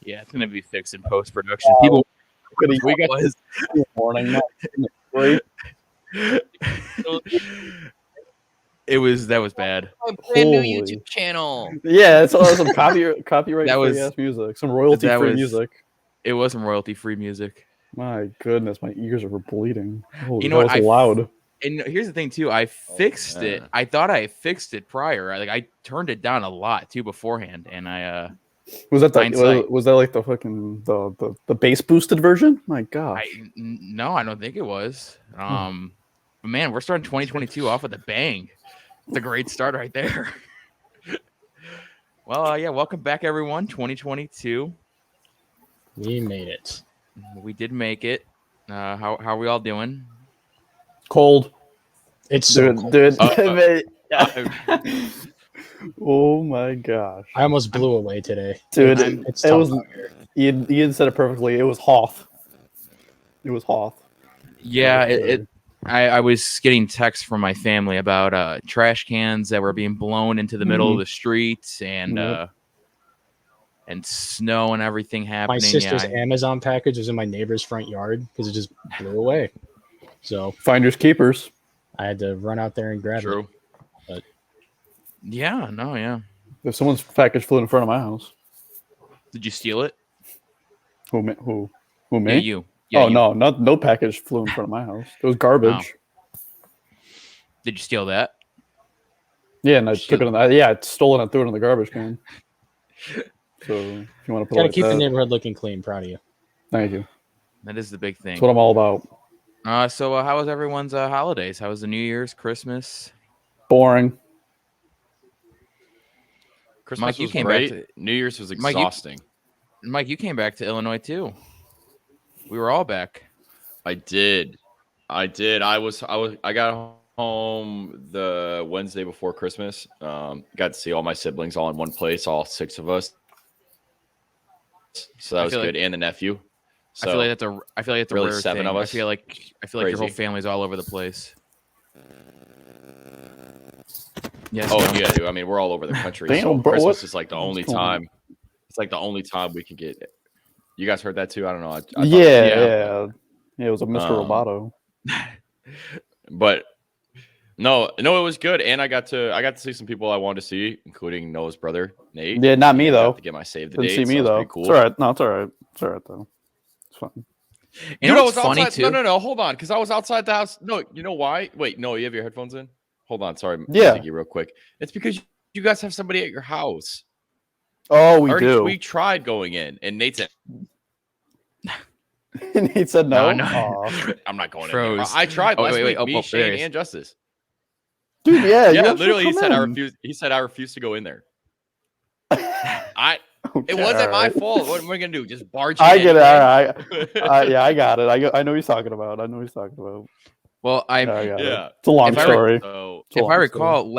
Yeah, it's gonna be fixed in post production. People, we got was this morning. Not great. that was bad. My brand new Holy. YouTube channel. Yeah, it's some copyright That free was- ass music, some royalty that free was- music. It wasn't royalty free music. My goodness, my ears are bleeding. Holy, You know that what, was loud. And here's the thing too. I fixed it. I thought I fixed it prior. I turned it down a lot too beforehand, and Was that hindsight. was that like the fucking the bass boosted version? My gosh. No, I don't think it was. But man, we're starting 2022 off with a bang. It's a great start right there. Well, yeah, welcome back, everyone. 2022. We made it. We did make it. How are we all doing? Cold. It's so dude. cold. Oh my gosh. I almost blew away today. Dude, It's it tough was out here. Ian said it perfectly. It was Hoth. It was Hoth. Yeah, I was getting texts from my family about trash cans that were being blown into the middle of the street and snow and everything happening. My sister's Amazon package was in my neighbor's front yard because it just blew away. So finders keepers. I had to run out there and grab it. But yeah. If someone's package flew in front of my house. Did you steal it? Who me? Yeah, you. Yeah, you. No package flew in front of my house. It was garbage. Did you steal that? Yeah, and I took it. I stole it and threw it in the garbage can. So if you want to put gotta keep the neighborhood looking clean. Proud of you. Thank you. That is the big thing. That's what I'm all about. So how was everyone's holidays? How was the New Year's, Christmas? Boring. Christmas Mike, you was came great. back New Year's was exhausting. Mike, you came back to Illinois too. We were all back. I did. I got home the Wednesday before Christmas. Got to see all my siblings all in one place, all 6 of us. So that was good, and the nephew. So I feel like that's a really rare 7 thing. of us. I feel like your whole family's all over the place. Yes. Oh yeah, dude. I mean, we're all over the country. Damn, so bro, Christmas what- is like the only time. It's like the only time we can get it. You guys heard that too? I don't know. Yeah. It was a Mr. Roboto. But no, it was good, and I got to see some people I wanted to see, including Noah's brother Nate. Yeah, not me though. To get my save the Didn't date. see me so though. Cool. It's all right. No, it's all right. It's all right though. It's fine. You know what's funny outside, too? No. Hold on, because I was outside the house. No, you know why? Wait, no, you have your headphones in. Hold on, sorry. Yeah. Ziggy, real quick. It's because you guys have somebody at your house. Oh, we do. We tried going in, and Nate said, Nate said no. No. Aw. "I'm not going in." Froze. There. I tried last week. Oh, Me, there Shane, he is. and Justice. Dude, yeah. Yeah, you literally, he should said I come in. refused. He said I refused to go in there. Okay, It wasn't my all right. fault. What am I gonna do? Just barge? I in get it. anyway? All right. Yeah, I got it. I know what he's talking about. Well, I got it. Yeah. It's a long If I story. So It's a if long I story. recall,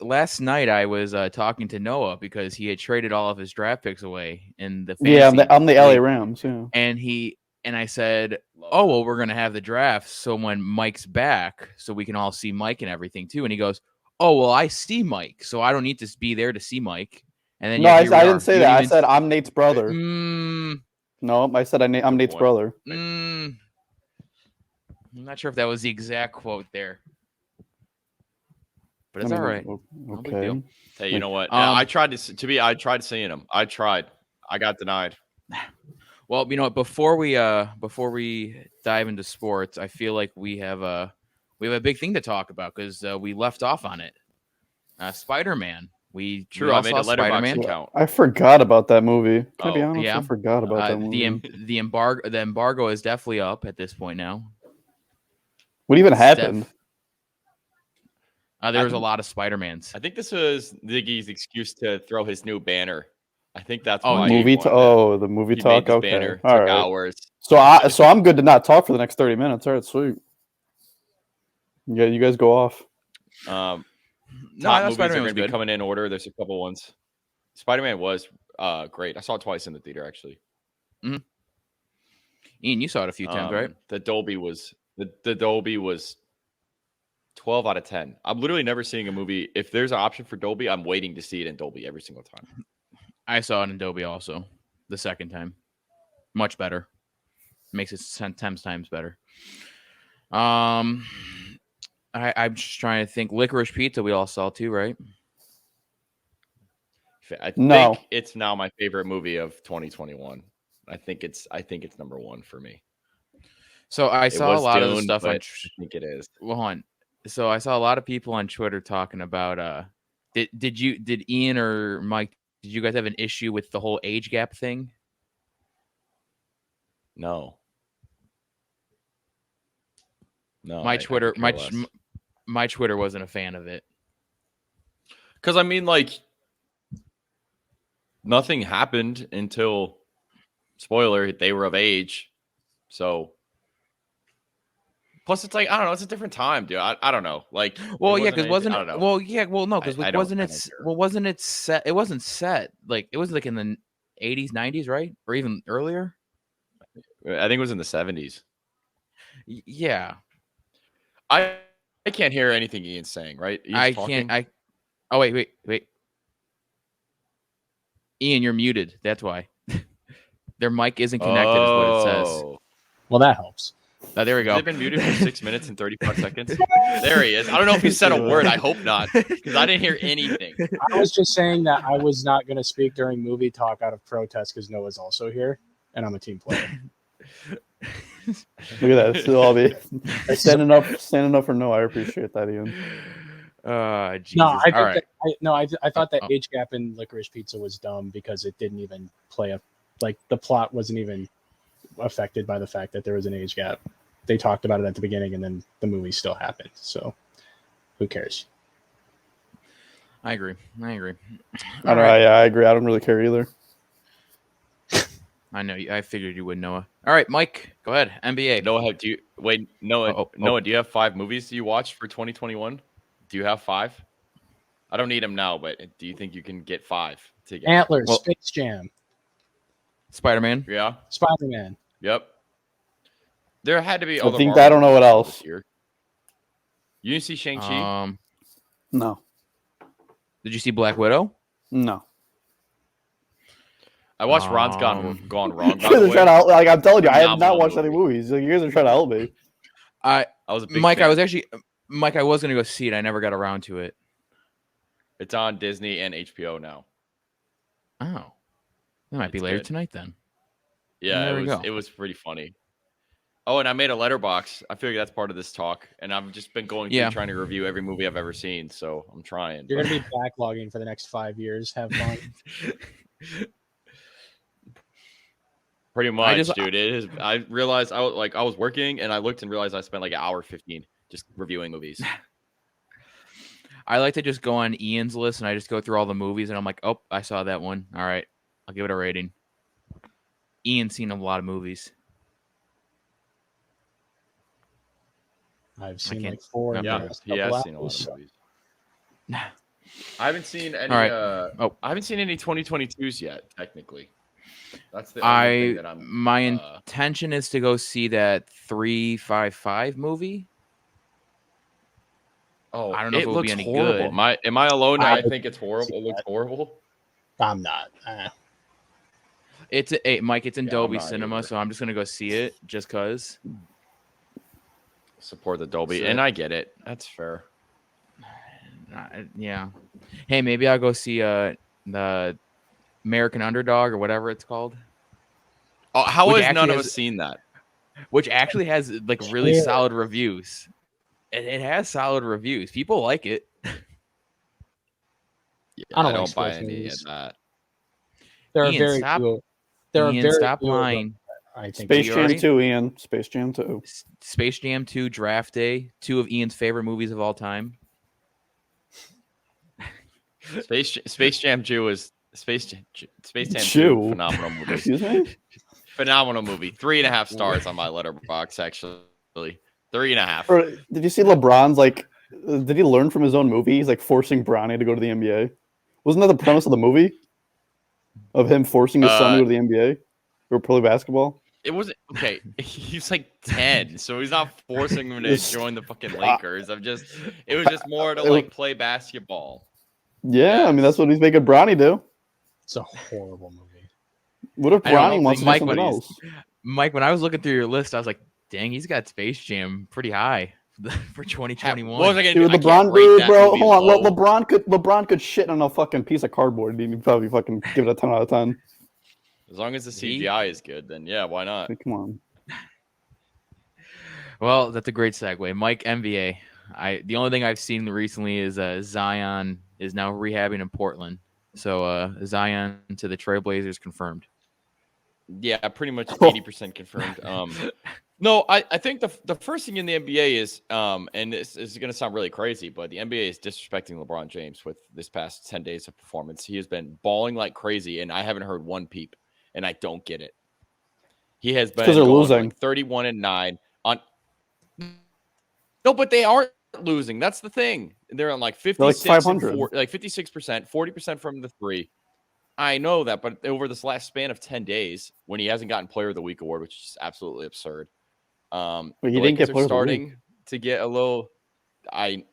last night I was talking to Noah because he had traded all of his draft picks away in the fantasy Yeah, I'm the LA league. Rams. Yeah. And I said, "Oh well, we're gonna have the draft so when Mike's back, so we can all see Mike and everything too." And he goes, "Oh well, I see Mike, so I don't need to be there to see Mike." And then No, here I we are. didn't say You that. I even- said I'm Nate's brother. Mm, No, I said I'm Nate's Boy. brother. I'm not sure if that was the exact quote there, but it's all right. No big Okay. deal. hey, you know what? Yeah, Um, I tried to seeing him. I tried. I got denied. Well, you know, before we dive into sports, I feel like we have a big thing to talk about because we left off on it. Spider-Man. We I all made saw a letterbox Spider-Man. account. I forgot about that movie. Can I be Oh, honest? yeah. I forgot about that movie. The embargo is definitely up at this point now. What even happened? There was a lot of Spider-Mans. I think this was Ziggy's excuse to throw his new banner. I think that's Oh, why Movie he talk. wanted it. Oh, the movie He talk. made this Okay. banner. All Took right. hours. So I'm good to not talk for the next 30 minutes. All right, sweet. Yeah, you guys go off. No, Top I thought movies Spider-Man are was going to be good. coming in order. There's a couple ones. Spider-Man was great. I saw it twice in the theater, actually. Ian, you saw it a few times, right? The Dolby was 12 out of 10. I'm literally never seeing a movie. If there's an option for Dolby, I'm waiting to see it in Dolby every single time. I saw it in Dolby also. the second time. Much better. Makes it 10 times better. I'm just trying to think. Licorice Pizza we all saw too, right? I No. think it's now my favorite movie of 2021. I think it's number one for me. So I It saw a was lot of the Dune, stuff on. but I think it is. Well, hold on. So I saw a lot of people on Twitter talking about. Did Ian or Mike? Did you guys have an issue with the whole age gap thing? No. No. My I Twitter, could care less. my Twitter wasn't a fan of it. Because I mean, like, nothing happened until, spoiler, they were of age. So, plus it's like, I don't know, it's a different time, dude. I don't know. Like, Well, it yeah, because anything- wasn't I it? don't know. Well, yeah, well, no, because I don't wasn't it? care. Well, wasn't it set? It wasn't set. Like it was like in the 80s, 90s, right, or even earlier. I think it was in the 70s. Yeah, I can't hear anything Ian's saying, right? Ian's I talking. can't. Oh wait. Ian, you're muted. That's why. Their mic isn't connected, is what it says. Oh. Well, that helps. Oh, there we go. Has it been muted for 6 minutes and 35 seconds? There he is. I don't know if he said a word. I hope not, because I didn't hear anything. I was just saying that I was not going to speak during movie talk out of protest because Noah's also here, and I'm a team player. Look at that. Still all be standing up for no. I appreciate that, Ian. Jesus. No, I All think right. I thought that Oh. age gap in Licorice Pizza was dumb because it didn't even play up. Like the plot wasn't even affected by the fact that there was an age gap. They talked about it at the beginning, and then the movie still happened. So, who cares? I agree. I agree. I don't really care either. I know. I figured you would, Noah. All right, Mike, go ahead. NBA. Noah, Noah, Oh. Noah, do you have 5 movies you watched for 2021? Do you have 5? I don't need them now, but do you think you can get 5 together? Antlers, Well- Space Jam, Spider-Man. Yeah. Spider-Man. Yep. There had to be. I other think Marvel I don't know what movies else. this year. You didn't see Shang-Chi? No. Did you see Black Widow? No. I watched Ron's Gone Wrong. You By guys the are way. trying to, like I'm telling you, I have not Phenomenal watched any movie. movies. Like, you guys are trying to help me. I was a big Mike, fan. I was gonna go see it. I never got around to it. It's on Disney and HBO now. Oh, that might be It's later good. tonight then. Yeah, There we go. it was pretty funny. Oh, and I made a letterbox. I figure that's part of this talk, and I've just been going through Yeah. trying to review every movie I've ever seen. So I'm trying. You're going to be backlogging for the next 5 years. Have fun. Pretty much, just- dude. It is. I realized I was working, and I looked and realized I spent like an hour 15 just reviewing movies. I like to just go on Ian's list and I just go through all the movies and I'm like, oh, I saw that one. All right, I'll give it a rating. Ian's seen a lot of movies. I've seen can't- like 4. in the Yeah, last he couple has seen a lot hours. of movies. I haven't seen any. All right. I haven't seen any 2022s yet. Technically, that's the only thing that I'm. My intention is to go see that 355 movie. Oh, I don't know if it would be looks any horrible. good. Am I alone? I I think it's horrible. It looks horrible. I'm not. It's Mike. It's in Yeah, I'm Dolby not Cinema, either. so I'm just gonna go see it just cause. Support the Dolby, So- and I get it. That's fair. Yeah. Hey, maybe I'll go see the American Underdog or whatever it's called, Oh, how Which has none actually of has- us seen that? which actually has like really Yeah. solid reviews. It has solid reviews. People like it. Yeah, I don't I like don't buy sports any movies. of that. There are Ian, very stop- few. There are Ian, very stop few of them lying. that I think. Space you Jam already- 2, Ian. Space Jam 2. Space Jam 2, Draft Day, 2 of Ian's favorite movies of all time. Space Jam 2 is Space Jam 2, Two? phenomenal movie. Excuse me? Phenomenal movie. 3.5 stars on my letterbox. Actually, 3.5. Or, did you see LeBron's, like, did he learn from his own movie? He's, like, forcing Bronny to go to the NBA. Wasn't that the premise of the movie? Of him forcing his son to go to the NBA? Or play basketball? It wasn't okay. He's like 10, so he's not forcing him to It's- join the fucking Lakers. It was just more to like play basketball. Yeah, I mean, Yes. that's what he's making Bronny do. It's a horrible movie. What if I don't Bronny know, wants to do Mike, something when else? Mike, when I was looking through your list, I was like, dang, he's got Space Jam pretty high for 2021. What was I gonna Dude, do? I can't LeBron, rate dude, that bro, movie hold on. low. LeBron could shit on a fucking piece of cardboard. He'd probably fucking give it a 10 out of 10. As long as the He- CGI is good, then yeah, why not? Like, come on. Well, that's a great segue. Mike, NBA. The only thing I've seen recently is Zion is now rehabbing in Portland. So Zion to the Trailblazers confirmed. Yeah, pretty much 80% confirmed. No, I think the first thing in the NBA is, and this is going to sound really crazy, but the NBA is disrespecting LeBron James with this past 10 days of performance. He has been balling like crazy, and I haven't heard one peep, and I don't get it. He has been 'cause they're going losing. like 31-9 on. No, but they aren't losing. That's the thing. They're on like 56, They're like 500. like 56%, 40% from the three. I know that, but over this last span of 10 days, when he hasn't gotten Player of the Week award, which is absolutely absurd. Wait, The he didn't Lakers get are Player of the starting to get a little. I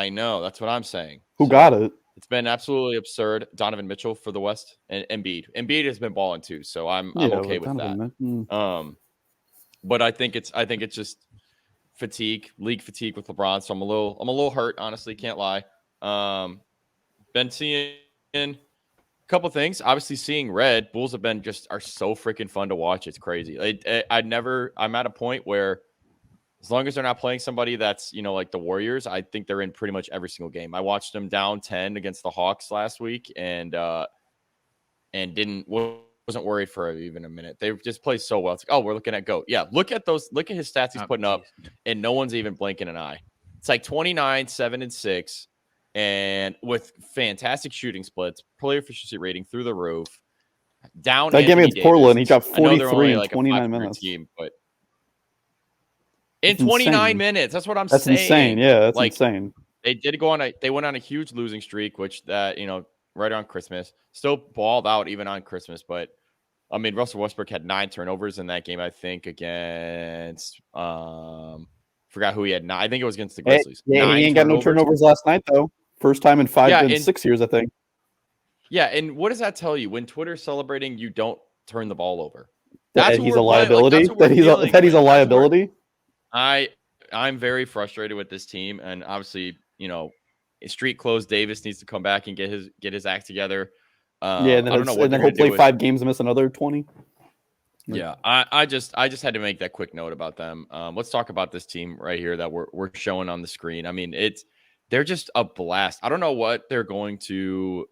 know, that's what I'm saying. Who So, got it? It's been absolutely absurd. Donovan Mitchell for the West and Embiid. Embiid has been balling too, so I'm okay with that. But I think it's just fatigue, league fatigue with LeBron. So I'm a little hurt, honestly, can't lie. Been seeing a couple things. Obviously, seeing red. Bulls have been are so freaking fun to watch. It's crazy. I'm at a point where as long as they're not playing somebody that's, like the Warriors, I think they're in pretty much every single game. I watched them down 10 against the Hawks last week and wasn't worried for even a minute. They just play so well. It's like, oh, we're looking at GOAT. Yeah, look at his stats he's putting up, and no one's even blinking an eye. It's like 29, 7, and 6, and with fantastic shooting splits, player efficiency rating through the roof. Down that game Anthony against Portland, he got Davis. I know they're 43 only in like 29 minutes. Team, but in That's 29 insane. minutes, that's what I'm That's saying. insane. Yeah, that's like, insane. They went on a huge losing streak, which right on Christmas, still balled out even on Christmas. But I mean, Russell Westbrook had 9 turnovers in that game, I think, against forgot who he had. I think it was against the Grizzlies. He ain't got no turnovers last night though. First time in 6 years, I think. Yeah, and what does that tell you? When Twitter's celebrating, you don't turn the ball over. That he's a liability. That he's a liability. I'm very frustrated with this team, and obviously, street clothes. Davis needs to come back and get his act together. And then he'll play 5 games and miss another 20. Yeah, I just had to make that quick note about them. Let's talk about this team right here that we're showing on the screen. I mean, they're just a blast. I don't know what they're going to.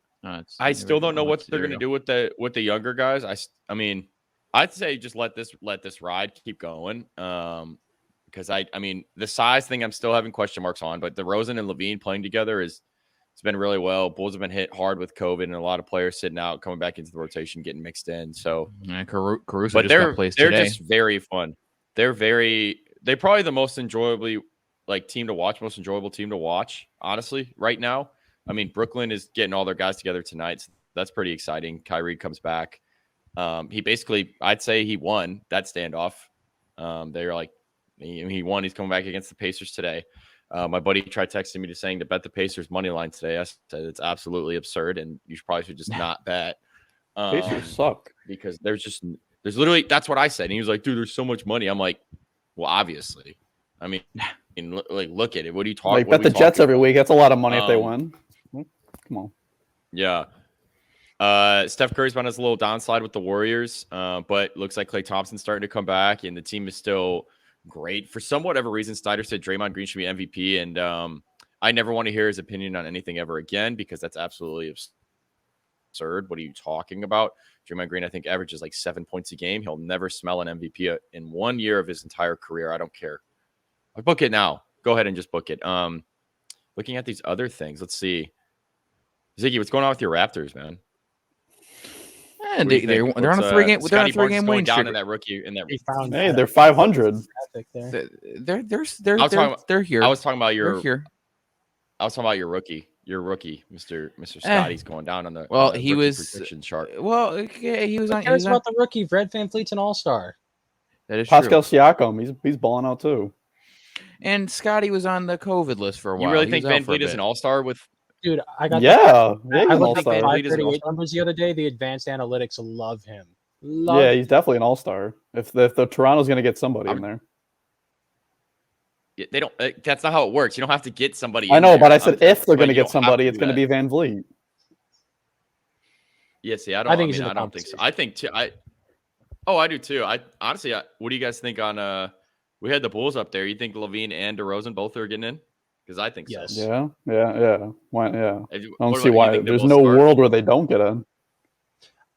I still don't know what they're going to do with the younger guys. I mean, I'd say just let this ride, keep going. Because I mean, the size thing I'm still having question marks on, but DeRozan and Levine playing together it's been really well. Bulls have been hit hard with COVID, and a lot of players sitting out, coming back into the rotation, getting mixed in. So, Caruso but they're just very fun. They're probably the most enjoyable team to watch. Honestly, right now. I mean, Brooklyn is getting all their guys together tonight. So that's pretty exciting. Kyrie comes back. He basically, I'd say he won that standoff. They're like, he won. He's coming back against the Pacers today. My buddy tried texting me saying to bet the Pacers money line today. I said it's absolutely absurd, and you should just not bet. Pacers suck because there's literally, that's what I said. And he was like, dude, there's so much money. I'm like, well, obviously. I mean, look at it. What are you talking? Bet the Jets every week. That's a lot of money if they win. Come on. Yeah. Steph Curry's been on his little downslide with the Warriors, but looks like Klay Thompson's starting to come back, and the team is still great. For some whatever reason, Snyder said Draymond Green should be MVP, and I never want to hear his opinion on anything ever again because that's absolutely absurd. What are you talking about? Draymond Green, I think, averages like 7 points a game. He'll never smell an MVP in 1 year of his entire career. I don't care. I'll book it now. Go ahead and just book it. Looking at these other things, let's see. Ziggy, what's going on with your Raptors, man? And they're on a 3-game. They're on a 3-game winning streak. In that rookie. Hey, they're 500. They're here. I was talking about your. They're here. I was talking about your rookie. Your rookie, Mr. Scotty's going down on the. Well, on the he was prediction chart. Well, okay, he was on. Who cares about the rookie? Fred VanVleet's an all-star. That is Pascal true. Siakam, he's balling out too. And Scotty was on the COVID list for a while. You really think VanVleet is an all-star with? Dude, I got I looked at all-star. 538 numbers the other day. The advanced analytics love him. Yeah, he's definitely an all-star. If the Toronto's going to get somebody in there. They don't. That's not how it works. You don't have to get somebody. I know, in but there. I said if they're going to get You don't have somebody, to it's do going to that. be Van Vliet. Yeah, see, I don't think so. I think too. I do too. Honestly, what do you guys think on? We had the Bulls up there. You think Levine and DeRozan both are getting in? Because I think Yes. so. Yeah. Why? Yeah. I don't see you why. think they There's will no start? world where they don't get in.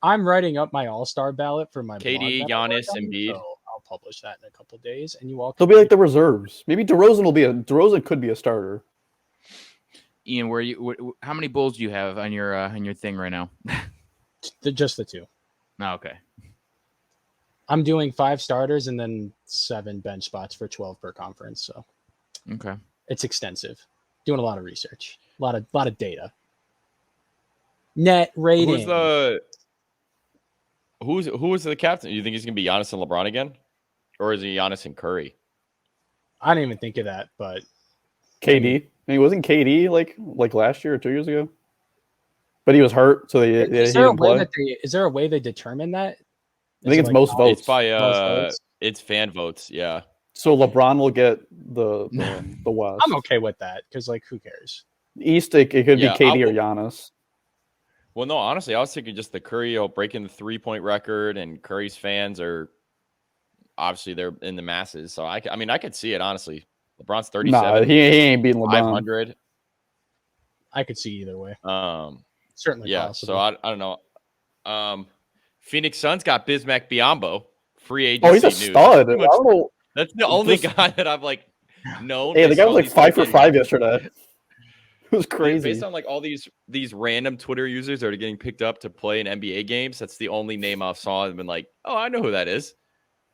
I'm writing up my all-star ballot for my KD, blog that I Giannis, work on, Embiid. so I'll publish that in a couple days, and you all. They'll be like the reserves. Maybe DeRozan could be a starter. Ian, how many Bulls do you have on your thing right now? Just the two. Oh, okay. I'm doing 5 starters and then 7 bench spots for 12 per conference. So, okay, it's extensive. Doing a lot of research, a lot of data. Net rating. Who was the captain? You think he's gonna be Giannis and LeBron again, or is he Giannis and Curry? I didn't even think of that, but KD. I mean, wasn't KD like last year or 2 years ago? But he was hurt, so he didn't play. Is there a way they determine that? I think it's most votes. It's by it's fan votes. Yeah. So LeBron will get the West. I'm okay with that because who cares? East, it could be KD or Giannis. Well, no, honestly, I was thinking just the Curry breaking the 3-point record, and Curry's fans are obviously they're in the masses. So I mean, I could see it honestly. LeBron's 37. Nah, he ain't beating LeBron. 500. I could see either way. Certainly. Yeah. Possible. So I don't know. Phoenix Suns got Bismack Biyombo, free agency. Oh, he's a news. stud. I don't know. That's the only guy that I've known. Hey, the guy was 5 for 5 yesterday. It was crazy. Based on all these random Twitter users that are getting picked up to play in NBA games, that's the only name I saw and been like, oh, I know who that is.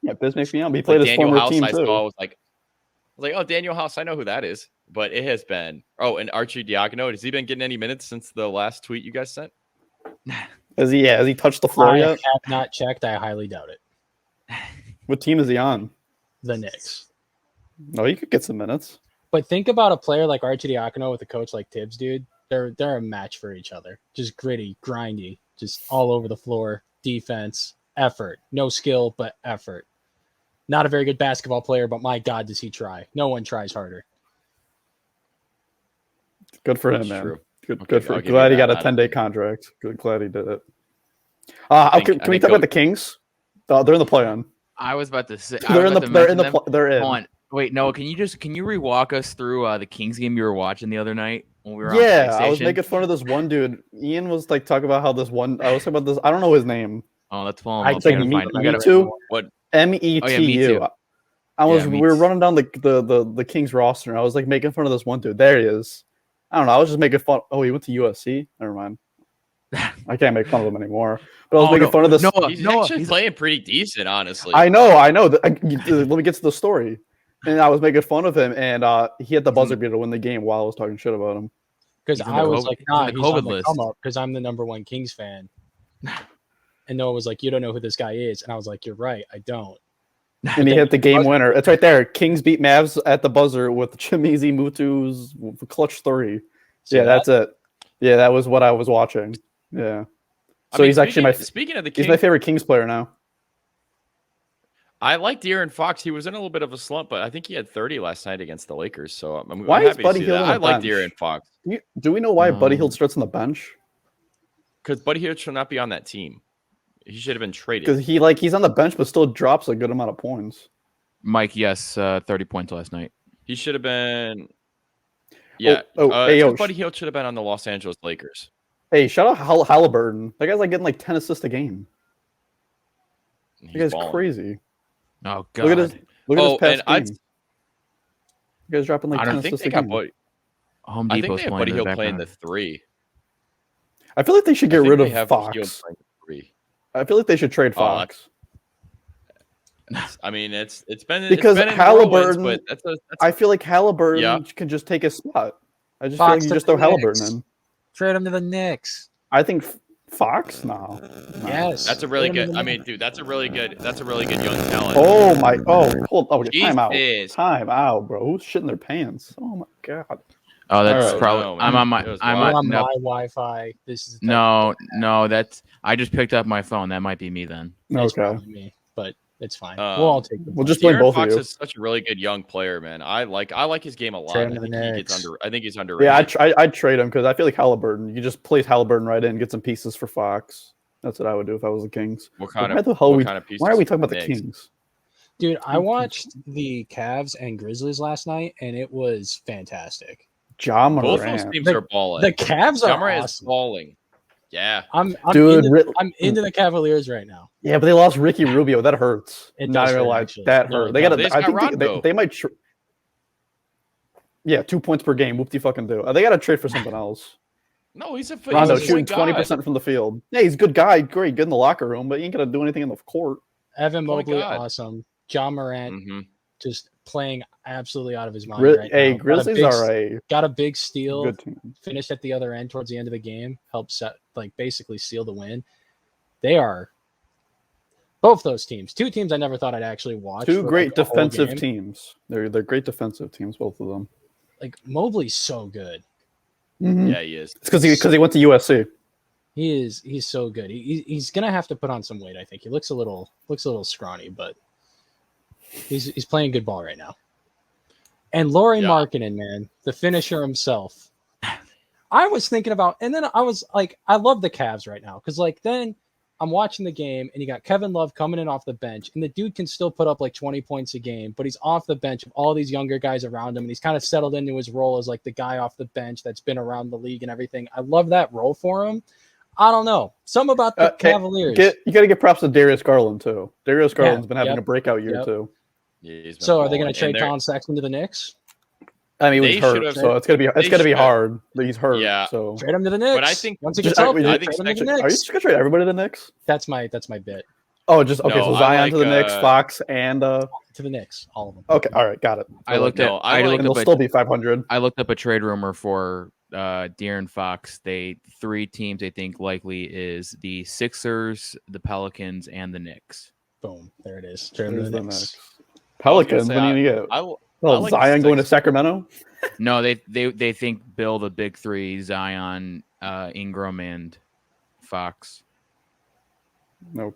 Yeah, Bismack Biyombo. He played his Daniel former House, team I too. saw, I was like, oh, Daniel House, I know who that is. But it has been. Oh, and Archie Diacono, has he been getting any minutes since the last tweet you guys sent? Has he touched the floor yet? I have not checked. I highly doubt it. What team is he on? The Knicks. No, he could get some minutes. But think about a player like Archie Diacono with a coach like Tibbs, dude. They're a match for each other. Just gritty, grindy, just all over the floor. Defense, effort. No skill, but effort. Not a very good basketball player, but my God, does he try. No one tries harder. Good for him, That's man. true. Good for him. Glad he got a 10-day contract. Glad he did it. Can we talk about the Kings? They're in the play-on. I was about to say they're in. Hold on. Wait, Noah, can you re-walk us through the Kings game you were watching the other night when we were on PlayStation? I was making fun of this one dude. Ian was talking about how this one. I was talking about this. I don't know his name. Oh, let's follow him. I think Metu. What? METU. Oh, yeah, Me Too. We were running down the Kings roster, and I was making fun of this one dude. There he is. I don't know. I was just making fun. Oh, he went to USC. Never mind. I can't make fun of him anymore. But I was making fun of this. He's playing pretty decent, honestly. I know. Let me get to the story. And I was making fun of him, and he had the buzzer beater to win the game while I was talking shit about him. Because I was like, nah, he's on the come up because I'm the #1 Kings fan. And Noah was like, you don't know who this guy is. And I was like, you're right, I don't. And he hit the game winner. It's right there. Kings beat Mavs at the buzzer with Chimizi Mutu's clutch 3. Yeah, that's it. Yeah, that was what I was watching. Yeah. So he's actually speaking of the Kings, he's my favorite Kings player now. I like De'Aaron Fox. He was in a little bit of a slump, but I think he had 30 last night against the Lakers. So I'm why happy is Buddy to see Hield that. on the I like bench? De'Aaron Fox. Do we know why Buddy Hield starts on the bench? Because Buddy Hield should not be on that team. He should have been traded. Because he's on the bench, but still drops a good amount of points. Mike, yes, 30 points last night. He should have been. Yeah. Buddy Hield should have been on the Los Angeles Lakers. Hey, shout out Halliburton. That guy's getting 10 assists a game. That guy's crazy. Oh god! Look at his past game. You guys dropping 10 assists a game. I think they have Buddy Hield playing the 3. I feel like they should get rid of Fox. I feel like they should trade Fox. I mean, it's been because Halliburton. But I feel like Halliburton can just take his spot. I just feel like you just throw Halliburton in. Trade him to the Knicks. I think Fox. No. Yes, that's a really good. I mean, dude, that's a really good young talent. Oh my! Hold. Oh, time out. Jesus. Time out, bro. Who's shitting their pants? Oh my god. Oh, that's Alright. probably. No, I'm man. on my. It was I'm wild. on no, my Wi-Fi. This is the no. That's. I just picked up my phone. That might be me then. It's Okay. probably me, but it's fine. We'll all take the We'll just points. blame De'Aaron both of Fox you. is such a really good young player, man. I like his game a lot. Trade I him to think the he gets Knicks. I think he's underrated. Yeah, I'd trade him because I feel like Halliburton. You just place Halliburton right in, get some pieces for Fox. That's what I would do if I was the Kings. What kind Why of the hell what we? kind of pieces? Why are we talking about the Knicks? Kings? Dude, I watched the Cavs and Grizzlies last night, and it was fantastic. Ja Both those Morant. teams are balling. The Cavs Ja are Morant is awesome. balling. Yeah. I'm Dude, into the Cavaliers right now. Yeah, but they lost Ricky Rubio. That hurts. It Not does gonna hurt, lie, actually. that No, hurt. it They got. They just I got think Rondo. they might. Yeah, 2 points per game. Whoop de fucking do. They got to trade for something else. No, he's a Rondo he's a shooting point guard. 20% from the field. Yeah, he's a good guy. Great, good in the locker room, but he ain't gonna do anything in the court. Evan Point Mobley, guard. awesome. John Morant, Mhm. just playing absolutely out of his mind right Hey, now. Grizzlies are a Got a big steal. good team. Finished at the other end towards the end of the game. Helped set, basically seal the win. They are both those teams. Two teams I never thought I'd actually watch. Two for, great a whole defensive game. teams. They're great defensive teams, both of them. Mobley's so good. Yeah, he is. It's because he went to USC. He's so good. He's gonna have to put on some weight. I think he looks a little scrawny, but he's playing good ball right now. And Lauri Markkanen, man, the finisher himself. I was thinking about, and then I was like, I love the Cavs right now because then I'm watching the game and you got Kevin Love coming in off the bench, and the dude can still put up 20 points a game, but he's off the bench with all these younger guys around him, and he's kind of settled into his role as the guy off the bench that's been around the league and everything. I love that role for him. I don't know. Some about the Cavaliers. You got to get props to Darius Garland too. Darius Garland's been having a breakout year too. Yeah, so are they going to trade Colin Sexton to the Knicks? I mean, he's hurt, so it's gonna be hard. He's hurt, yeah. So trade him to the Knicks. But I think once he gets healthy, I think trade him to the Knicks. Are you just gonna trade everybody to the Knicks? That's my bit. Oh, just okay. No, so I Zion to the Knicks, Fox, and to the Knicks, all of them. Okay, all right, got it. And they'll still be 500. I looked up a trade rumor for De'Aaron Fox. Three teams they think likely is the Sixers, the Pelicans, and the Knicks. Boom, there it is. Trade him to the Knicks. Pelicans. What do you get? like Zion going to Sacramento? No, they think Bill the big three: Zion, Ingram, and Fox. No,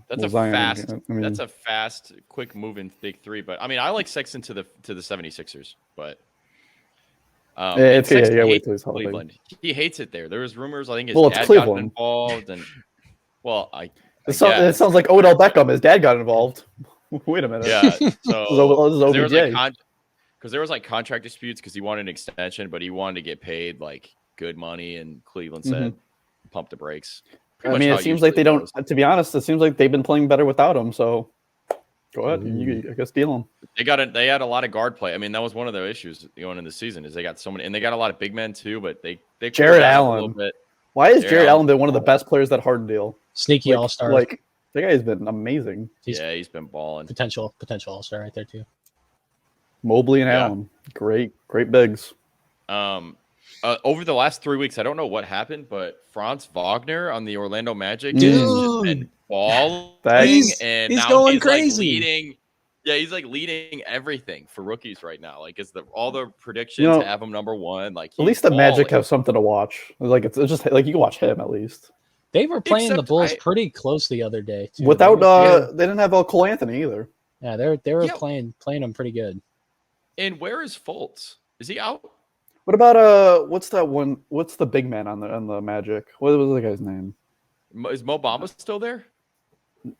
that's that's a fast, quick moving big three. But I mean, I like Sexton to the 76ers, but wait till he's Cleveland. He hates it there. There was rumors. I think his it's dad Cleveland. got involved, and it sounds like Odell Beckham. His dad got involved. Wait a minute. Yeah. So this is OBJ. Because there was contract disputes because he wanted an extension, but he wanted to get paid good money, and Cleveland said, "Pump the brakes." I mean, it seems like they don't. To be honest, it seems like they've been playing better without him. So, go ahead. I guess deal him. They had a lot of guard play. I mean, that was one of the issues going into the season is they got so many, and they got a lot of big men too. But they Jared Allen. Why is Jared Allen been one of the best players that Harden deal? Sneaky all-star. That guy's been amazing. He's been balling. Potential all-star right there too. Mobley and Allen, great bigs. Over the last 3 weeks, I don't know what happened, but Franz Wagner on the Orlando Magic has just been balling, and he's now going he's crazy. Leading. Yeah, he's leading everything for rookies right now. Is all the predictions have him number one? At least the Magic have something to watch. It's just you can watch him at least. They were playing the Bulls pretty close the other day too. Without they didn't have Cole Anthony either. Yeah, they were playing them pretty good. And where is Fultz? Is he out? What about what's that one? What's the big man on the Magic? What was the guy's name? Is Mo Bamba still there?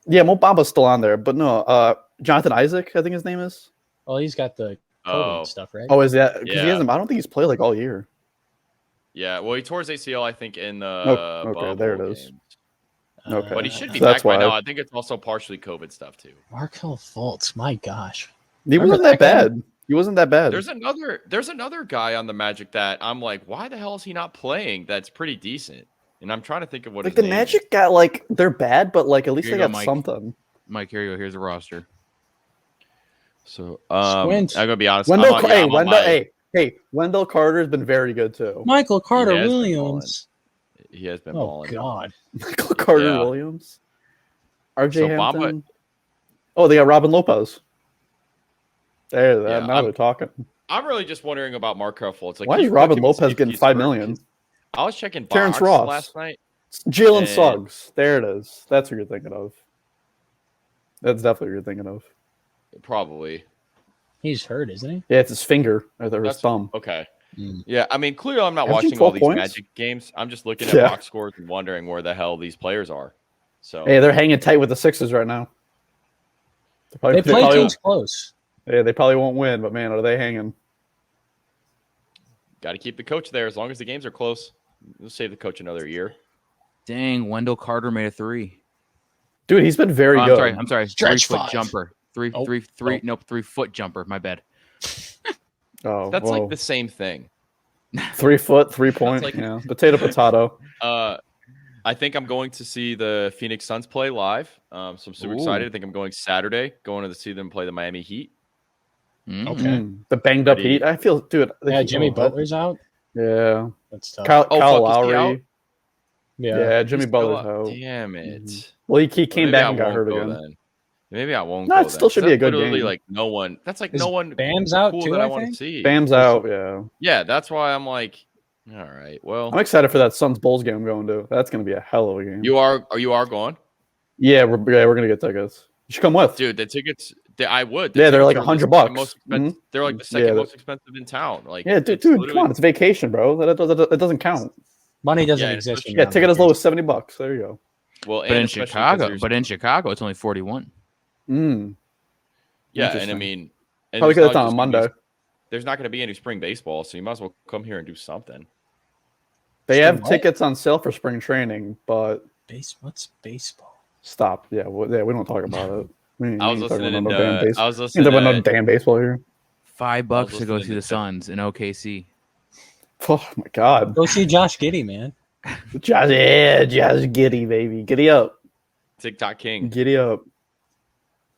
Yeah, Mo Bamba's still on there, but no, Jonathan Isaac, I think his name is. Well, he's got the COVID stuff, right? Oh, is that? Because he hasn't. I don't think he's played all year. Yeah, well, he tore his ACL, I think, in the. Okay, there it is. Okay, but he should be back by now. I think it's also partially COVID stuff too. Markelle Fultz, my gosh, he wasn't that bad. He wasn't that bad. There's another guy on the Magic that I'm like, why the hell is he not playing? That's pretty decent. And I'm trying to think of what his the name Magic is. got they're bad, but at least they got something. Mike, here you go. Here's the roster. So I'm gonna be honest. Wendell Carter's been very good too. Michael Carter Williams. He has been balling. Oh God, Michael Carter Williams. RJ Hampton. Bamba, they got Robin Lopez. Now they're talking. I'm really just wondering about Markelle Fultz. Like, why is Robin Lopez getting $5 million? I was checking Terrence box Ross last night. Jalen Suggs. There it is. That's what you're thinking of. That's definitely what you're thinking of. Probably. He's hurt, isn't he? Yeah, it's his finger or his thumb. Okay. Yeah, I mean, clearly I'm not Averaging watching all 12 these points? Magic games. I'm just looking at box scores and wondering where the hell these players are. So hey, they're hanging tight with the Sixers right now. They play teams close. Yeah, they probably won't win, but man, are they hanging? Got to keep the coach there as long as the games are close. We'll save the coach another year. Dang, Wendell Carter made a 3. Dude, he's been very good. I'm sorry. Stretch 3-foot five. jumper. 3-foot jumper. My bad. Oh, That's like the same thing. 3 foot, 3 point. like- Yeah, potato. I think I'm going to see the Phoenix Suns play live. So I'm super excited. I think I'm going Saturday, going to see them play the Miami Heat. Okay. The banged up Heat. I feel, dude. Yeah, Jimmy Butler's out. Yeah. That's tough. Kyle out? Lowry. Yeah. Yeah, Jimmy He's still Butler's out. Damn it. Well, he came Maybe back I and got won't hurt go again. then. Maybe I won't. No, go it still then. should be a good Literally, game. like no one. That's like Is no one. Bam's out cool too, that I I want to think? see. Bam's out. Yeah. Yeah, that's why I'm like, all right. Well, I'm excited for that Suns Bulls game I'm going to. That's going to be a hell of a game. you are going, Yeah, we're gonna get tickets. You should come with. dude. The tickets. I would. Yeah, they're like tickets are $100. the most expensive- They're like the Yeah, second most expensive in town. Like, Yeah, dude, it's come literally- on, it's vacation, bro. That doesn't count. Money doesn't Yeah, exist. especially- in Yeah, Mountain ticket as low West. as $70. There you go. Well, But and in especially 'cause Chicago, there's- it's only 41. yeah, and I Interesting. mean, and Probably it's because it's not on a just gonna be- Monday. There's not going to be any spring baseball, so you might as well come here and do something. They have what? tickets on sale for spring training, but What's baseball? stop. Yeah, we don't talk about it. We ain't I was talking listening about to. no damn baseball. I was We ain't listening talking about no to. damn baseball here. $5 to go listening see to the Suns in OKC. Oh my god, Go see Josh Giddey, man. Josh Giddy, baby, giddy up, TikTok King. giddy up.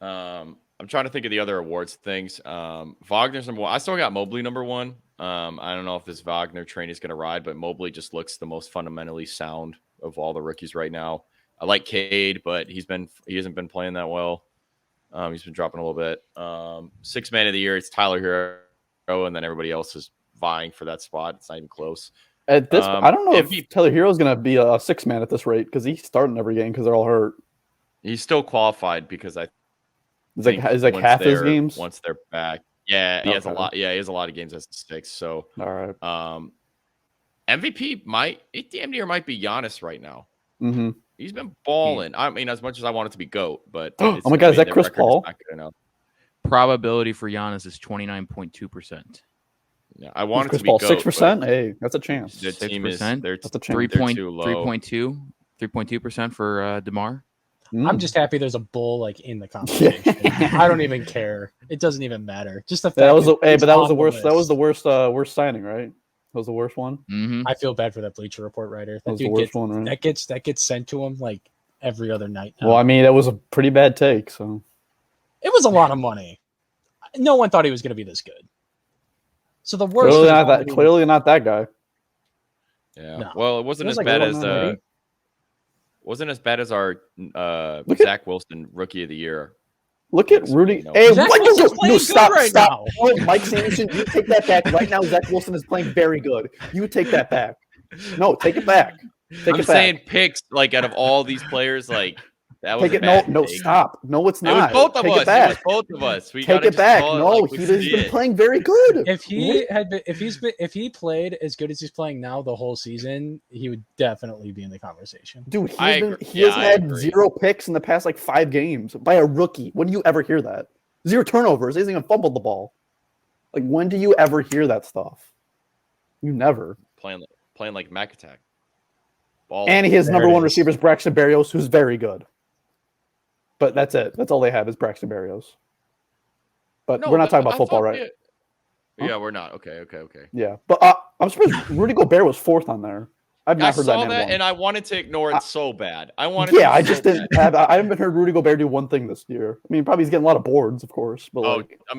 I'm trying to think of the other awards things. Wagner's number 1. I still got Mobley number 1. I don't know if this Wagner train is going to ride, but Mobley just looks the most fundamentally sound of all the rookies right now. I like Cade, but he hasn't been playing that well. He's been dropping a little bit. 6th man of the year, it's Tyler Hero, and then everybody else is vying for that spot. It's not even close. At this, I don't know MVP if Taylor Hero's gonna be a 6-man at this rate because he's starting every game because they're all hurt. He's still qualified because I It's like once half his they're- games. once they're back. Yeah, he has a Okay. lot. Yeah, he has a lot of games as 6. So All right. MVP it damn near might be Giannis right now. Mm-hmm. He's been balling. I mean, as much as I want it to be GOAT, but Oh my God, is that Chris Paul? Probability for Giannis is 29.2%. Yeah, I want it Chris to be Paul GOAT. 6%. Hey, that's a chance. The team is 6%. they're That's a chance. they're too low. 3.2% for DeMar. I'm just happy there's a bull like in the conversation. I don't even care. It doesn't even matter. Just the fact That was the it's but that was on the worst. That was list. the worst signing, right? That was the worst one. Mm-hmm. I feel bad for that Bleacher Report writer. That That was the dude worst gets one, right? that gets sent to him like every other night. now. Well, I mean, that was a pretty bad take. So It was a lot of money. No one thought he was going to be this good. So the worst. clearly not that guy. Yeah. No. Well, it wasn't It as was like bad a as little lady. wasn't as bad as our Look Zach Wilson Rookie of the Year. Look at Rudy. No. Hey, Zach what? Wilson's playing No, good stop, right stop. now. Oh, Mike Sanderson, you take that back right now. Zach Wilson is playing very good. You take that back. No, take it back. Take I'm it saying back. picks like out of all these players, like that was Take a it. bad No, take. stop. No, it's It not. was both of take us. It back. It was both of us. We Take gotta it just back. call it No, like we he's see been it. playing very good. If he played as good as he's playing now the whole season, he would definitely be in the conversation. Dude, I he agree. has Yeah, I had agree. 0 picks in the past like 5 games by a rookie. When do you ever hear that? 0 turnovers. He hasn't even fumbled the ball. Like, when do you ever hear that stuff? You never. playing like Mac Attack. Ball. And he has There number it 1 is. receivers, Braxton Berrios, who's very good. But that's it. That's all they have is Braxton Berrios. But No, we're not but talking about I football, thought right? Yeah, we're not. Okay. Yeah. But I'm surprised Rudy Gobert was 4th on there. I've I not heard saw that, that, name and once. I wanted to ignore it so bad. I wanted. Yeah, to I so just bad. didn't have. I haven't heard Rudy Gobert do one thing this year. I mean, probably he's getting a lot of boards, of course. But Oh, like, I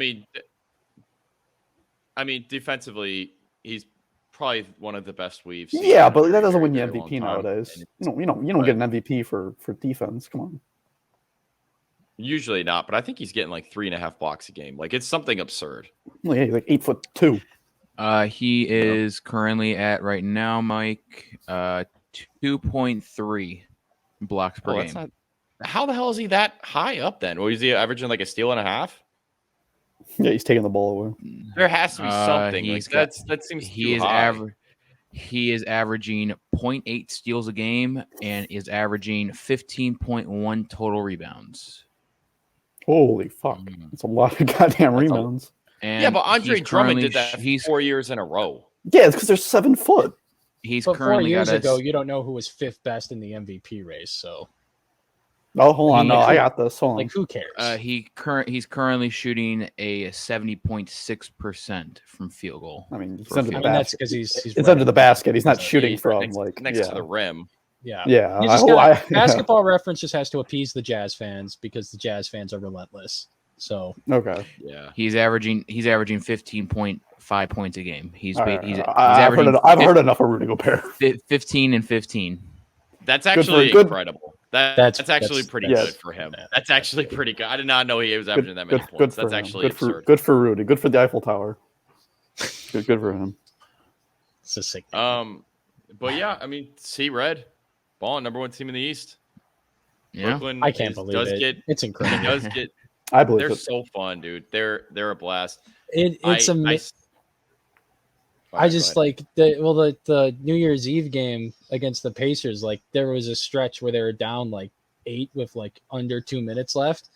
mean, defensively, he's probably one of the best we've seen. yeah, in a but that very, doesn't very, win you very long MVP time. nowadays. And You don't get an MVP for defense. Come on. Usually not, but I think he's getting like 3.5 blocks a game. Like it's something absurd. Well, yeah, he's like 8'2". He is currently at right now, Mike, 2.3 blocks per game. How the hell is he that high up then? Or is he averaging like a steal and a half? Yeah, he's taking the ball away. There has to be something. That seems too high. He is averaging 0.8 steals a game and is averaging 15.1 total rebounds. Holy fuck. That's a lot of goddamn rebounds. Yeah, but Andre Drummond did that 4 years in a row. Yeah, it's because they're 7 foot. He's but currently 4 years ago, you don't know who was 5th best in the MVP race, so. Oh, hold on. I got this. Hold on. Like, who cares? He's currently shooting a 70.6% from field goal. I mean, it's under the basket. That's because he's it's under the basket. He's not shooting from next to the rim. Yeah. Yeah. Basketball Reference just has to appease the Jazz fans because the Jazz fans are relentless. So okay. Yeah. He's averaging 15.5 points a game. I've heard enough of Rudy Gobert. 15 and 15. That's actually incredible. That's actually pretty good for him. Yeah. That's actually pretty good. I did not know he was averaging that many points. That's actually absurd. Good for Rudy. Good for the Eiffel Tower. Good for him. It's a sick. But yeah, I mean, see red, ball #1 team in the East. Yeah, Brooklyn I can't believe it. It's incredible. I believe they're it. so fun, dude. They're a blast. I just like the New Year's Eve game against the Pacers. Like there was a stretch where they were down like 8 with like under 2 minutes left,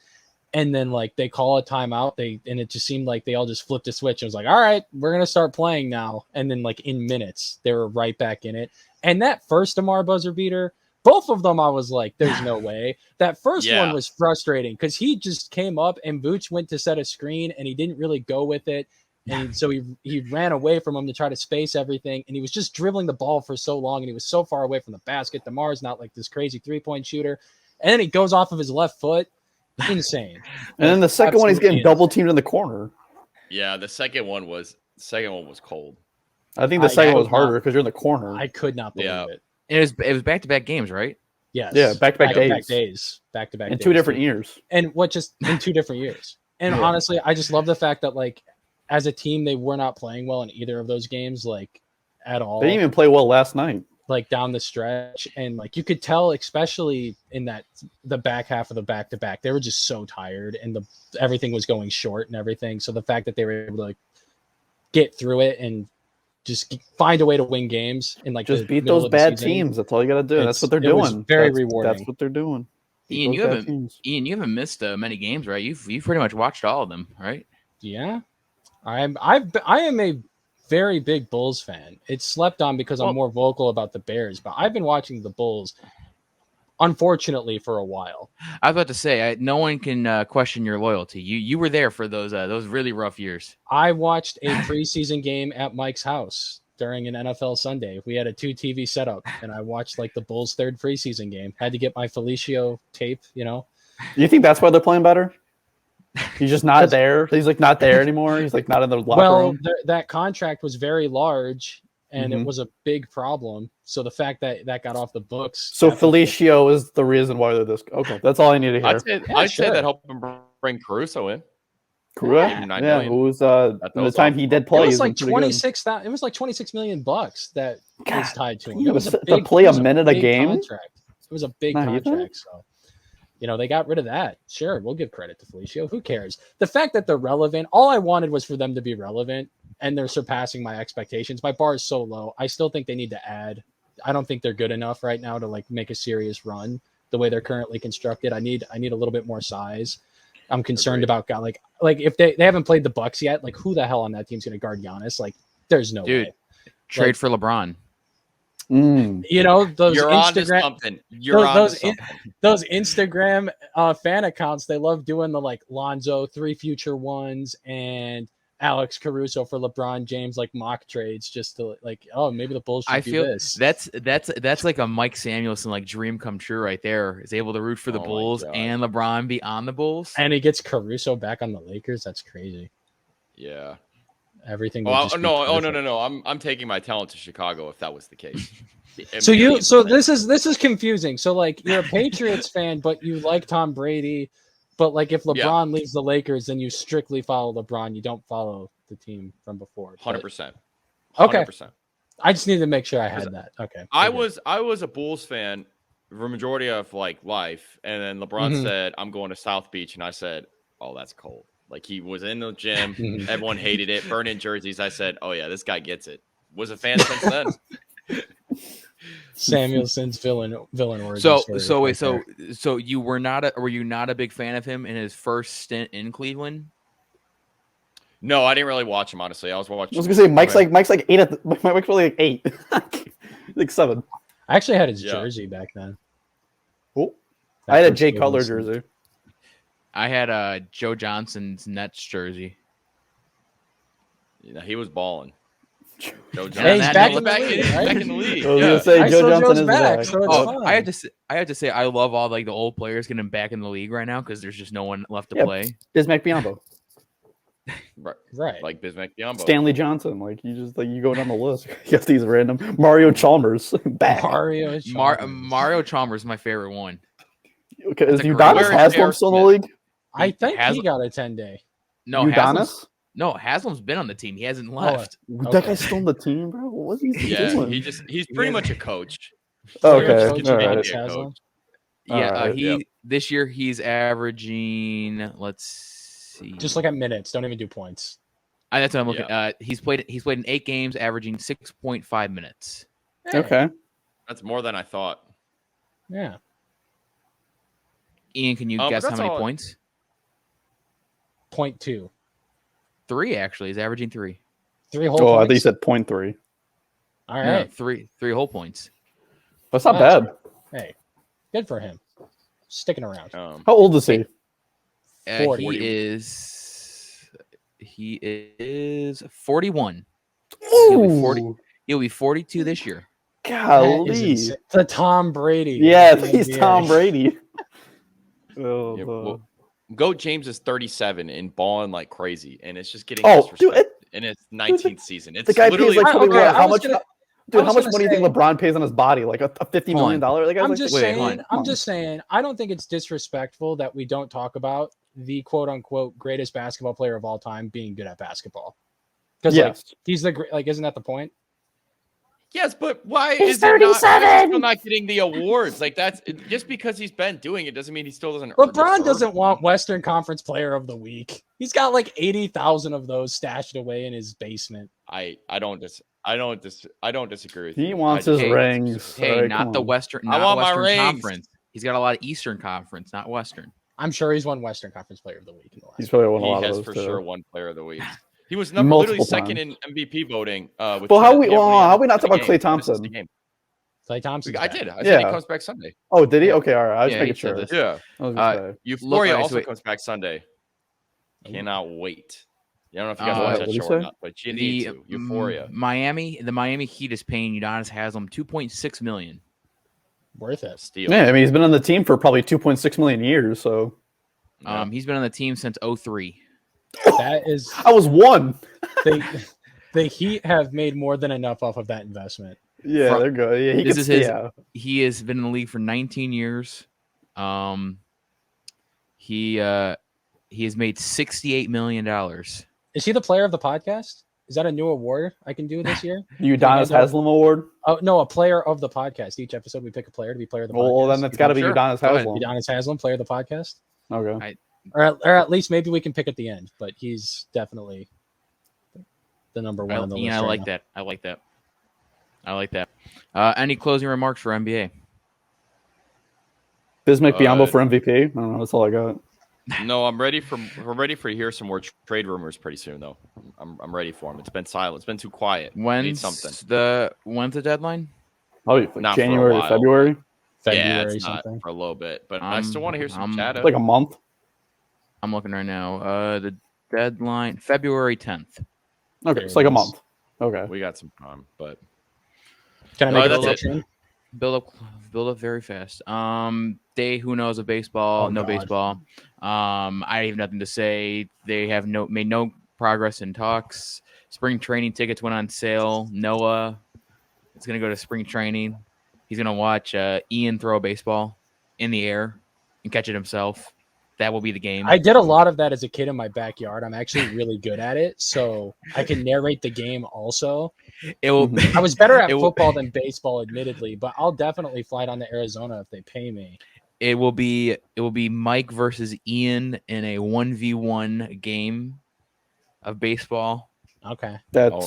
and then like they call a timeout. And it just seemed like they all just flipped a switch. It was like, all right, we're gonna start playing now. And then like in minutes they were right back in it. And that first DeMar buzzer beater, both of them, I was like, there's no way. That first one was frustrating because he just came up and Vooch went to set a screen and he didn't really go with it. And so he ran away from him to try to space everything. And he was just dribbling the ball for so long. And he was so far away from the basket. DeMar's not like this crazy 3-point shooter. And then he goes off of his left foot. Insane. And then the second one, he's getting double teamed in the corner. Yeah, the second one was cold. I think the second one was harder because you're in the corner. I could not believe it. It was back-to-back games, right? Yes. Yeah, back-to-back days. Back-to-back in 2 different years. And in 2 different years. And honestly, I just love the fact that like as a team, they were not playing well in either of those games, like at all. They didn't even play well last night. Like down the stretch, and like you could tell, especially in the back half of the back-to-back, they were just so tired, and everything was going short and everything. So the fact that they were able to like get through it and just find a way to win games and like just beat those bad teams. That's all you got to do. That's what they're doing. Very rewarding. That's what they're doing. Ian, you haven't missed many games, right? You've pretty much watched all of them, right? Yeah. I am a very big Bulls fan. It's slept on because I'm more vocal about the Bears, but I've been watching the Bulls, unfortunately, for a while. I was about to say, no one can question your loyalty. You were there for those really rough years. I watched a preseason game at Mike's house during an NFL Sunday. We had a 2 TV setup, and I watched like the Bulls' 3rd preseason game. Had to get my Felicio tape, You think that's why they're playing better? He's just not there. He's like not there anymore. He's like not in the locker room. That contract was very large, and it was a big problem. So the fact that got off the books. So Felicio is the reason why they're this. Okay, that's all I need to hear. I'd say that helped him bring Caruso in. Caruso, who's the time he did play. It was like 26. It was like $26 million that was tied to him. It was to play a minute a game. Contract. It was a big contract. So. They got rid of that. Sure, we'll give credit to Felicio. Who cares? The fact that they're relevant, all I wanted was for them to be relevant, and they're surpassing my expectations. My bar is so low. I still think they need to add. I don't think they're good enough right now to like make a serious run the way they're currently constructed. I need a little bit more size. I'm concerned about like if they haven't played the Bucks yet, like who the hell on that team's going to guard Giannis? Like there's no way. Trade for LeBron. Those You're Instagram, those Instagram fan accounts, they love doing the like Lonzo 3 future ones and Alex Caruso for LeBron James like mock trades just to like, oh, maybe the Bulls should do this. That's like a Mike Samuelson like dream come true right there. Is able to root for the Bulls and LeBron be on the Bulls, and he gets Caruso back on the Lakers. That's crazy. Yeah. Everything. No. I'm taking my talent to Chicago if that was the case. So this is confusing. So like you're a Patriots fan, but you like Tom Brady. But like if LeBron leaves the Lakers, then you strictly follow LeBron. You don't follow the team from before. 100%. Okay. 100%. I just needed to make sure I had that. Okay. I was a Bulls fan for majority of like life, and then LeBron said, "I'm going to South Beach," and I said, "Oh, that's cold." Like he was in the gym, everyone hated it, burning jerseys. I said, "Oh yeah, this guy gets it." Was a fan since then. Samuelson's villain origin So story. you were you not a big fan of him in his first stint in Cleveland? No, I didn't really watch him, honestly. I was watching. I was gonna say Mike's like 8 Mike's probably like 8. like 7. I actually had his jersey back then. Oh, I had a Jay Cutler jersey. I had Joe Johnson's Nets jersey. Yeah, he was balling. Joe Johnson. Hey, he's back in the league. I was gonna say Joe Johnson is back. So it's fine. I have to say I love all like the old players getting back in the league right now because there's just no one left to play. Bismack Biyombo. Right. Like Bismack Biyombo. Stanley Johnson. Like you just you go down the list. You have these random Mario Chalmers back. Mario Chalmers is my favorite one. Okay, is Udonis Haslem still in the league? I think he got a 10-day. No, Udonis? Haslem's been on the team. He hasn't left. That guy's still on the team, bro. What's he doing? He's pretty much a coach. Okay. This year he's averaging. Let's see. Just look at minutes. Don't even do points. That's what I'm looking. He's played in 8 games, averaging 6.5 minutes. Hey. Okay, that's more than I thought. Yeah. Ian, can you guess how many points? 0.2. 3 actually. He's averaging 3. 3 whole points. I think you said 0.3. All right. No, 3 whole points. That's not bad. Hey, good for him. Sticking around. How old is he? 40. He is 41. Ooh. He'll be 42 this year. Golly. The Tom Brady. Yeah, he's Tom Brady. Goat James is 37 and balling like crazy, and it's just getting disrespected in his 19th season. It's the guy literally pays like how much money do you think say, LeBron pays on his body? Like a $50 million? Like, I'm just saying, I don't think it's disrespectful that we don't talk about the quote unquote greatest basketball player of all time being good at basketball. Because he's the great. Like, isn't that the point? Yes, but why is he still not getting the awards? Like that's just because he's been doing it doesn't mean he still doesn't. LeBron doesn't want Western Conference Player of the Week. He's got like 80,000 of those stashed away in his basement. I don't disagree with you. He wants his rings. Hey, not the Western. I want my rings. Conference. He's got a lot of Eastern Conference, not Western. I'm sure he's won Western Conference Player of the Week in the last. He's probably won a lot of those. He has for sure won Player of the Week. He was literally second in MVP voting. How we not talk about Klay Thompson? Klay Thompson. I did. I said he comes back Sunday. Oh, did he? Okay, all right. I was making sure. Yeah. Euphoria also comes back Sunday. Cannot wait. I don't know if you guys watch that show or not, but you need to. Euphoria. The Miami Heat is paying Udonis Haslem $2.6 million. Worth it. Steal. Yeah, I mean he's been on the team for probably 2.6 million years. So, he's been on the team since 2003. That is. I was 1. The Heat have made more than enough off of that investment. Yeah, they're good. Yeah, he has been in the league for 19 years. He has made $68 million. Is he the player of the podcast? Is that a new award I can do this year? Udonis Haslem Award? Oh no, a player of the podcast. Each episode we pick a player to be player of the podcast. Well, then it's got to be Udonis Haslem. Udonis Haslem, player of the podcast. Okay. Or at least maybe we can pick at the end, but he's definitely the number one on the list. I like that. I like that. Any closing remarks for NBA? Bismack Biyombo for MVP? I don't know. That's all I got. No, I'm ready for to hear some more trade rumors pretty soon, though. I'm ready for them. It's been silent. It's been too quiet. When's the deadline? Oh, like January, February? February, it's something. not for a little bit, but I still want to hear some chat. Like a month. I'm looking right now. The deadline February 10th. Okay, it's like a month. Okay, we got some time, but can I make a prediction? Build up very fast. They who knows of baseball, baseball. I have nothing to say. They have made no progress in talks. Spring training tickets went on sale. Noah is going to go to spring training. He's going to watch Ian throw a baseball in the air and catch it himself. that will be the game. I did a lot of that as a kid in my backyard. I'm actually really good at it, so I can narrate the game also. It will. I was better at football than baseball, admittedly, but I'll definitely fly down to Arizona if they pay me. It will be Mike versus Ian in a 1v1 game of baseball. Okay. I don't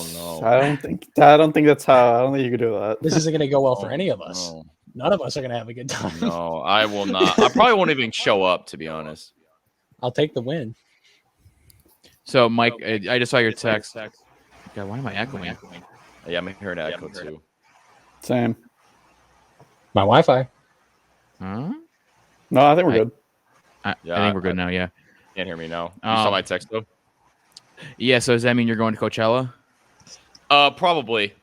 think that's how. I don't think you could do that. This isn't going to go well for any of us. No. None of us are going to have a good time. No, I will not. I probably won't even show up, to be honest. I'll take the win. So, Mike, I just saw your text. God, why am I echoing? Yeah, I'm hearing an echo too. Same. My Wi-Fi. Huh? No, I think we're good. I think we're good now. Yeah. Can't hear me now. You saw my text though. Yeah. So does that mean you're going to Coachella? Probably.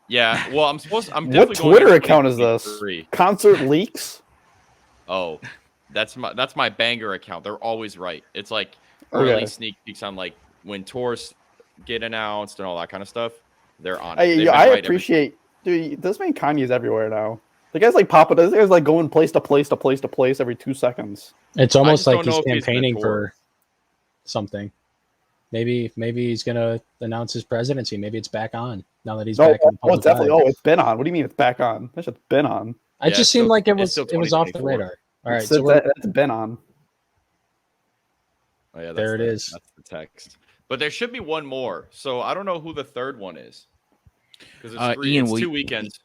Yeah. Well, I'm definitely What going Twitter to account is this? 2023. Concert leaks. Oh, that's my banger account. They're always right. It's like early sneak peeks on like when tours get announced and all that kind of stuff. They're on it. I appreciate, dude. This man Kanye's everywhere now. The guy's like popping. This guy's like going place to place to place to place every 2 seconds. It's almost like don't he's know if he's gonna campaigning tour. for something. Maybe he's gonna announce his presidency. Maybe it's back on now that he's back in the public it's definitely. eye. Oh, it's been on. What do you mean it's back on? That shit's been on. It just seemed like it was still off the 2024. radar. All right, That's been on. Oh yeah, there it is. That's the text. But there should be one more. So I don't know who the third one is. Because it's Ian, it's 2 weekends.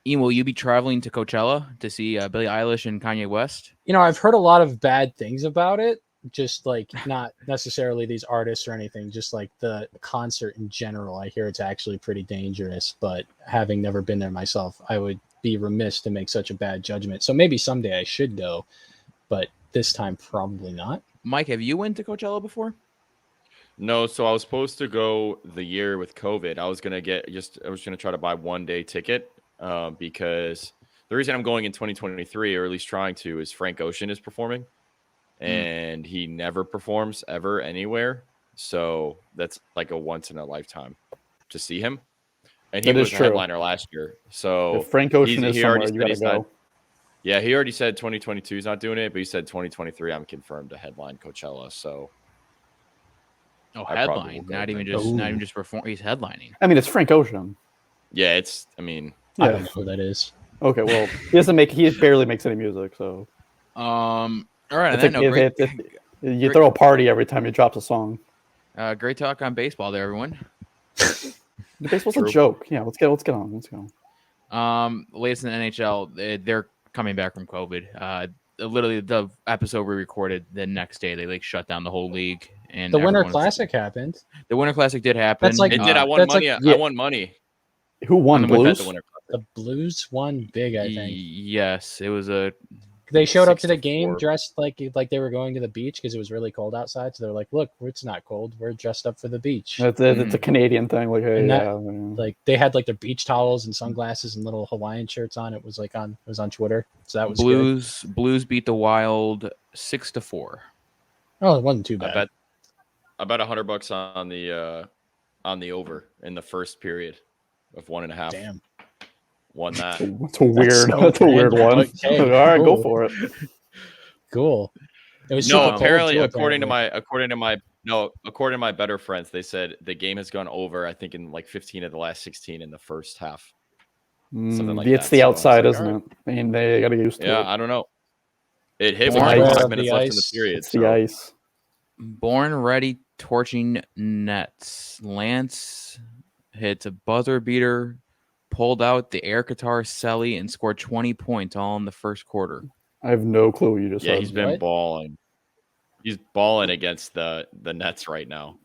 Ian, will you be traveling to Coachella to see Billie Eilish and Kanye West? I've heard a lot of bad things about it. Just like not necessarily these artists or anything, just like the concert in general. I hear it's actually pretty dangerous, but having never been there myself, I would be remiss to make such a bad judgment. So maybe someday I should go, but this time probably not. Mike, have you went to Coachella before? No, so I was supposed to go the year with COVID. I was gonna try to buy 1-day ticket because the reason I'm going in 2023, or at least trying to, is Frank Ocean is performing. And he never performs ever anywhere. So that's like a once in a lifetime to see him. And he was a headliner last year. So if Frank Ocean is somewhere, you gotta go. Yeah, he already said 2022 is not doing it, but he said 2023 I'm confirmed to headline Coachella. So headline, not even just perform. He's headlining. I mean, it's Frank Ocean. Yeah, I don't know who that is. Okay, well, he barely makes any music, so. All right, you throw a party every time he drops a song. Great talk on baseball there, everyone. Baseball's a joke. Yeah, let's get on. Let's go. Latest in the NHL, they're coming back from COVID. Literally, the episode we recorded the next day, they shut down the whole league. And the Winter Classic happened. The Winter Classic did happen. That's like it did. I won money. I won money. Who won? Blues? The Blues won big, I think. Yes, it was a. They showed up to the game dressed like they were going to the beach because it was really cold outside. So they're like, "Look, it's not cold. We're dressed up for the beach." It's a Canadian thing. Like, hey, like they had like their beach towels and sunglasses and little Hawaiian shirts on. It was on Twitter. So that was Blues. Good. Blues beat the Wild 6-4. Oh, it wasn't too bad. I bet $100 on the over in the first period of 1.5. Damn. Won that. That's a weird one. Okay, all right, go for it. Cool. It was apparently, according to my better friends, they said the game has gone over. I think in like 15 of the last 16 in the first half. Something like it's that. the outside, isn't it? I mean, they got to get used to it. Yeah, I don't know. It hit with like 5 minutes left in the period. It's the ice. Born ready, torching nets. Lance hits a buzzer beater, pulled out the air guitar celly, and scored 20 points all in the first quarter. I have no clue what you just said. Yeah, he's been balling. He's balling against the Nets right now.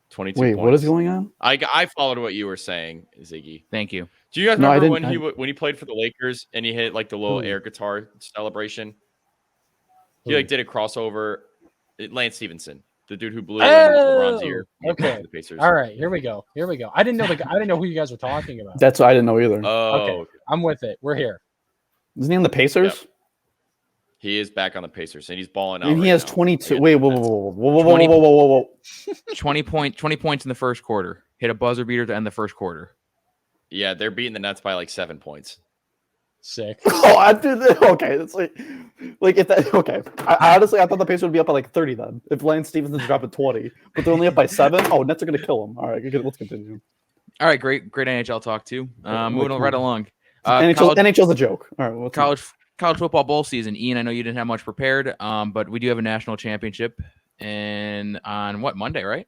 22 points. What is going on? I followed what you were saying, Ziggy. Thank you. Do you guys remember when he played for the Lakers and he hit like the little air guitar celebration? He did a crossover. Lance Stevenson, the dude who blew in LeBron's ear. Okay. The Pacers. All right, here we go. I didn't know who you guys were talking about. That's what I didn't know either. Okay, I'm with it. We're here. Isn't he on the Pacers? Yep. He is back on the Pacers, and he's balling out. And he has 22. Wait, whoa. 20 points in the first quarter. Hit a buzzer beater to end the first quarter. Yeah, they're beating the Nets by like 7 points. Sick. Oh, I did it. Okay, that's like Like if that okay. I honestly I thought the Pacers would be up by like 30 then. If Lance Stephenson's dropping 20, but they're only up by 7. Oh, Nets are gonna kill them. All right, let's continue. All right, great NHL talk too. Moving right along. NHL's a joke. All right, college football bowl season. Ian, I know you didn't have much prepared, but we do have a national championship, and on what, Monday, right?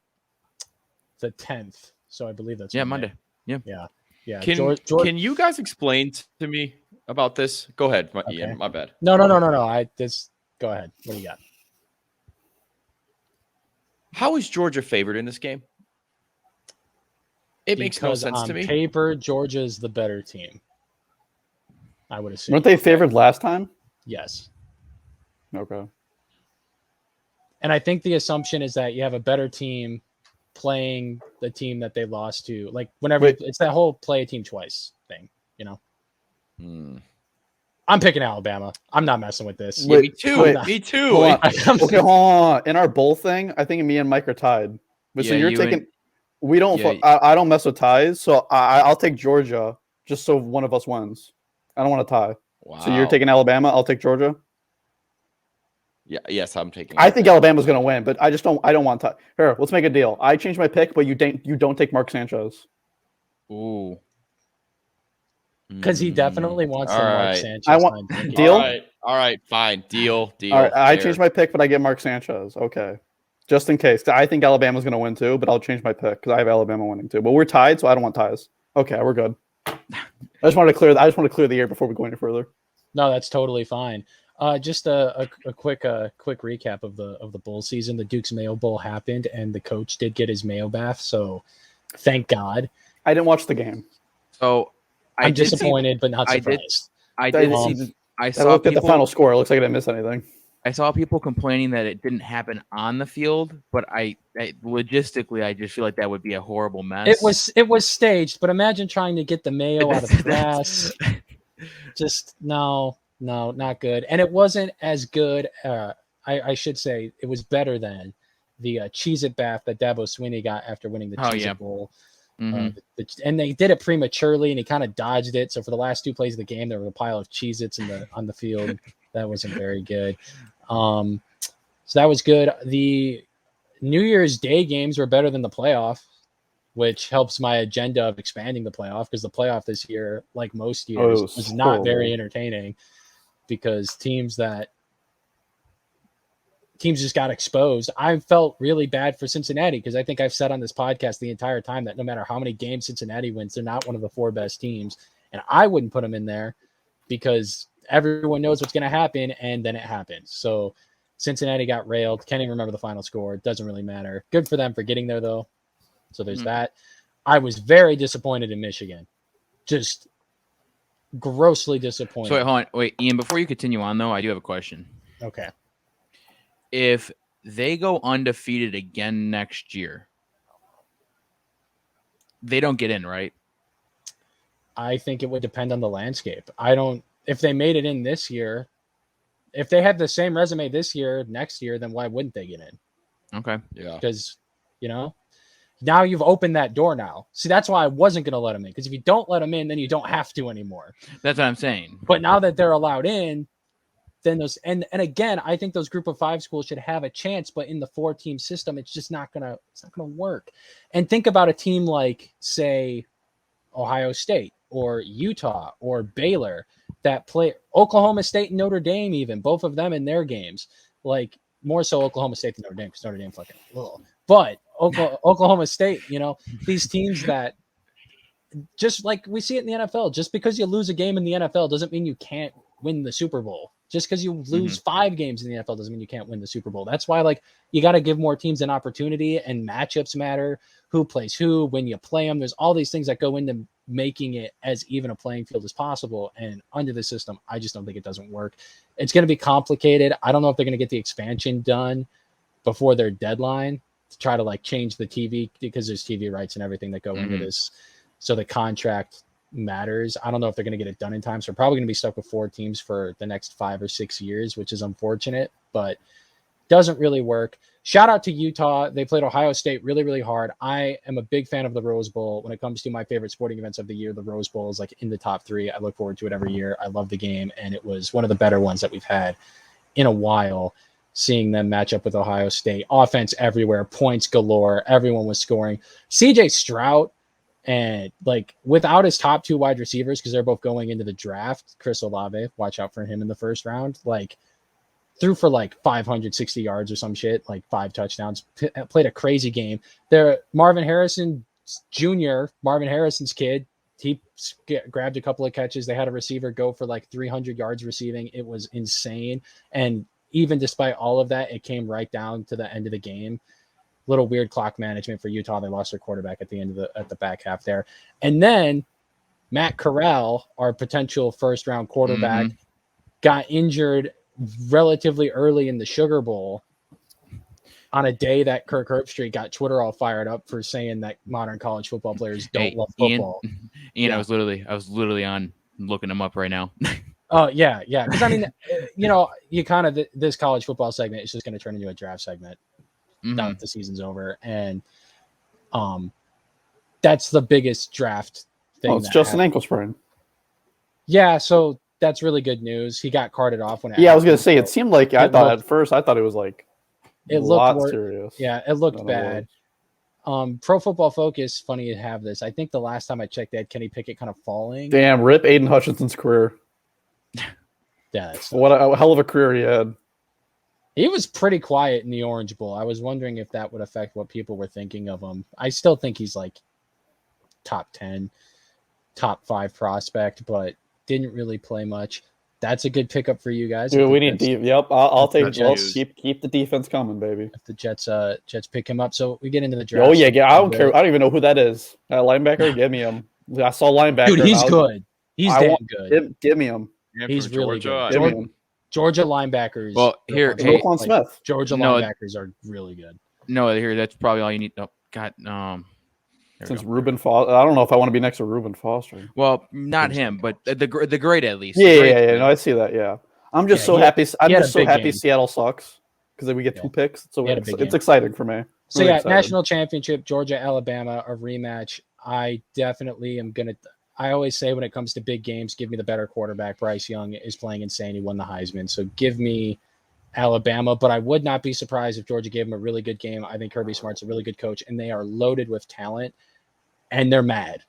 The 10th. So I believe that's Monday. Yeah. Can you guys explain to me about this? Go ahead, Ian. My bad. No. Go ahead. What do you got? How is Georgia favored in this game? It makes no sense to me. On paper, Georgia's the better team. I would assume. Weren't they favored last time? Yes. Okay. And I think the assumption is that you have a better team playing the team that they lost to. Like whenever it's that whole play a team twice thing, you know? I'm picking Alabama. I'm not messing with this. Me too. Hold on. In our bowl thing, I think me and Mike are tied. But so you're taking we don't I don't mess with ties, so I'll take Georgia just so one of us wins. I don't want to tie. Wow. So you're taking Alabama, I'll take Georgia. Yeah, yes, I'm taking. I think Alabama's going to win, but I don't want to. Here, let's make a deal. I change my pick, but you don't take Mark Sanchez. Ooh. Because he definitely wants the Mark Sanchez. I want deal. All right, fine. Deal. All right, I change my pick, but I get Mark Sanchez. Okay. Just in case. I think Alabama's going to win too, but I'll change my pick because I have Alabama winning too. But we're tied, so I don't want ties. Okay, we're good. I just want to clear the air before we go any further. No, that's totally fine. Just a quick recap of the bowl season. The Duke's Mayo Bowl happened, and the coach did get his Mayo bath. So, thank God. I didn't watch the game, so I'm disappointed, but not surprised. I looked at the final score. It looks like I didn't miss anything. I saw people complaining that it didn't happen on the field, but I logistically, I just feel like that would be a horrible mess. It was staged, but imagine trying to get the mayo out of the grass. Just no, not good. And it wasn't as good. I should say it was better than the Cheez-It bath that Dabo Swinney got after winning the Cheez-It Bowl. Mm-hmm. And they did it prematurely, and he kind of dodged it. So for the last 2 plays of the game, there was a pile of Cheez-Its on the field. That wasn't very good. So that was good. The New Year's Day games were better than the playoff, which helps my agenda of expanding the playoff, because the playoff this year, like most years, was not very entertaining because teams just got exposed. I felt really bad for Cincinnati because I think I've said on this podcast the entire time that no matter how many games Cincinnati wins, they're not one of the 4 best teams. And I wouldn't put them in there because everyone knows what's going to happen, and then it happens. So Cincinnati got railed. Can't even remember the final score. It doesn't really matter. Good for them for getting there, though. So there's that. I was very disappointed in Michigan. Just grossly disappointed. So hold on. Wait, Ian, before you continue on, though, I do have a question. Okay. If they go undefeated again next year, they don't get in, right? I think it would depend on the landscape. If they made it in this year, if they had the same resume this year, next year, then why wouldn't they get in? Okay. Yeah. Because, now you've opened that door now. See, that's why I wasn't going to let them in. Because if you don't let them in, then you don't have to anymore. That's what I'm saying. But now that they're allowed in, then those, and again, I think those group of 5 schools should have a chance, but in the 4-team system, it's just not going to work. And think about a team like, say, Ohio State or Utah or Baylor that play Oklahoma State and Notre Dame, even both of them in their games, like more so Oklahoma State than Notre Dame, because Notre Dame fucking little. But Oklahoma State, these teams that just like we see it in the NFL, just because you lose a game in the NFL doesn't mean you can't win the Super Bowl. Just because you lose 5 games in the NFL doesn't mean you can't win the Super Bowl. That's why, you got to give more teams an opportunity, and matchups matter. Who plays who, when you play them. There's all these things that go into making it as even a playing field as possible. And under the system, I just don't think it doesn't work. It's going to be complicated. I don't know if they're going to get the expansion done before their deadline to try to change the TV, because there's TV rights and everything that go into this. So the contract matters. I don't know if they're going to get it done in time. So we're probably going to be stuck with 4 teams for the next 5 or 6 years, which is unfortunate, but doesn't really work. Shout out to Utah. They played Ohio State really, really hard. I am a big fan of the Rose Bowl. When it comes to my favorite sporting events of the year, the Rose Bowl is in the top 3. I look forward to it every year. I love the game, and it was one of the better ones that we've had in a while, seeing them match up with Ohio State. Offense everywhere, points galore. Everyone was scoring. CJ Stroud, and like without his top 2 wide receivers, because they're both going into the draft, Chris Olave, watch out for him in the first round, like threw for like 560 yards or some shit, like 5 touchdowns, played a crazy game. There, Marvin Harrison's kid, he grabbed a couple of catches. They had a receiver go for like 300 yards receiving. It was insane. And even despite all of that, it came right down to the end of the game. Little weird clock management for Utah. They lost their quarterback at the back half there. And then Matt Corral, our potential first round quarterback, got injured relatively early in the Sugar Bowl on a day that Kirk Herbstreit got Twitter all fired up for saying that modern college football players don't love football. Ian, I was literally on looking him up right now. Oh yeah. Because I mean, you kind of this college football segment is just going to turn into a draft segment now that the season's over, and that's the biggest draft thing. Oh, it's just an ankle sprain. Yeah, so that's really good news. He got carted off when. I was going to say it seemed like I thought it was like. It looked serious. Yeah, it looked bad. Pro Football Focus, funny to have this. I think the last time I checked, they had Kenny Pickett kind of falling. Damn, rip Aiden Hutchinson's career. Yeah, what a hell of a career he had. He was pretty quiet in the Orange Bowl. I was wondering if that would affect what people were thinking of him. I still think he's like top 10, top 5 prospect, but didn't really play much. That's a good pickup for you guys. Dude, we need deep. Yep, I'll take it. Keep the defense coming, baby. If the Jets pick him up, so we get into the draft. Oh yeah, I don't care. I don't even know who that is. That linebacker, give me him. I saw linebacker. Dude, he's good. He's damn good. Give me him. He's really Georgia. good. Georgia linebackers. Well, here, Roquan Smith. Georgia linebackers are really good. No, here, that's probably all you need. Oh, God, Since Reuben Foster, I don't know if I want to be next to Reuben Foster. Well, not him, but the grade at least. Yeah. No, I see that. Yeah, I'm just so happy. I'm just so happy Seattle sucks because then we get 2 picks. So it's exciting for me. So really exciting. National championship, Georgia, Alabama, a rematch. I definitely am gonna. I always say when it comes to big games, give me the better quarterback. Bryce Young is playing insane. He won the Heisman, so give me Alabama. But I would not be surprised if Georgia gave him a really good game. I think Kirby Smart's a really good coach, and they are loaded with talent. And they're mad.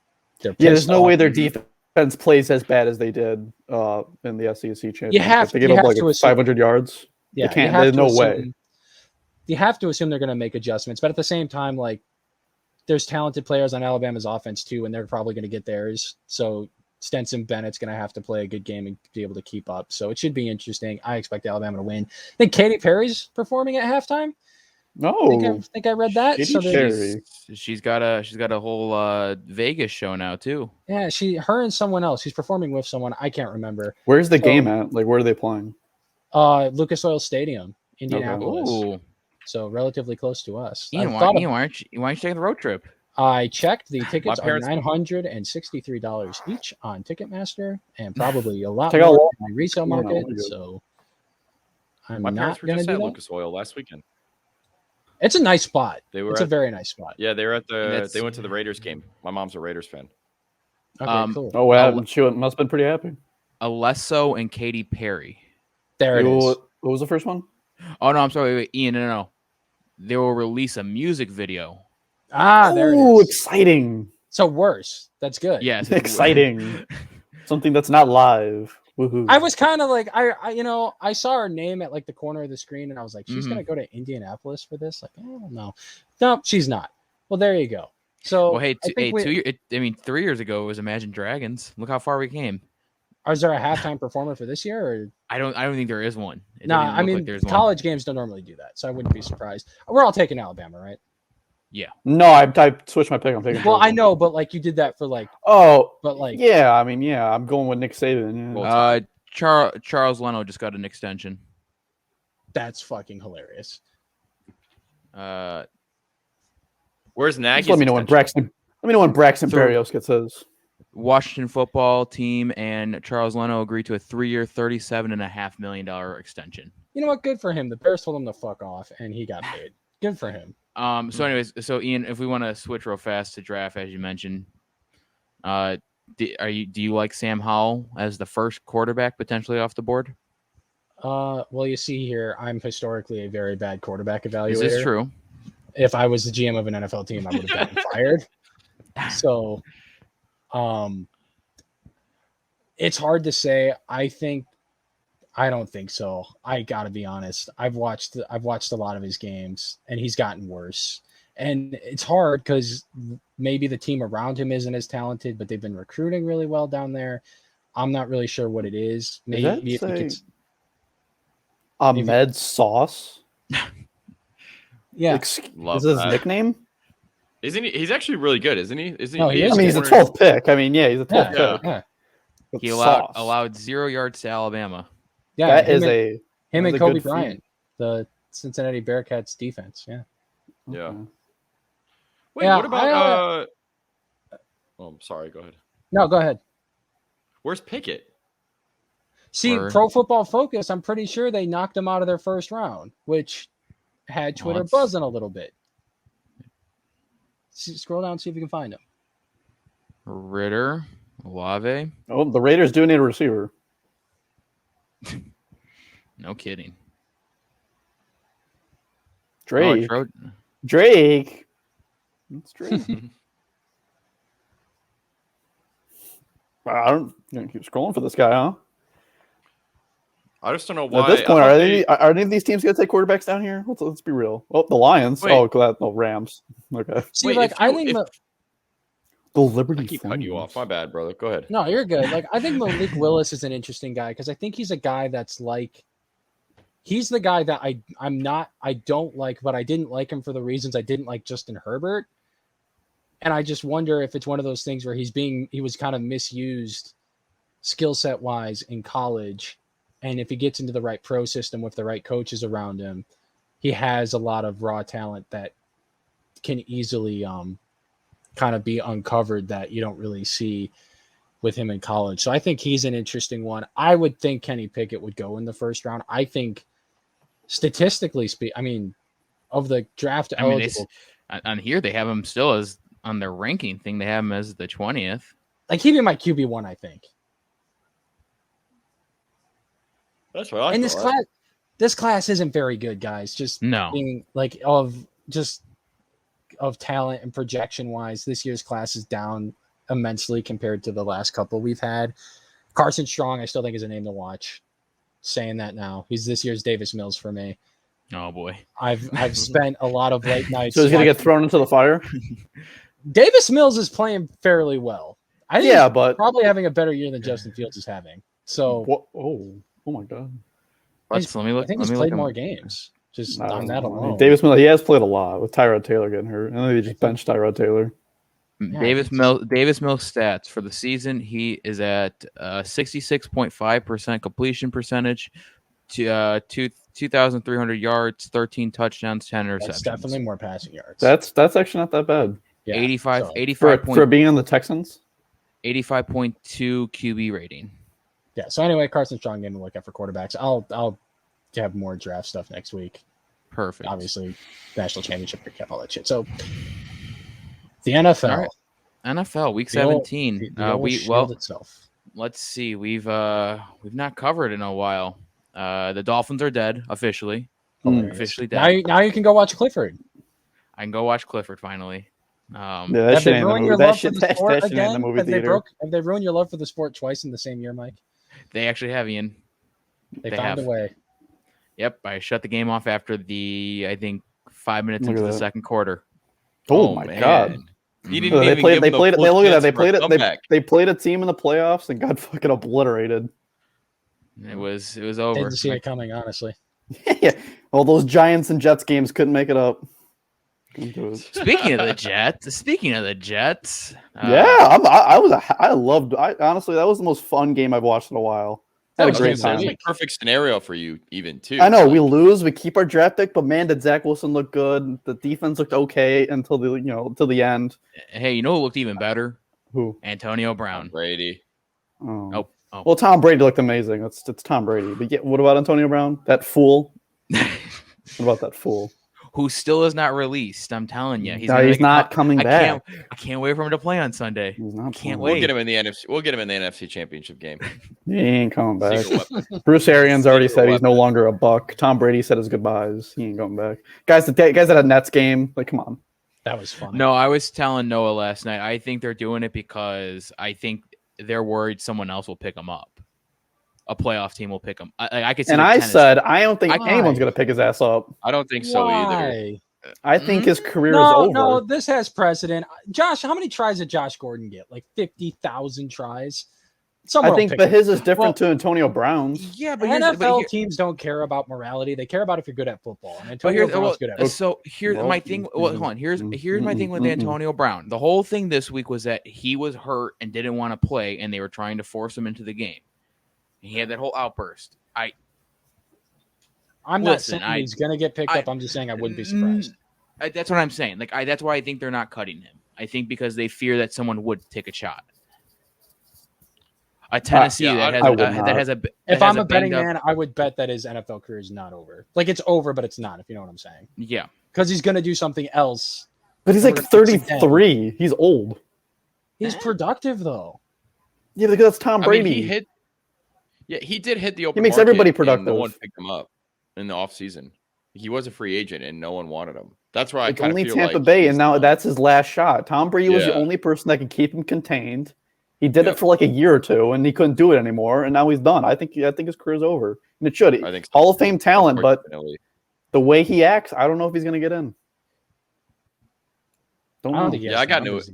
There's no way their defense plays as bad as they did in the SEC championship. You have to 500 yards. Yeah, there's no way. You have to assume they're going to make adjustments, but at the same time, like there's talented players on Alabama's offense too, and they're probably going to get theirs. So Stenson Bennett's going to have to play a good game and be able to keep up. So it should be interesting. I expect Alabama to win. I think Katy Perry's performing at halftime. No, I think I read that. She's got a whole Vegas show now too. Yeah, her and someone else. She's performing with someone. I can't remember. Where's the game at? Like, where are they playing? Lucas Oil Stadium, Indianapolis. Okay. So relatively close to us. Ian, why aren't you taking the road trip? I checked. The tickets are $963 each on Ticketmaster, and probably a lot more in the resale market. So I'm my not parents were going to just do at that. Lucas Oil last weekend. It's a nice spot. It's a very nice spot. Yeah, they were at they went to the Raiders game. My mom's a Raiders fan. Okay, cool. Oh wow, she must have been pretty happy. Alesso and Katy Perry. There it is. What was the first one? Oh no, I'm sorry, wait, Ian. No. They will release a music video. There it is. Exciting. So worse. That's good. Yes, exciting. Something that's not live. Woohoo. I was kind of like, I saw her name at like the corner of the screen, and I was like, she's gonna go to Indianapolis for this. Like, I don't know. No, she's not. Well, there you go. So, well, hey, 3 years ago it was Imagine Dragons. Look how far we came. Is there a halftime performer for this year? Or I don't think there is one. No, I mean, college games don't normally do that, so I wouldn't be surprised. We're all taking Alabama, right? Yeah. No, I switched my pick. I'm taking. Well, I know, but like you did that for like. Oh, but like. Yeah, I mean, I'm going with Nick Saban. Yeah. Charles Leno just got an extension. That's fucking hilarious. Where's Nagy? Let me know when Braxton Berrios gets his. Washington football team and Charles Leno agreed to a 3-year, $37.5 million extension. You know what? Good for him. The Bears told him to fuck off, and he got paid. Good for him. So Ian, if we want to switch real fast to draft, as you mentioned, do you like Sam Howell as the first quarterback potentially off the board? Well, you see here, I'm historically a very bad quarterback evaluator. Is this true? If I was the GM of an NFL team, I would have gotten fired. So, it's hard to say. I don't think so. I gotta be honest. I've watched a lot of his games, and he's gotten worse. And it's hard because maybe the team around him isn't as talented, but they've been recruiting really well down there. I'm not really sure what it is. Maybe if it's Ahmed Sauce. Yeah, is his nickname? Isn't he? He's actually really good, isn't he? Isn't No, he? he is. I mean, he's a 12th pick. I mean, yeah, he's a 12th Yeah, pick. yeah. But He Sauce. allowed 0 yards to Alabama. Yeah, that him is and, him and a Kobe good Bryant, the Cincinnati Bearcats defense. Yeah. Yeah. Okay. Wait, Yeah, what about? Oh, I'm sorry. Go ahead. No, go ahead. Where's Pickett? See, Pro Football Focus, I'm pretty sure they knocked him out of their first round, which had Twitter buzzing a little bit. Scroll down and see if you can find him. Ritter, Olave. Oh, the Raiders do need a receiver. No kidding. Drake. Oh, Drake. That's Drake. I don't keep scrolling for this guy, huh? I just don't know why. At this point, are any of these teams going to take quarterbacks down here? Let's be real. Oh, the Lions. Wait. Oh, Rams. Okay. See, Wait, like, if I you- think if- The Liberty. I keep cutting you off. My bad, brother. Go ahead. no, you're good. Like, I think Malik Willis is an interesting guy because I think he's a guy that's like, he's the guy that I don't like, but I didn't like him for the reasons I didn't like Justin Herbert. And I just wonder if it's one of those things where he was kind of misused skill set wise in college. And if he gets into the right pro system with the right coaches around him, he has a lot of raw talent that can easily kind of be uncovered that you don't really see with him in college. So I think he's an interesting one. I would think Kenny Pickett would go in the first round. I think statistically speaking, of the draft eligible, on here they have him still as on their ranking thing. They have him as the 20th. like he'd be my QB1, I think. That's what I And thought. this class isn't very good, guys. Just No. being like of talent and projection wise, this year's class is down immensely compared to the last couple we've had. Carson Strong, I still think is a name to watch. Saying that now, he's this year's Davis Mills for me. Oh boy. I've spent a lot of late nights. So he's going to get thrown into the fire? Davis Mills is playing fairly well. I think Yeah, he's but probably having a better year than Justin Fields is having. So what? Oh my God. Let me look. I think let he's me played look more him. games. Just I on don't that know. I mean, alone. Davis Mills, he has played a lot with Tyrod Taylor getting hurt, and then they just benched Tyrod Taylor. Yeah, Davis Mills stats for the season. He is at 66.5% completion percentage, to 2,300 yards, 13 touchdowns, 10 interceptions. That's definitely more passing yards. That's actually not that bad. yeah, 85 so- For being on the Texans. 85.2 QB rating. Yeah. So anyway, Carson Strong getting to look at for quarterbacks. I'll have more draft stuff next week. Perfect. Obviously, national championship recap, all that shit. So the NFL, All right. NFL week The old- 17. the old shield itself. Let's see. We've not covered in a while. The Dolphins are dead officially. Hilarious. Officially dead. Now you can go watch Clifford. I can go watch Clifford finally. Yeah, that Have shit they ain't in the ruined movie. your That love for shit, the that sport shit ain't in again? the movie Have theater. they ruined your love for the sport twice in the same year, Mike? They actually have Ian. They They found have. a way. Yep, I shut the game off after I think 5 minutes Look into at the that. second quarter. Oh my man. God. You didn't They even played. give They them the played. full They look at that. chance They for a played it. comeback. They played a team in the playoffs and got fucking obliterated. It was over. Didn't see it coming, honestly. Yeah, all those Giants and Jets games couldn't make it up. Speaking of the Jets. Yeah, I honestly, that was the most fun game I've watched in a while. Had a was great good. time. It's like perfect scenario for you, even too. I know Like, we lose, we keep our draft pick, but man, did Zach Wilson look good? The defense looked okay until the end. Hey, you know who looked even better? Who? Antonio Brown. Brady. Oh. Oh. Well, Tom Brady looked amazing. It's Tom Brady. But yeah, what about Antonio Brown? That fool. What about that fool? who still is not released. I'm telling you, he's not coming back. I can't wait for him to play on Sunday. Can't wait. We'll get him in the NFC. We'll get him in the NFC Championship game. He ain't coming back. Bruce Arians already said he's no longer a Buck. Tom Brady said his goodbyes. He ain't coming back. Guys at a Nets game, like, come on. That was fun. No, I was telling Noah last night. I think they're doing it because I think they're worried someone else will pick him up. A playoff team will pick him. I could. And I said I don't think anyone's gonna pick his ass up. I don't think so either. I think his career is over. No, this has precedent. Josh, how many tries did Josh Gordon get? Like 50,000 tries. I think, but his is different to Antonio Brown's. Yeah, but NFL teams don't care about morality. They care about if you're good at football. And Antonio Brown's good at football. So here's my thing. Well, hold on. Here's my thing with Antonio Brown. The whole thing this week was that he was hurt and didn't want to play, and they were trying to force him into the game. He had that whole outburst. I'm not saying he's going to get picked up. I'm just saying I wouldn't be surprised. That's what I'm saying. Like, that's why I think they're not cutting him. I think because they fear that someone would take a shot. A Tennessee that has a. If I'm a betting man, I would bet that his NFL career is not over. Like, it's over, but it's not. If you know what I'm saying. Yeah, because he's going to do something else. But he's like 33. He's old. He's productive though. Yeah, because that's Tom Brady. He did hit the open. He makes everybody productive. No one picked him up in the offseason. He was a free agent, and no one wanted him. That's why I kind of feel only Tampa Bay, and now that's his last shot. Tom Brady was the only person that could keep him contained. He did it for like a year or two, and he couldn't do it anymore, and now he's done. I think his career's over, and it should. I think so. Hall of Fame talent, but the way he acts, I don't know if he's going to get in. Don't think I got new. He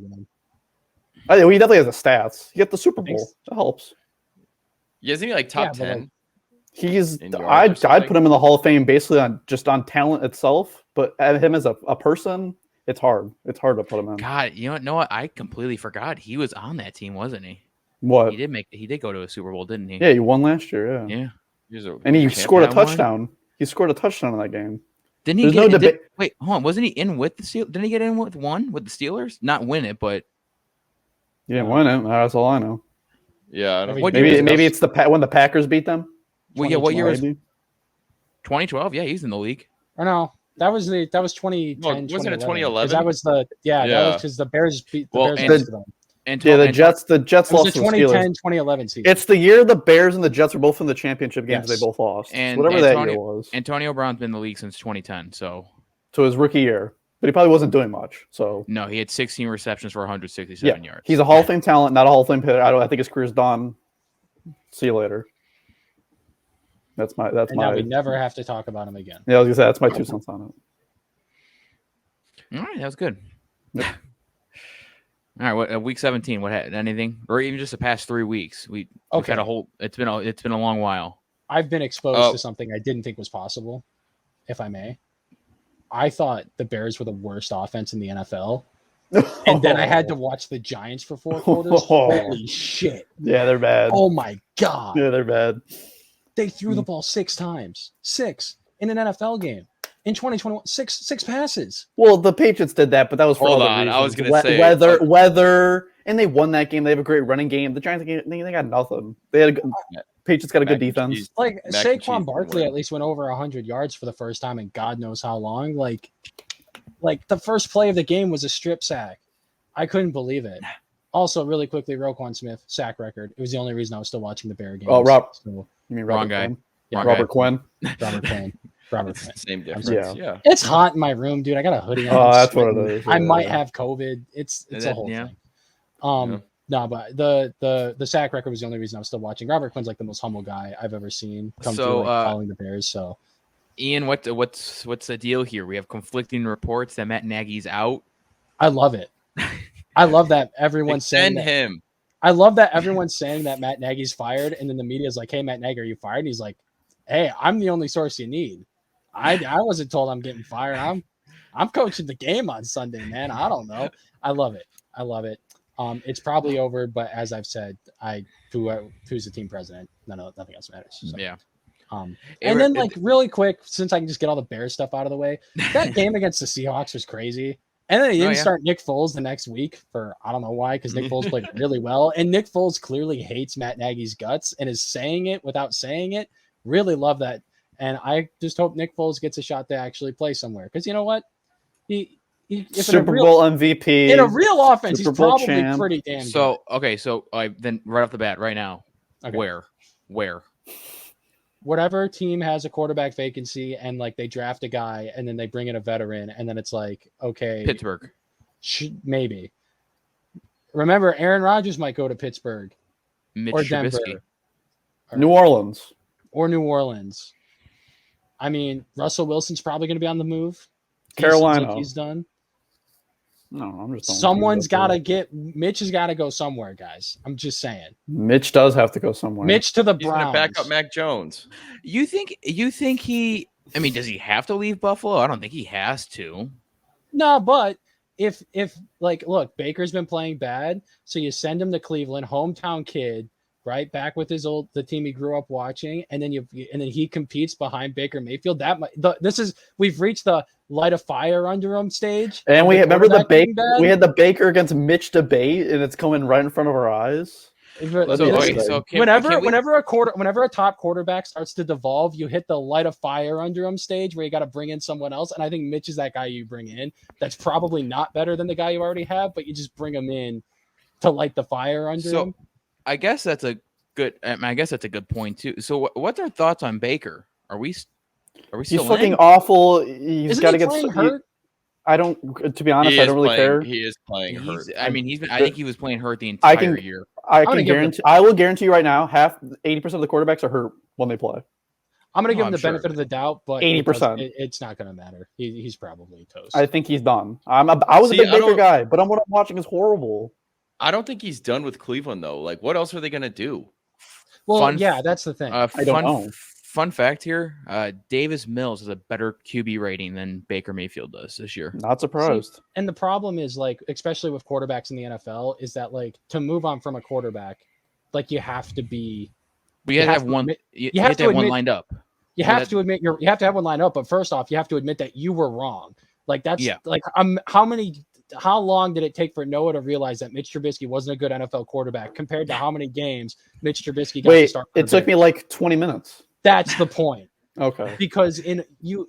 definitely has the stats. He got the Super Bowl. That helps. Yeah, isn't he like top 10? I'd put him in the Hall of Fame basically on talent itself, but him as a person, it's hard. It's hard to put him in. God, you know what? I completely forgot he was on that team, wasn't he? What? He did go to a Super Bowl, didn't he? Yeah, he won last year. Yeah. And he scored a touchdown. He scored a touchdown in that game. Didn't he? There's no debate. Wait, hold on. Wasn't he in with the Steelers? Didn't he get in with the Steelers? Not win it, but he didn't win it. That's all I know. Yeah, I don't maybe it's when the Packers beat them. Well, yeah. What year was 2012? Yeah, he's in the league. Or no, that was 2010. Wasn't it 2011? That was that was because the Bears beat the Bears. The Jets lost the 2010-2011 season. It's the year the Bears and the Jets were both in the championship games. They both lost. And whatever that year was. Antonio Brown's been in the league since 2010. So his rookie year. But he probably wasn't doing much. So no, he had 16 receptions for 167 yards. He's a Hall of Fame talent, not a Hall of Fame hitter. I think his career's done. See you later. Now we never have to talk about him again. Yeah, I was gonna say that's my 2 cents on it. All right, that was good. Yep. All right, what week 17? What had anything, or even just the past 3 weeks? We've had a whole. It's been a long while. I've been exposed to something I didn't think was possible, if I may. I thought the Bears were the worst offense in the NFL. And then I had to watch the Giants for 4 quarters. Holy shit. Yeah, they're bad. Oh, my God. Yeah, they're bad. They threw the ball 6 times. 6 in an NFL game. In 2021, six passes. Well, the Patriots did that, but that was for other reasons. I was going to say. Weather, and they won that game. They have a great running game. The Giants, they got nothing. Patriots got a good defense. Like, Saquon Barkley at least went over 100 yards for the first time in God knows how long. Like the first play of the game was a strip sack. I couldn't believe it. Also, really quickly, Roquan Smith, sack record. It was the only reason I was still watching the Bear game. Oh, you mean Robert Quinn? Yeah, Robert Quinn. Robert Quinn. Same difference. Yeah. It's hot in my room, dude. I got a hoodie on. Oh, that's what it is. I might have COVID. It's a whole thing. No, but the sack record was the only reason I was still watching. Robert Quinn's like the most humble guy I've ever seen come through following the Bears. So, Ian, what's the deal here? We have conflicting reports that Matt Nagy's out. I love it. I love that everyone's saying him. I love that everyone's saying that Matt Nagy's fired, and then the media's like, "Hey, Matt Nagy, are you fired?" And he's like, "Hey, I'm the only source you need. I wasn't told I'm getting fired. I'm coaching the game on Sunday, man. I don't know. I love it. It's probably over, but as I've said, who's the team president? Nothing else matters. So, yeah. And then really quick, since I can just get all the Bears stuff out of the way, that game against the Seahawks was crazy. And then he didn't start Nick Foles the next week for I don't know why, because Nick Foles played really well. And Nick Foles clearly hates Matt Nagy's guts and is saying it without saying it. Really love that. And I just hope Nick Foles gets a shot to actually play somewhere. Because you know what? Super Bowl MVP. In a real offense, Super he's Bowl probably champ. pretty damn good. So, okay. So then right off the bat, right now, Okay. Where? Whatever team has a quarterback vacancy and like they draft a guy and then they bring in a veteran and then it's like, okay, Pittsburgh. Maybe. Remember, Aaron Rodgers might go to Pittsburgh Mitch or Trubisky. Denver. New Orleans. Or New Orleans. I mean, Russell Wilson's probably going to be on the move. Carolina. Like he's done. No, I'm just. Someone's got to get. Mitch has got to go somewhere, guys. I'm just saying. Mitch does have to go somewhere. Mitch to the He's Browns. going to back up Mac Jones. You think he? I mean, does he have to leave Buffalo? I don't think he has to. No, but if like, look, Baker's been playing bad, so you send him to Cleveland, hometown kid, right back with the team he grew up watching, and then he competes behind Baker Mayfield. We've reached the light a fire under him stage. And we had the Baker against Mitch debate, and it's coming right in front of our eyes. Whenever a top quarterback starts to devolve, you hit the light a fire under him stage where you got to bring in someone else. And I think Mitch is that guy you bring in. That's probably not better than the guy you already have, but you just bring him in to light the fire under him. I guess that's a good point too. So what's our thoughts on Baker? Are we still He's fucking awful. He's got to get hurt. I don't. To be honest, I don't really care. He is playing hurt. I think he was playing hurt the entire year. I will guarantee you right now, 80% of the quarterbacks are hurt when they play. I'm going to give him the benefit of the doubt, but 80%. It's not going to matter. He's probably toast. I think he's done. I was a big Baker guy, but what I'm watching is horrible. I don't think he's done with Cleveland though. Like, what else are they going to do? Well, that's the thing. I don't know. Fun fact here: Davis Mills has a better QB rating than Baker Mayfield does this year. Not surprised. And the problem is, like, especially with quarterbacks in the NFL, is that like to move on from a quarterback, like you have to be. You have to have one lined up. You have to admit you have to have one lined up. But first off, you have to admit that you were wrong. Like that's like how long did it take for Noah to realize that Mitch Trubisky wasn't a good NFL quarterback compared to how many games Mitch Trubisky got to start? It took me like 20 minutes. That's the point. Okay. Because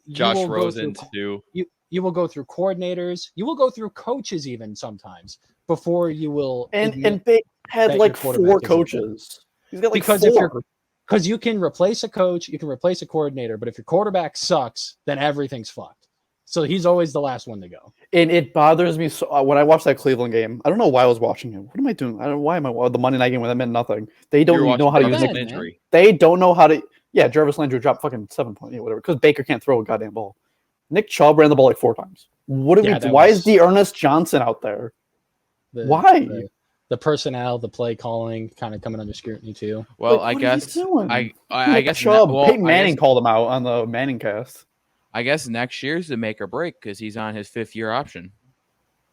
Josh Rosen too. You will go through coordinators. You will go through coaches even sometimes before you will. And they had like 4 coaches. He's got like 4. Because you can replace a coach, you can replace a coordinator, but if your quarterback sucks, then everything's fucked. So he's always the last one to go. And it bothers me so when I watched that Cleveland game. I don't know why I was watching it. What am I doing? I don't know why am I the Monday night game when that meant nothing. They don't know how to use Nick. They don't know how to. Yeah, Jarvis Landry dropped fucking 7 points, whatever, because Baker can't throw a goddamn ball. Nick Chubb ran the ball like 4 times. Why is Ernest Johnson out there? Why? The personnel, the play calling, kind of coming under scrutiny too. Well, like, I guess Chubb. Peyton Manning called him out on the Manning cast. I guess next year's the make or break because he's on his 5th-year option.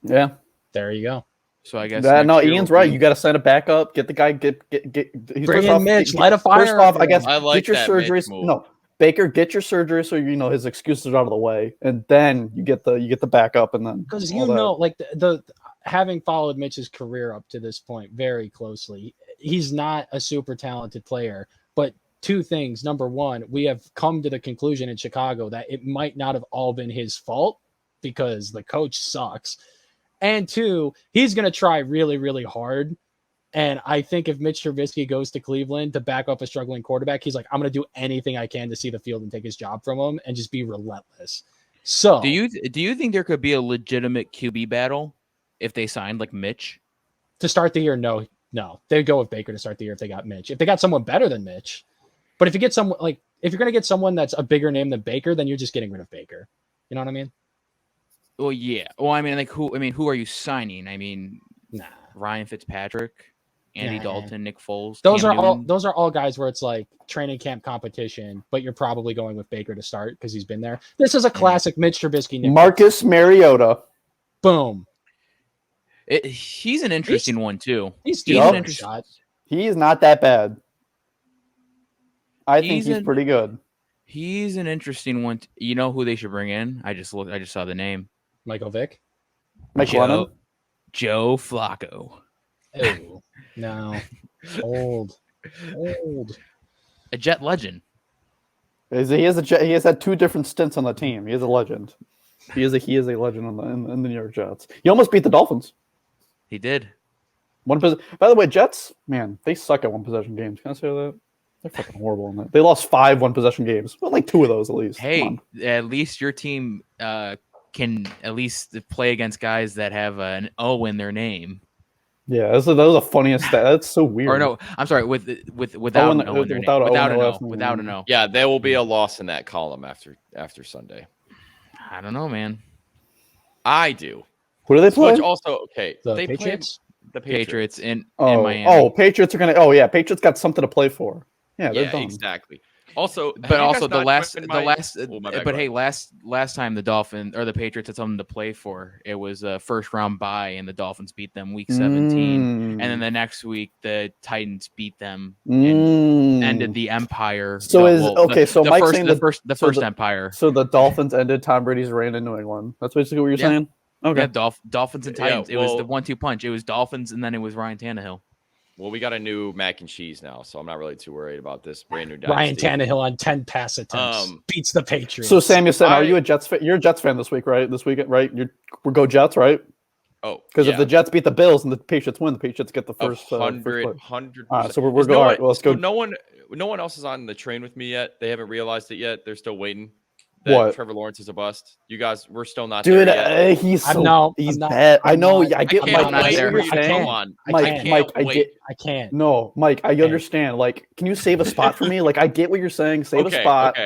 Yeah, there you go. So I guess Ian's right. You got to set a backup. Get the guy. Bring in Mitch. Light a fire. First off, I guess get your surgery. No, Baker, get your surgery so you know his excuses are out of the way, and then you get the backup, and then because like the having followed Mitch's career up to this point very closely, he's not a super talented player. But 2 things: number one, we have come to the conclusion in Chicago that it might not have all been his fault because the coach sucks. And 2, he's going to try really, really hard. And I think if Mitch Trubisky goes to Cleveland to back up a struggling quarterback, he's like, I'm going to do anything I can to see the field and take his job from him and just be relentless. So do you think there could be a legitimate QB battle if they signed like Mitch? To start the year, no. They'd go with Baker to start the year if they got Mitch. If they got someone better than Mitch. But if you get someone if you're going to get someone that's a bigger name than Baker, then you're just getting rid of Baker. You know what I mean? Well, yeah. Well, I mean, who are you signing? I mean, Ryan Fitzpatrick, Andy Dalton, Nick Foles. Those are all guys where it's like training camp competition, but you're probably going with Baker to start because he's been there. This is a classic Mitch Trubisky. Marcus Mariota. Boom. He's an interesting one too. He's an interesting shot. He's not that bad. I think he's pretty good. He's an interesting one. You know who they should bring in? I just saw the name. Michael Vick? Joe Flacco. Oh, no. Old. A Jet legend. He has had 2 different stints on the team. He is a legend. He is a legend in the New York Jets. He almost beat the Dolphins. He did. By the way, Jets, man, they suck at 1-possession games. Can I say that? They're fucking horrible in that. They lost 5 1-possession games. Well, like 2 of those at least. Hey, at least your team can at least play against guys that have an O in their name. Yeah, that was the funniest stat. That's so weird. Or no, I'm sorry, without an O in their name. Without an O. Yeah, there will be a loss in that column after Sunday. I don't know, man. I do. Who do they play? Which also, The Patriots? The Patriots in Miami. Oh, Patriots are gonna. Oh yeah, Patriots got something to play for. Yeah, they're done. Exactly. Also, but also the last, hey, last time the Dolphins or the Patriots had something to play for, it was a first round bye, and the Dolphins beat them week 17, and then the next week the Titans beat them and ended the empire. So the first empire. So the Dolphins ended Tom Brady's reign in New England. That's basically what you're saying. Okay. Yeah, Dolphins and Titans. It was the 1-2 punch. It was Dolphins, and then it was Ryan Tannehill. Well, we got a new mac and cheese now, so I'm not really too worried about this brand new Dynasty. Ryan Tannehill on 10 pass attempts beats the Patriots. So Sam, you said, are you a Jets fan? You're a Jets fan this week, right? This weekend, right? We'll go Jets, right? Oh, because if the Jets beat the Bills and the Patriots win, the Patriots get the first 100%. So we're going. All right, well, let's go. No one else is on the train with me yet. They haven't realized it yet. They're still waiting. What? Trevor Lawrence is a bust. You guys, we're still not there yet. He's bad. I know. I get Mike. I can't. No, Mike. I understand. Like, can you save a spot for me? Like, I get what you're saying. Save a spot.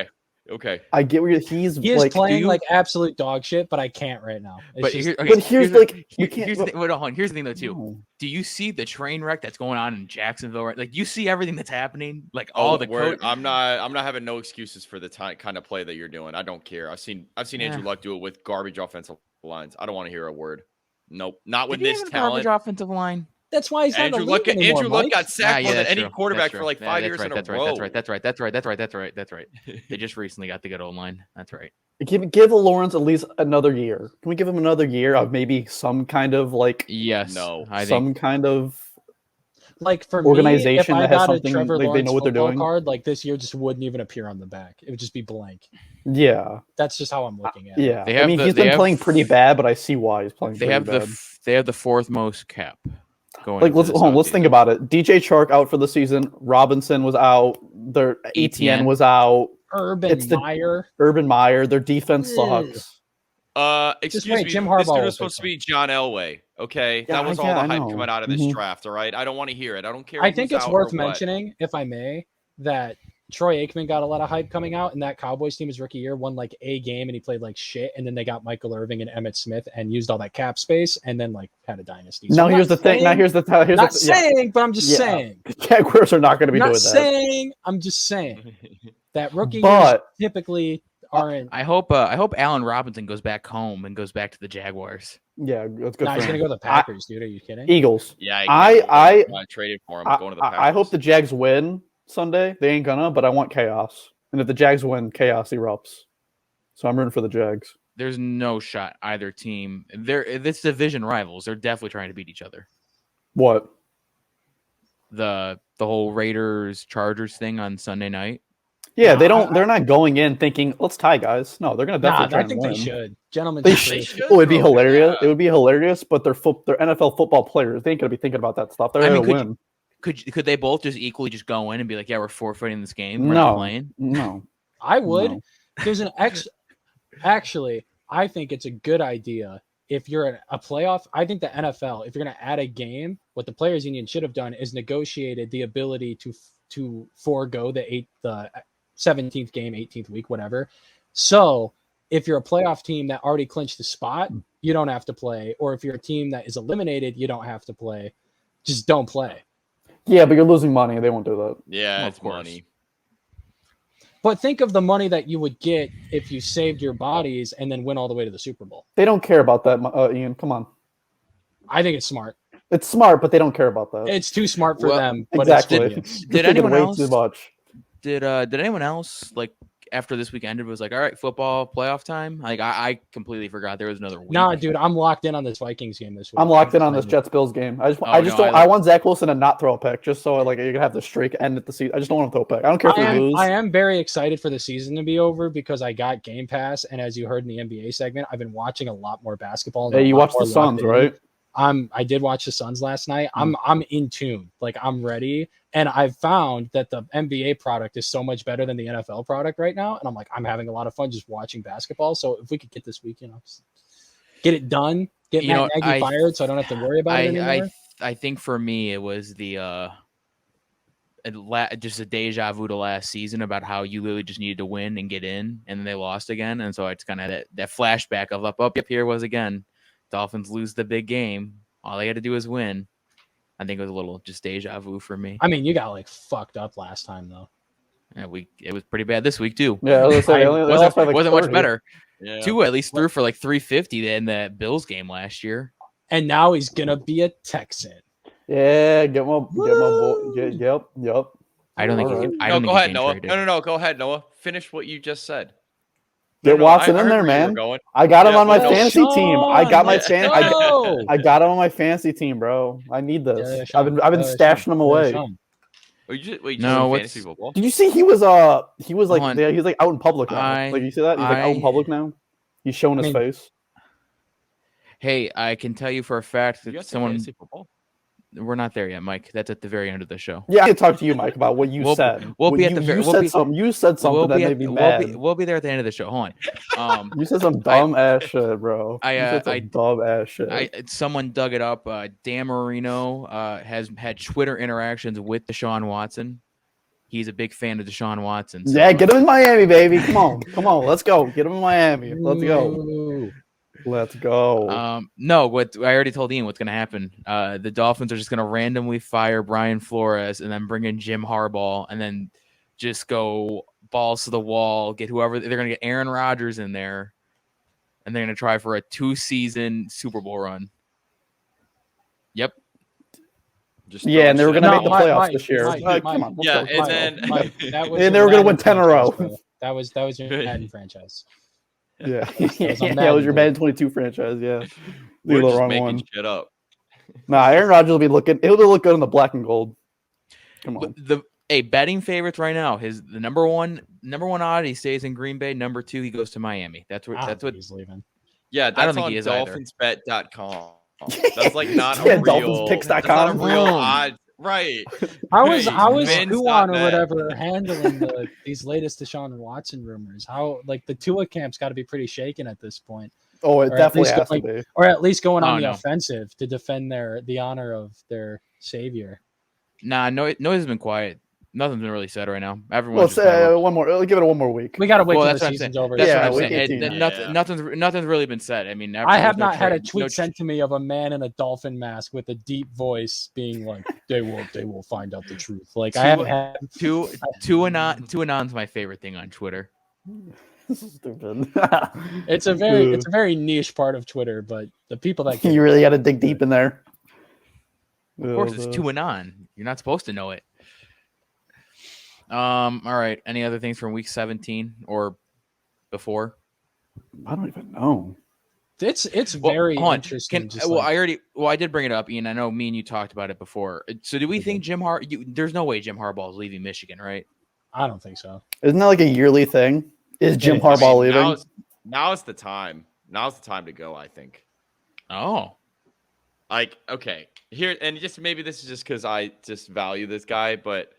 Okay. I get where he is playing like absolute dog shit, but I can't right now. Here's the thing. Here's the thing though too. No. Do you see the train wreck that's going on in Jacksonville? Right, like you see everything that's happening. Like all the. I'm not having no excuses for the kind of play that you're doing. I don't care. I've seen Andrew Luck do it with garbage offensive lines. I don't want to hear a word. Nope, not with this talent. Garbage offensive line. That's why he's not Andrew Luck got sacked more than any quarterback for like 5 years in a row. That's right. They just recently got the good old line. That's right. Give Lawrence at least another year. Can we give him another year of maybe some kind of like kind of like for organization me, if that I has got something a Trevor like they Lawrence know what they're doing? Card, like this year just wouldn't even appear on the back. It would just be blank. Yeah, that's just how I'm looking at it. Yeah, I mean he's been playing pretty bad, but I see why he's playing. They have the fourth most cap. Let's think about it. DJ Chark out for the season. Robinson was out. Their ATN was out. Urban Meyer. Their defense sucks. Excuse me. Jim Harbaugh this dude was supposed to be John Elway. Okay, that was all the hype coming out of this draft. All right, I don't want to hear it. I don't care. I think it's worth mentioning, if I may, that Troy Aikman got a lot of hype coming out, and that Cowboys team his rookie year won like a game, and he played like shit. And then they got Michael Irving and Emmitt Smith, and used all that cap space, and then like had a dynasty. So here's the thing. But I'm just saying. Jaguars are not going to be doing that. I'm just saying that rookie years typically aren't. I hope Allen Robinson goes back home and goes back to the Jaguars. Yeah, that's good. He's going to go to the Packers, dude. Are you kidding? Eagles. Yeah, I traded for him. Going to the Packers. I hope the Jags win Sunday. They ain't gonna, but I want chaos. And if the Jags win, chaos erupts. So I'm rooting for the Jags. There's no shot either team. This division rivals. They're definitely trying to beat each other. What? The whole Raiders Chargers thing on Sunday night. Yeah, they're not going in thinking let's tie, guys. No, they're gonna definitely try I think they should. Gentlemen, they should. Oh, it'd be hilarious. Yeah. It would be hilarious, but they're NFL football players. They ain't gonna be thinking about that stuff. They're gonna win. Could they both just equally just go in and be like, yeah, we're forfeiting this game? We're not playing? No. I would. No. There's an Actually, I think it's a good idea if you're a playoff. I think the NFL, if you're going to add a game, what the players union should have done is negotiated the ability to forego the 17th game, 18th week, whatever. So if you're a playoff team that already clinched the spot, you don't have to play. Or if you're a team that is eliminated, you don't have to play. Just don't play. Yeah, but you're losing money. They won't do that. Yeah, it's money. But think of the money that you would get if you saved your bodies and then went all the way to the Super Bowl. They don't care about that, Ian. Come on. I think it's smart. It's smart, but they don't care about that. It's too smart for them. Exactly. Did anyone else? Too much. Did anyone else like after this week ended was like, all right, football playoff time. Like I completely forgot there was another week. Nah, dude, I'm locked in on this Vikings game this week. I'm locked in on this Jets Bills game. I want Zach Wilson to not throw a pick, just so like you can have the streak end at the season. I just don't want him to throw a pick. I don't care if we lose. I am very excited for the season to be over because I got Game Pass, and as you heard in the NBA segment, I've been watching a lot more basketball. Yeah, you watched the Suns, right? I did watch the Suns last night. I'm in tune. Like I'm ready. And I've found that the NBA product is so much better than the NFL product right now. And I'm like, I'm having a lot of fun just watching basketball. So if we could get this week, get it done, get Matt Nagy fired so I don't have to worry about it anymore. I think for me, it was just a deja vu to last season about how you literally just needed to win and get in, and then they lost again. And so it's kind of that flashback of up, here it was again. Dolphins lose the big game. All they had to do was win. I think it was a little just deja vu for me. I mean, you got like fucked up last time though. Yeah, it was pretty bad this week too. Yeah, wasn't much better. Yeah. Tua at least threw for like 350 in that Bills game last year. And now he's gonna be a Texan. Yeah, get my boy. Yep. I don't think he can. Go ahead, Noah. No. Go ahead, Noah. Finish what you just said. Get Watson in there, man. I got him on my fantasy team. I got him on my fantasy team, bro. I need this. I've been stashing him away. Fantasy football? Did you see he was like he's like out in public now. Like you see that? He's like out in public now. He's showing his face. Hey, I can tell you for a fact that someone. Football? We're not there yet, Mike. That's at the very end of the show. Yeah, I can talk to you, Mike, about what you said. We'll be at the very. You said something that made me mad. We'll be there at the end of the show. Hold on. You said some dumb ass shit, bro. Dumb ass shit. Someone dug it up. Dan Marino has had Twitter interactions with Deshaun Watson. He's a big fan of Deshaun Watson. So. Yeah, get him in Miami, baby. Come on, let's go. Get him in Miami. Let's go. Let's go. No, what I already told Ian what's going to happen. The Dolphins are just going to randomly fire Brian Flores and then bring in Jim Harbaugh and then just go balls to the wall, get whoever. They're going to get Aaron Rodgers in there, and they're going to try for a 2-season Super Bowl run. Yep. And they were going to make the playoffs this year. Come on. Yeah, and then and they were going to win 10 in a row. That was your Madden franchise. Yeah, that was your Madden 22 franchise. Yeah, we're just making shit up. Nah, Aaron Rodgers will be looking. He'll look good in the black and gold. Come on. Betting favorites right now. The number one odd. He stays in Green Bay. Number 2, he goes to Miami. That's what he's leaving. Yeah, that's I don't think on he is DolphinsBet.com. That's like not a real. That's not a real odd. Right. How is Kuan or whatever handling these latest Deshaun Watson rumors? How like the Tua camp's got to be pretty shaken at this point. Oh, it definitely has to be. Or at least going on the offensive to defend the honor of their savior. Nah, noise has been quiet. Nothing's been really said right now. Everyone's one more. Give it one more week. We gotta wait till the season's over. That's what I'm saying. Nothing's really been said. I mean, I have not had a tweet sent to me of a man in a dolphin mask with a deep voice being like, "They will find out the truth." Like I haven't had two anon's my favorite thing on Twitter. Stupid. It's a very niche part of Twitter, but the people that you really got to dig deep in there. Of course, it's two anon. You're not supposed to know it. All right. Any other things from week 17 or before? I don't even know. It's very interesting. I did bring it up, Ian. I know me and you talked about it before. So do we think there's no way Jim Harbaugh is leaving Michigan, right? I don't think so. Isn't that like a yearly thing? Is Jim Harbaugh leaving? Now is the time. Now's the time to go, I think. Oh. Like, okay. Here, and just maybe this is just because I just value this guy, but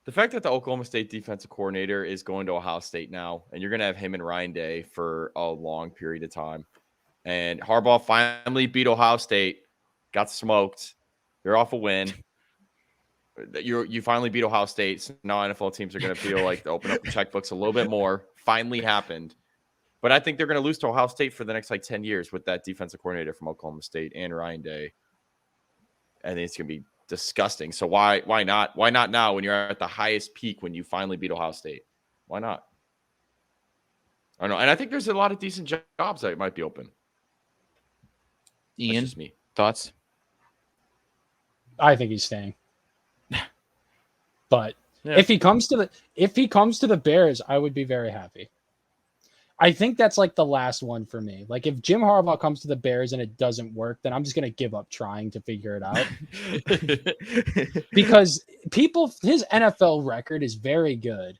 the fact that the Oklahoma State defensive coordinator is going to Ohio State now, and you're going to have him and Ryan Day for a long period of time. And Harbaugh finally beat Ohio State, got smoked. They're off a win. You finally beat Ohio State. So now NFL teams are going to feel like they open up the checkbooks a little bit more. Finally happened. But I think they're going to lose to Ohio State for the next 10 years with that defensive coordinator from Oklahoma State and Ryan Day. And it's going to be disgusting. So why not? Why not now when you're at the highest peak when you finally beat Ohio State? Why not? I don't know. And I think there's a lot of decent jobs that might be open. Ian, just me. Thoughts? I think he's staying. But Yeah. If he comes to the Bears, I would be very happy. I think that's like the last one for me. Like if Jim Harbaugh comes to the Bears and it doesn't work, then I'm just going to give up trying to figure it out. Because his NFL record is very good.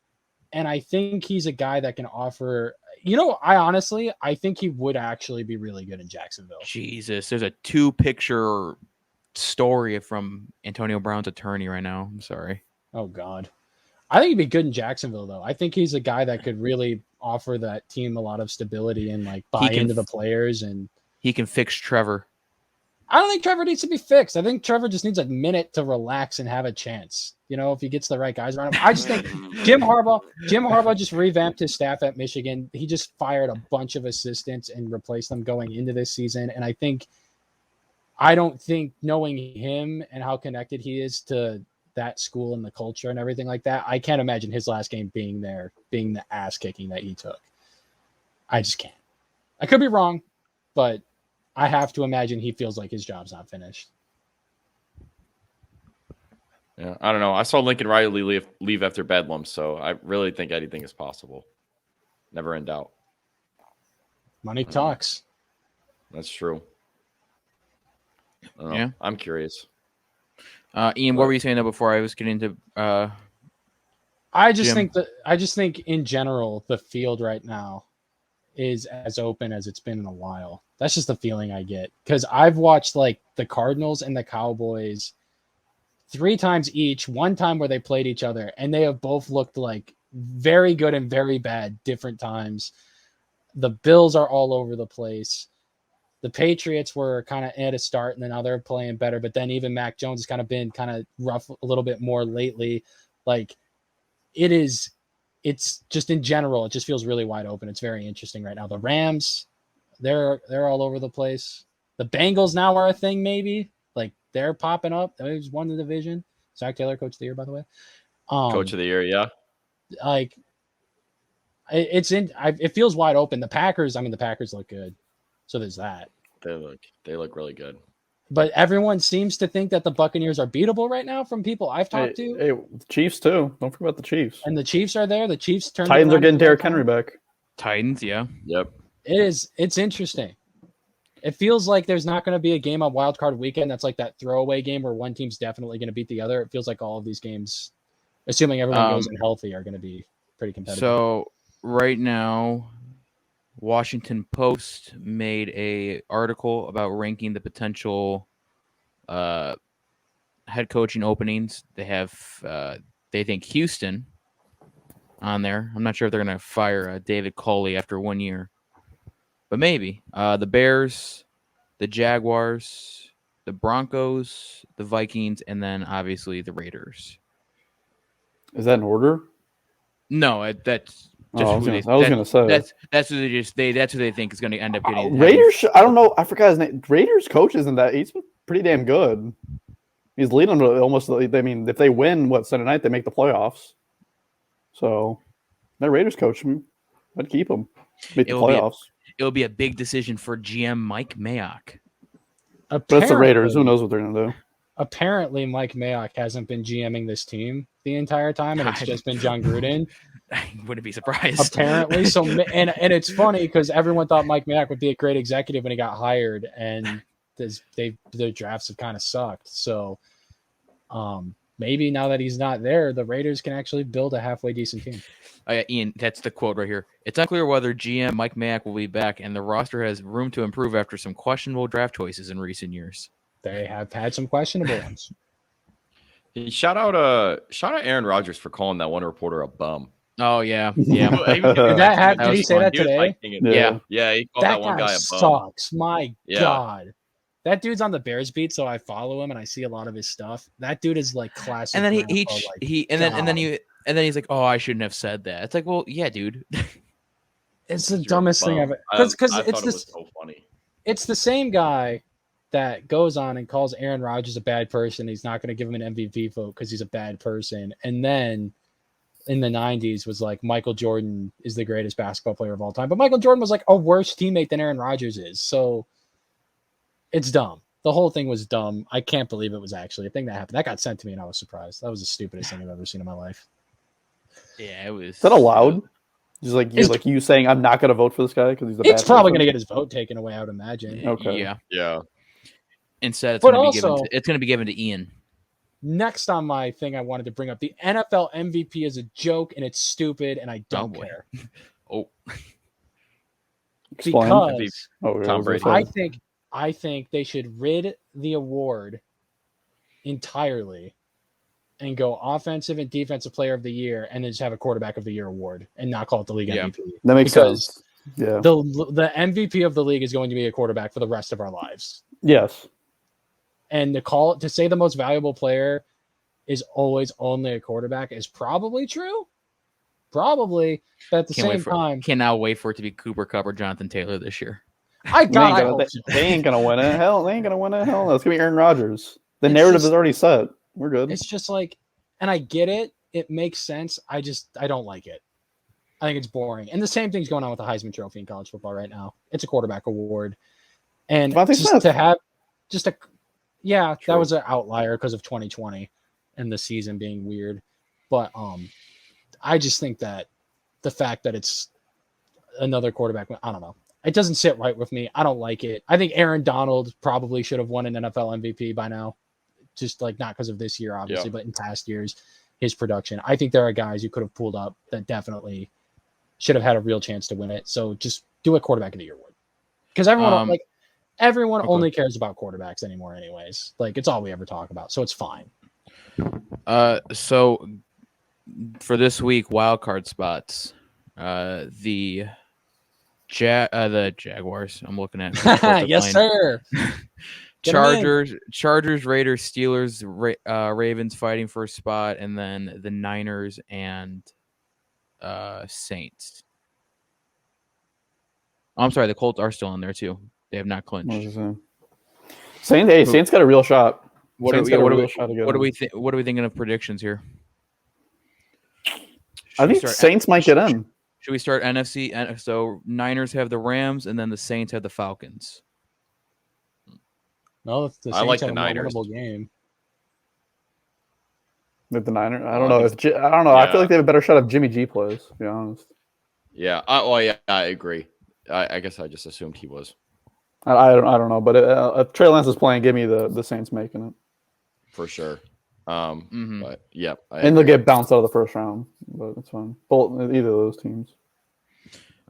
And I think he's a guy that can offer, I think he would actually be really good in Jacksonville. Jesus, there's a 2-picture story from Antonio Brown's attorney right now. I'm sorry. Oh God. I think he'd be good in Jacksonville though. I think he's a guy that could really offer that team a lot of stability and like buy into the players, and he can fix Trevor. I don't think Trevor needs to be fixed. I think Trevor just needs a minute to relax and have a chance. If he gets the right guys around him. I just think Jim Harbaugh just revamped his staff at Michigan. He just fired a bunch of assistants and replaced them going into this season. And I don't think knowing him and how connected he is to that school and the culture and everything like that, I can't imagine his last game being the ass kicking that he took. I just can't. I could be wrong, but I have to imagine he feels like his job's not finished. Yeah, I don't know. I saw Lincoln Riley leave after Bedlam, so I really think anything is possible. Never in doubt. Money talks. That's true. Yeah, I'm curious. Ian, what were you saying though before I was getting into? I just think in general the field right now is as open as it's been in a while. That's just the feeling I get because I've watched like the Cardinals and the Cowboys 3 times each. One time where they played each other, and they have both looked like very good and very bad different times. The Bills are all over the place. The Patriots were kind of at a start, and then now they're playing better. But then even Mac Jones has kind of been kind of rough a little bit more lately. Like it's just in general, it just feels really wide open. It's very interesting right now. The Rams, they're all over the place. The Bengals now are a thing, maybe. Like they're popping up. They just won the division. Zach Taylor, coach of the year, by the way. Coach of the year, yeah. Like it feels wide open. The Packers look good. So there's that. They look really good. But everyone seems to think that the Buccaneers are beatable right now from people I've talked to. Hey, the Chiefs too. Don't forget about the Chiefs. And the Chiefs are there. The Chiefs Titans are getting Derrick Henry back. Titans, yeah. Yep. It's interesting. It feels like there's not going to be a game on Wild Card Weekend that's like that throwaway game where one team's definitely going to beat the other. It feels like all of these games, assuming everyone goes in healthy, are going to be pretty competitive. So right now, Washington Post made a article about ranking the potential head coaching openings. They have they think Houston on there. I'm not sure if they're going to fire David Culley after 1 year, but maybe the Bears, the Jaguars, the Broncos, the Vikings, and then obviously the Raiders. Is that in order? No, that's. I was gonna say that's who that's who they think is going to end up getting Raiders. I don't know. I forgot his name. Raiders coach isn't that? He's pretty damn good. He's leading them to almost. I mean, if they win Sunday night, they make the playoffs. So that Raiders coach, I'd keep him. Make the playoffs. It'll be a big decision for GM Mike Mayock. But it's the Raiders. Who knows what they're gonna do? Apparently, Mike Mayock hasn't been GMing this team the entire time, and it's just been John Gruden. I wouldn't be surprised. Apparently, so and it's funny because everyone thought Mike Mayock would be a great executive when he got hired, and their drafts have kind of sucked. So, maybe now that he's not there, the Raiders can actually build a halfway decent team. Ian, that's the quote right here. It's unclear whether GM Mike Mayock will be back, and the roster has room to improve after some questionable draft choices in recent years. They have had some questionable ones. Shout out Aaron Rodgers for calling that one reporter a bum. Oh yeah. Did he say that today? Yeah. He called that one guy a bum. Sucks. My God. That dude's on the Bears beat, so I follow him and I see a lot of his stuff. That dude is like classic. And then and then he's like, "Oh, I shouldn't have said that." It's like, well, yeah, dude. It's the dumbest thing ever. Because it's this. So funny. It's the same guy that goes on and calls Aaron Rodgers a bad person. He's not going to give him an MVP vote because he's a bad person. And then in the 90s was like Michael Jordan is the greatest basketball player of all time. But Michael Jordan was like a worse teammate than Aaron Rodgers is. So it's dumb. the whole thing was dumb. I can't believe it was actually a thing that happened. That got sent to me, and I was surprised. That was the stupidest thing I've ever seen in my life. Yeah, it was. Is that allowed? Just like you saying, I'm not going to vote for this guy because he's a bad It's probably person? going to get his vote taken away, I would imagine. Okay. Yeah. Instead, it's But going to be given. also- It's going to be given to Ian. Next on my thing, I wanted to bring up the NFL MVP is a joke and it's stupid, and I don't boy. care Oh, Explain. because Tom Brady. I think they should rid the award entirely and go offensive and defensive player of the year, and then just have a quarterback of the year award and not call it the league MVP. That makes sense. Yeah. The MVP of the league is going to be a quarterback for the rest of our lives. Yes. And to say the most valuable player is always only a quarterback is probably true. Probably. But at the same time, cannot wait for it to be Cooper Kupp or Jonathan Taylor this year. I hope so. They ain't gonna win it. Hell, they ain't gonna win it. Hell no. It's gonna be Aaron Rodgers. The narrative is already set. We're good. It's just like, and I get it. It makes sense. I don't like it. I think it's boring. And the same thing's going on with the Heisman Trophy in college football right now. It's a quarterback award. And that was an outlier because of 2020 and the season being weird. But I just think that the fact that it's another quarterback, I don't know. It doesn't sit right with me. I don't like it. I think Aaron Donald probably should have won an NFL MVP by now. Just like not because of this year, obviously, but in past years, his production. I think there are guys you could have pulled up that definitely should have had a real chance to win it. So just do a quarterback of the year award. Because everyone only cares about quarterbacks anymore anyways. Like it's all we ever talk about. So it's fine. So for this week, wild card spots. The Jaguars. I'm looking at. Yes, sir. Chargers, Raiders, Steelers, Ravens fighting for a spot, and then the Niners and Saints. Oh, I'm sorry, the Colts are still in there too. They have not clinched. Saints got a real shot. What are we thinking of predictions here? I think Saints might get in. Should we start NFC? So Niners have the Rams, and then the Saints have the Falcons. No, the Saints I like have the a Niners. winnable game. With the Niners, I don't know. I feel like they have a better shot if Jimmy G plays. To be honest. Yeah. I agree. I guess I just assumed he was. I don't know, but if Trey Lance is playing, give me the Saints making it for sure. But yeah, and they'll get bounced out of the first round, but it's fine. Both either of those teams.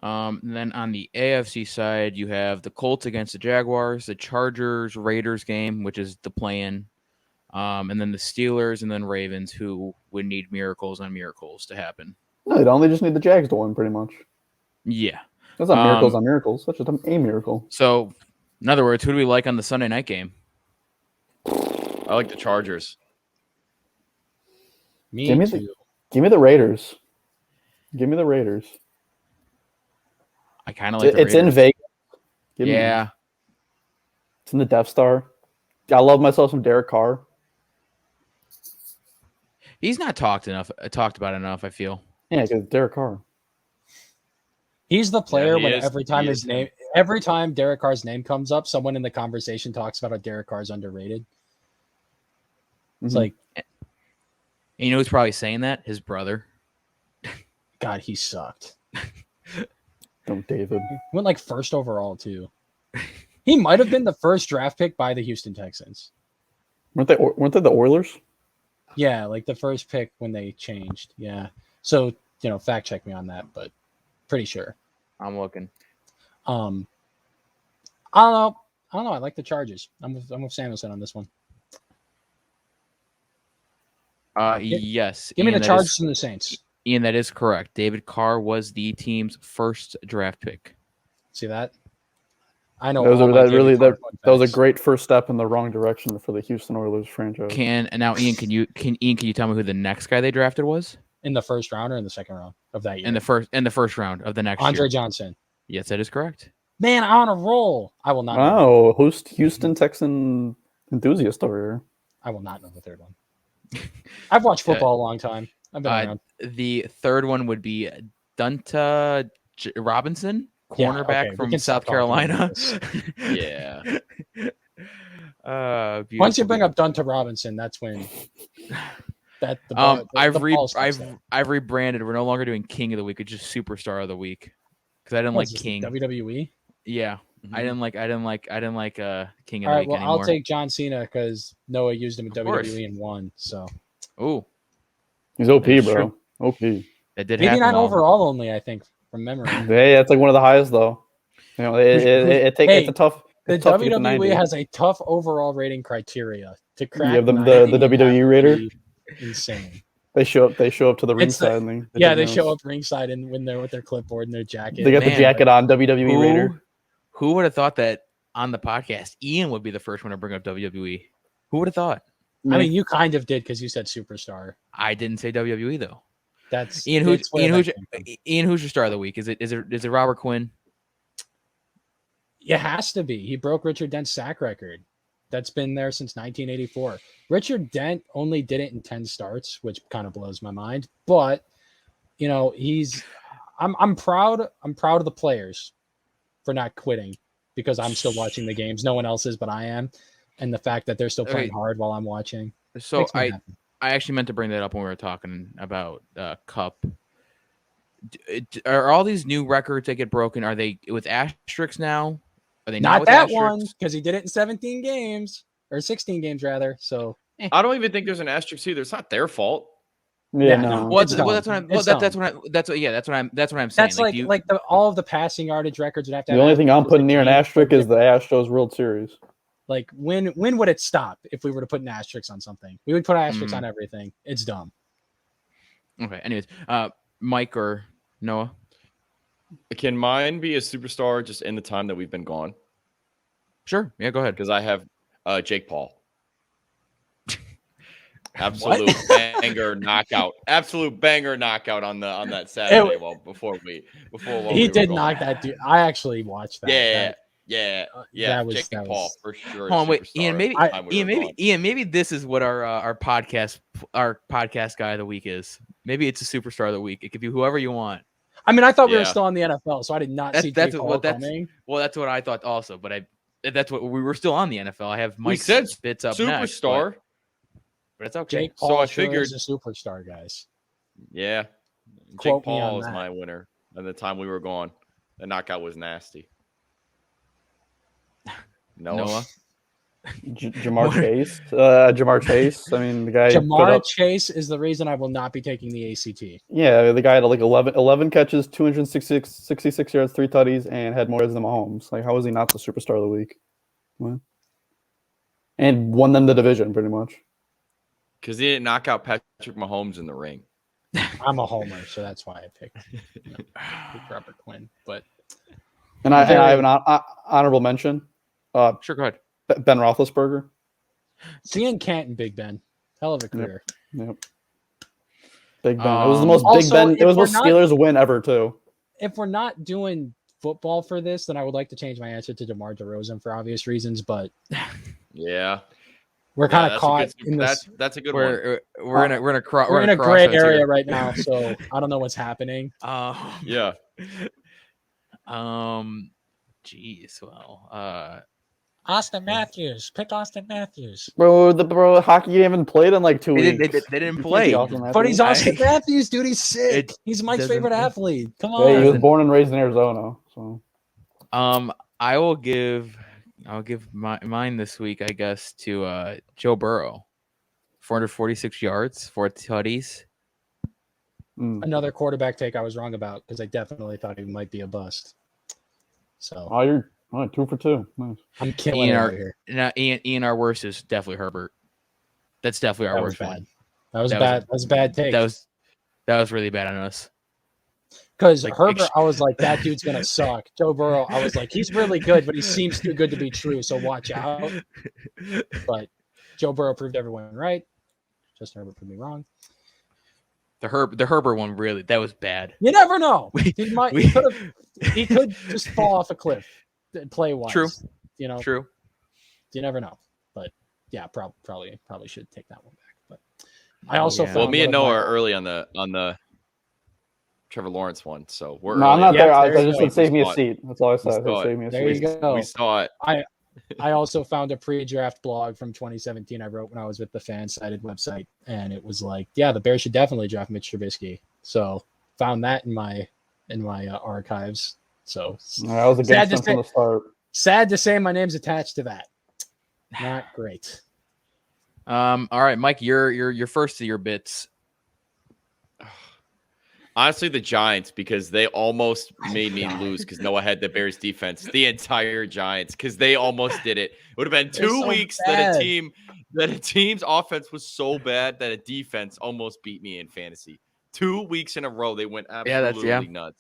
And then on the AFC side, you have the Colts against the Jaguars, the Chargers Raiders game, which is the play-in, and then the Steelers and then Ravens, who would need miracles on miracles to happen. No, they don't. They just need the Jags to win, pretty much. Yeah, that's not miracles on miracles. That's just a miracle. So, in other words, who do we like on the Sunday night game? I like the Chargers. Give me the Raiders. Give me the Raiders. I kind of like it's Raiders. In Vegas. It's in the Death Star. I love myself some Derek Carr. He's not talked about enough, I feel. Yeah, because Derek Carr. He's the player every time Derek Carr's name comes up, someone in the conversation talks about how Derek Carr's underrated. It's like, and you know who's probably saying that? His brother. God, he sucked. Don't David. Went like first overall too. He might have been the first draft pick by the Houston Texans. Weren't they the Oilers? Yeah, like the first pick when they changed. Yeah. So, fact check me on that, but pretty sure. I'm looking. I don't know. I like the Chargers. I'm with Samuelson on this one. Yes. Give me the Chargers and the Saints. Ian, that is correct. David Carr was the team's first draft pick. See that? I know. That was a great first step in the wrong direction for the Houston Oilers franchise. Ian, can you tell me who the next guy they drafted was? In the first round or in the second round of that year? In the first round of the next Andre year. Johnson. Yes, that is correct. Man, I'm on a roll. I will not. Wow, Houston Texan enthusiast over here. I will not know the third one. I've watched football a long time. I've been around. The third one would be Dunta Robinson, cornerback from South Carolina. Yeah. Once you bring up Dunta Robinson, that's when I've rebranded. We're no longer doing King of the Week. It's just Superstar of the Week because I didn't like King. WWE. Yeah, mm-hmm. I didn't like King of the Week well, anymore. I'll take John Cena because Noah used him in WWE and won. So, he's OP, bro. True. OP. That did 89 happen overall only, I think, from memory. Hey, that's like one of the highest though. You know, it's a tough. The WWE has a tough overall rating criteria to crack. You have the WWE rater. Insane. They show up to the ringside. They show up ringside and when they're with their clipboard and their jacket. They got the jacket on. WWE rater. Who would have thought that on the podcast Ian would be the first one to bring up WWE? Who would have thought? I mean, you kind of did because you said Superstar. I didn't say WWE though. That's Ian. Who's your star of the week? Is it Robert Quinn? It has to be. He broke Richard Dent's sack record. That's been there since 1984. Richard Dent only did it in 10 starts, which kind of blows my mind. But you know, I'm proud. I'm proud of the players for not quitting because I'm still watching the games. No one else is, but I am. And the fact that they're still playing hard while I'm watching. So I actually meant to bring that up when we were talking about Cup. Are all these new records that get broken? Are they with asterisks now? Are they not that one because he did it in 17 games or 16 games rather? So I don't even think there's an asterisk either. It's not their fault. Yeah, no. That's what I'm saying. That's like all of the passing yardage records would have to. The only thing I'm putting near an asterisk is the Astros World Series. Like when would it stop if we were to put an asterisk on something? We would put asterisks on everything. It's dumb. Okay. Anyways, Mike or Noah? Can mine be a superstar just in the time that we've been gone? Sure. Yeah, go ahead. Because I have Jake Paul. Absolute banger knockout. Absolute banger knockout on that Saturday. He did knock that dude. I actually watched that. Yeah. Jake Paul for sure. Hold on, wait, Ian. Maybe this is what our podcast guy of the week is. Maybe it's a superstar of the week. It could be whoever you want. I mean, I thought we were still on the NFL, so I did not see Jake Paul coming. Well, that's what I thought also, but that's what we were still on the NFL. I have Mike's bits up superstar. Next, but it's okay. Jake Paul so I figured is a superstar, guys. Yeah, Jake Paul is my winner. At the time we were gone, the knockout was nasty. Noah. Jamar Chase. Jamar Chase. I mean, the guy. Jamar Chase is the reason I will not be taking the ACT. Yeah, the guy had like 11 catches, 266 yards, 3 tutties, and had more yards than Mahomes. Like, how is he not the superstar of the week? What? And won them the division, pretty much. Because he didn't knock out Patrick Mahomes in the ring. I'm a homer, so that's why I picked Robert Quinn. But I have an honorable mention. Sure, go ahead. Ben Roethlisberger. Seeing Canton, Big Ben, hell of a career. Yep. Big Ben. It was the most Big Ben. It was the most Steelers win ever too. If we're not doing football for this, then I would like to change my answer to DeMar DeRozan for obvious reasons. But yeah, we're kind of caught in this. That's a good one. We're in a gray area right now, so I don't know what's happening. Yeah. Geez. Well. Austin Matthews. Pick Austin Matthews. Bro, hockey game haven't played in like 2 weeks. They didn't play. But he's Austin Matthews, dude. He's sick. He's Mike's favorite athlete. Come on. Yeah, he was born and raised in Arizona. So, I'll give mine this week, I guess, to Joe Burrow. 446 yards, 4 tutties. Another quarterback take I was wrong about because I definitely thought he might be a bust. So you're 2 for 2. Nice. I'm killing it out here. Ian, our worst is definitely Herbert. That's definitely our worst one. That was bad. That was a bad take. That was really bad on us. Because Herbert, I was like, that dude's gonna suck. Joe Burrow, I was like, he's really good, but he seems too good to be true. So watch out. But Joe Burrow proved everyone right. Justin Herbert proved me wrong. The Herbert one really, that was bad. You never know. He could just fall off a cliff. Play wise, true. True. You never know, but yeah, probably should take that one back. But I also found me and Noah are early on the Trevor Lawrence one, so we're. No, I'm not there. I just would save me a seat. That's all I said. Save me a seat. There you go. We saw it. I also found a pre-draft blog from 2017 I wrote when I was with the fan-sided website, and it was like, yeah, the Bears should definitely draft Mitch Trubisky. So found that in my archives. So I was against them from the start. Sad to say, my name's attached to that. Not great. All right, Mike, you're first to your bits. Honestly, the Giants, because they almost made me lose because Noah had the Bears defense. The entire Giants, because they almost did it. It would have been 2 weeks that a team's offense was so bad that a defense almost beat me in fantasy. 2 weeks in a row, they went absolutely nuts.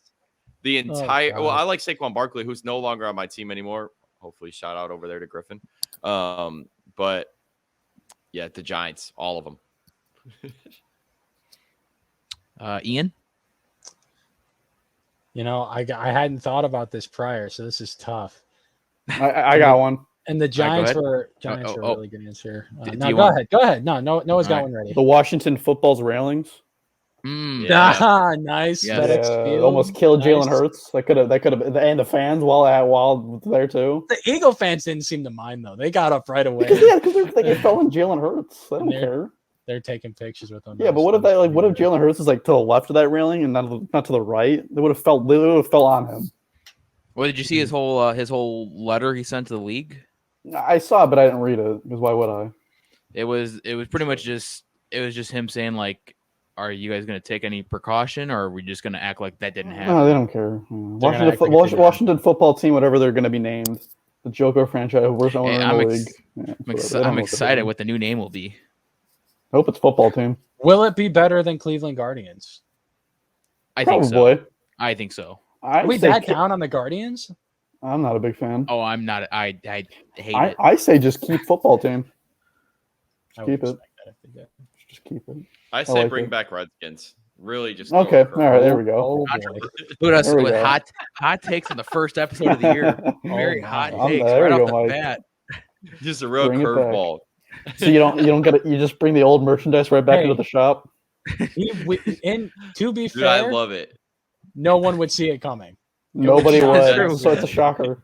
The entire I like Saquon Barkley, who's no longer on my team anymore. Hopefully, shout out over there to Griffin. But yeah, the Giants, all of them. Ian? I hadn't thought about this prior, so this is tough. I got one. And the Giants were a really good answer. Go ahead. No, Noah's got one ready. The Washington Football's railings. Nice. Yeah, almost killed Jalen Hurts. That could have, and the fans while there too. The Eagle fans didn't seem to mind though. They got up right away. Because they get fell in Jalen Hurts. They don't care. They're taking pictures with them. Yeah, but what if Jalen Hurts is like to the left of that railing and not to the right? They would have fell on him. Well, did you see his whole letter he sent to the league? I saw it, but I didn't read it because why would I? It was pretty much just him saying like, are you guys going to take any precaution, or are we just going to act like that didn't happen? No, they don't care. Washington football team, whatever they're going to be named, the Joker franchise, worst owner in the league. Yeah, I'm excited what the new name will be. I hope it's football team. Will it be better than Cleveland Guardians? I think so. I think so. Are we that down on the Guardians? I'm not a big fan. Oh, I'm not. I hate it. I say just keep football team. Keep it. Just keep it. I say bring back Redskins. Really, just okay. All right, there we go. Put us with hot takes in the first episode of the year. Very hot takes right off the bat. Just a real curveball. So you don't get it. You just bring the old merchandise right back into the shop. And to be fair, I love it. No one would see it coming. Nobody would. So it's a shocker.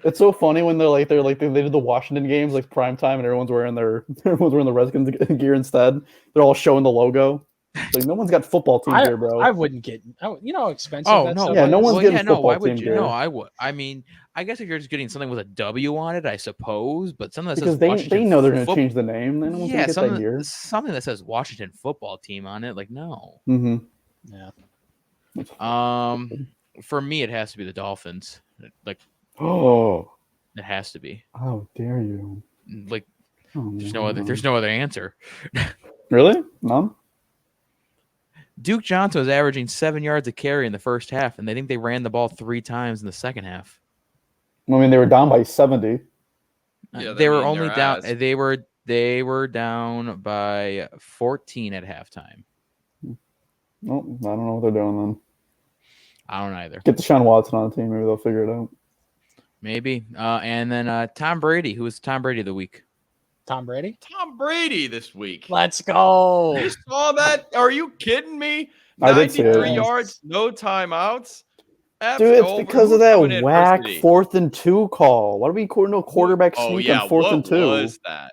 It's so funny when they did the Washington games like prime time and everyone's wearing the Redskins gear instead. They're all showing the logo. Like no one's got football team gear, bro. I wouldn't get. How expensive? Oh no, yeah, no one's getting football team gear. No, I would. I mean, I guess if you're just getting something with a W on it, I suppose. But something that says they know they're going to change the name. Then no get that gear. Something that says Washington Football Team on it, like no. Mm-hmm. Yeah. For me, it has to be the Dolphins. Like, it has to be. How dare you? Like, there's no other answer. Really? None? Duke Johnson was averaging 7 yards a carry in the first half, and they think they ran the ball 3 times in the second half. I mean, they were down by 70. They were only down. They were down by 14 at halftime. Well, I don't know what they're doing then. I don't either. Get Deshaun Watson on the team. Maybe they'll figure it out. Maybe. And then Tom Brady. Who was Tom Brady of the week? Tom Brady? Tom Brady this week. Let's go. You saw that? Are you kidding me? I did see it. 93 yards, no timeouts. Dude, it's because of that whack 4th and 2 call. Why do we no quarterback sneak on 4th and 2? What was that?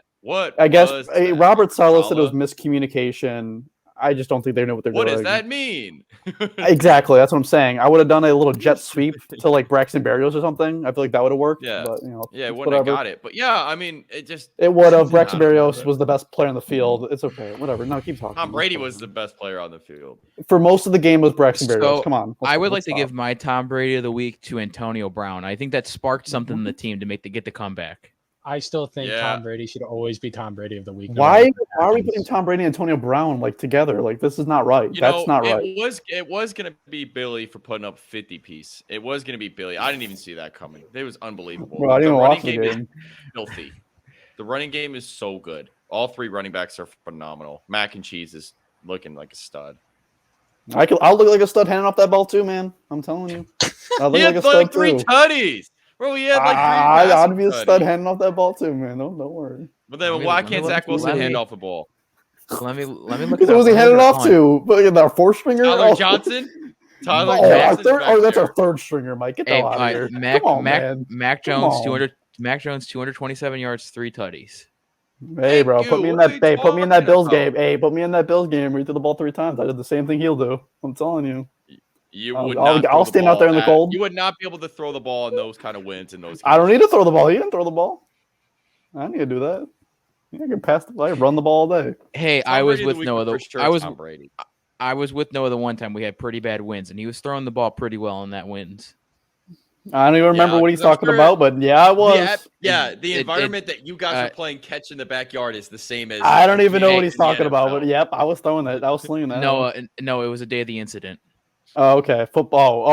I guess Robert Saleh said it was miscommunication. I just don't think they know what they're doing. What does that mean? Exactly. That's what I'm saying. I would have done a little jet sweep to like Braxton Berrios or something. I feel like that would have worked. Yeah. But, it wouldn't have got it. But yeah, I mean, it would have. Braxton Berrios was the best player on the field. It's okay. Whatever. No, keep talking. Tom Brady was the best player on the field. For most of the game was Braxton Berrios. Come on. I would like to give my Tom Brady of the week to Antonio Brown. I think that sparked something in the team to get the comeback. I still think Tom Brady should always be Tom Brady of the week. Why are we putting Tom Brady and Antonio Brown like together? Like this is not right. That's not right. It was gonna be Billy for putting up 50 piece. It was gonna be Billy. I didn't even see that coming. It was unbelievable. Bro, I didn't even watch the game. Is filthy. The running game is so good. All 3 running backs are phenomenal. Mac and Cheese is looking like a stud. I'll look like a stud handing off that ball too, man. I'm telling you. I'll look like a stud 3 tutties. Bro, he had like 3 I'd be a stud handing off that ball too, man. Don't worry. But then why can't Zach Wilson hand off the ball? Let me look. Because who was he handing off to? Our 4th stringer? Tyler Johnson? Tyler Johnson. That's our 3rd stringer, Mike. Get the hell out of here. Mac Jones, Mac Jones, 227 yards, 3 tutties. Hey, bro, put me in that. Hey, put me in that Bills game. about? Hey, put me in that Bills game. Where he threw the ball 3 times. I did the same thing he'll do. I'm telling you. You I'll- would I'll- not. I'll stand out there in the cold. You would not be able to throw the ball in those kind of winds in those. I don't need to throw the ball. He didn't throw the ball. I need to do that. I can pass the play, run the ball all day. Hey, Tom I was Brady with the week Noah. for The, sure, I was Tom Brady. I was with Noah the one time we had pretty bad winds, and he was throwing the ball pretty well in that winds. I don't even remember what he's 'cause I'm talking sure about, but yeah, I was. The environment that you guys were playing catch in the backyard is the same as. I don't even know what he's in the talking about, NFL. but yep, I was throwing that. I was slinging that. No, it was a day of the incident. Oh, okay. Football.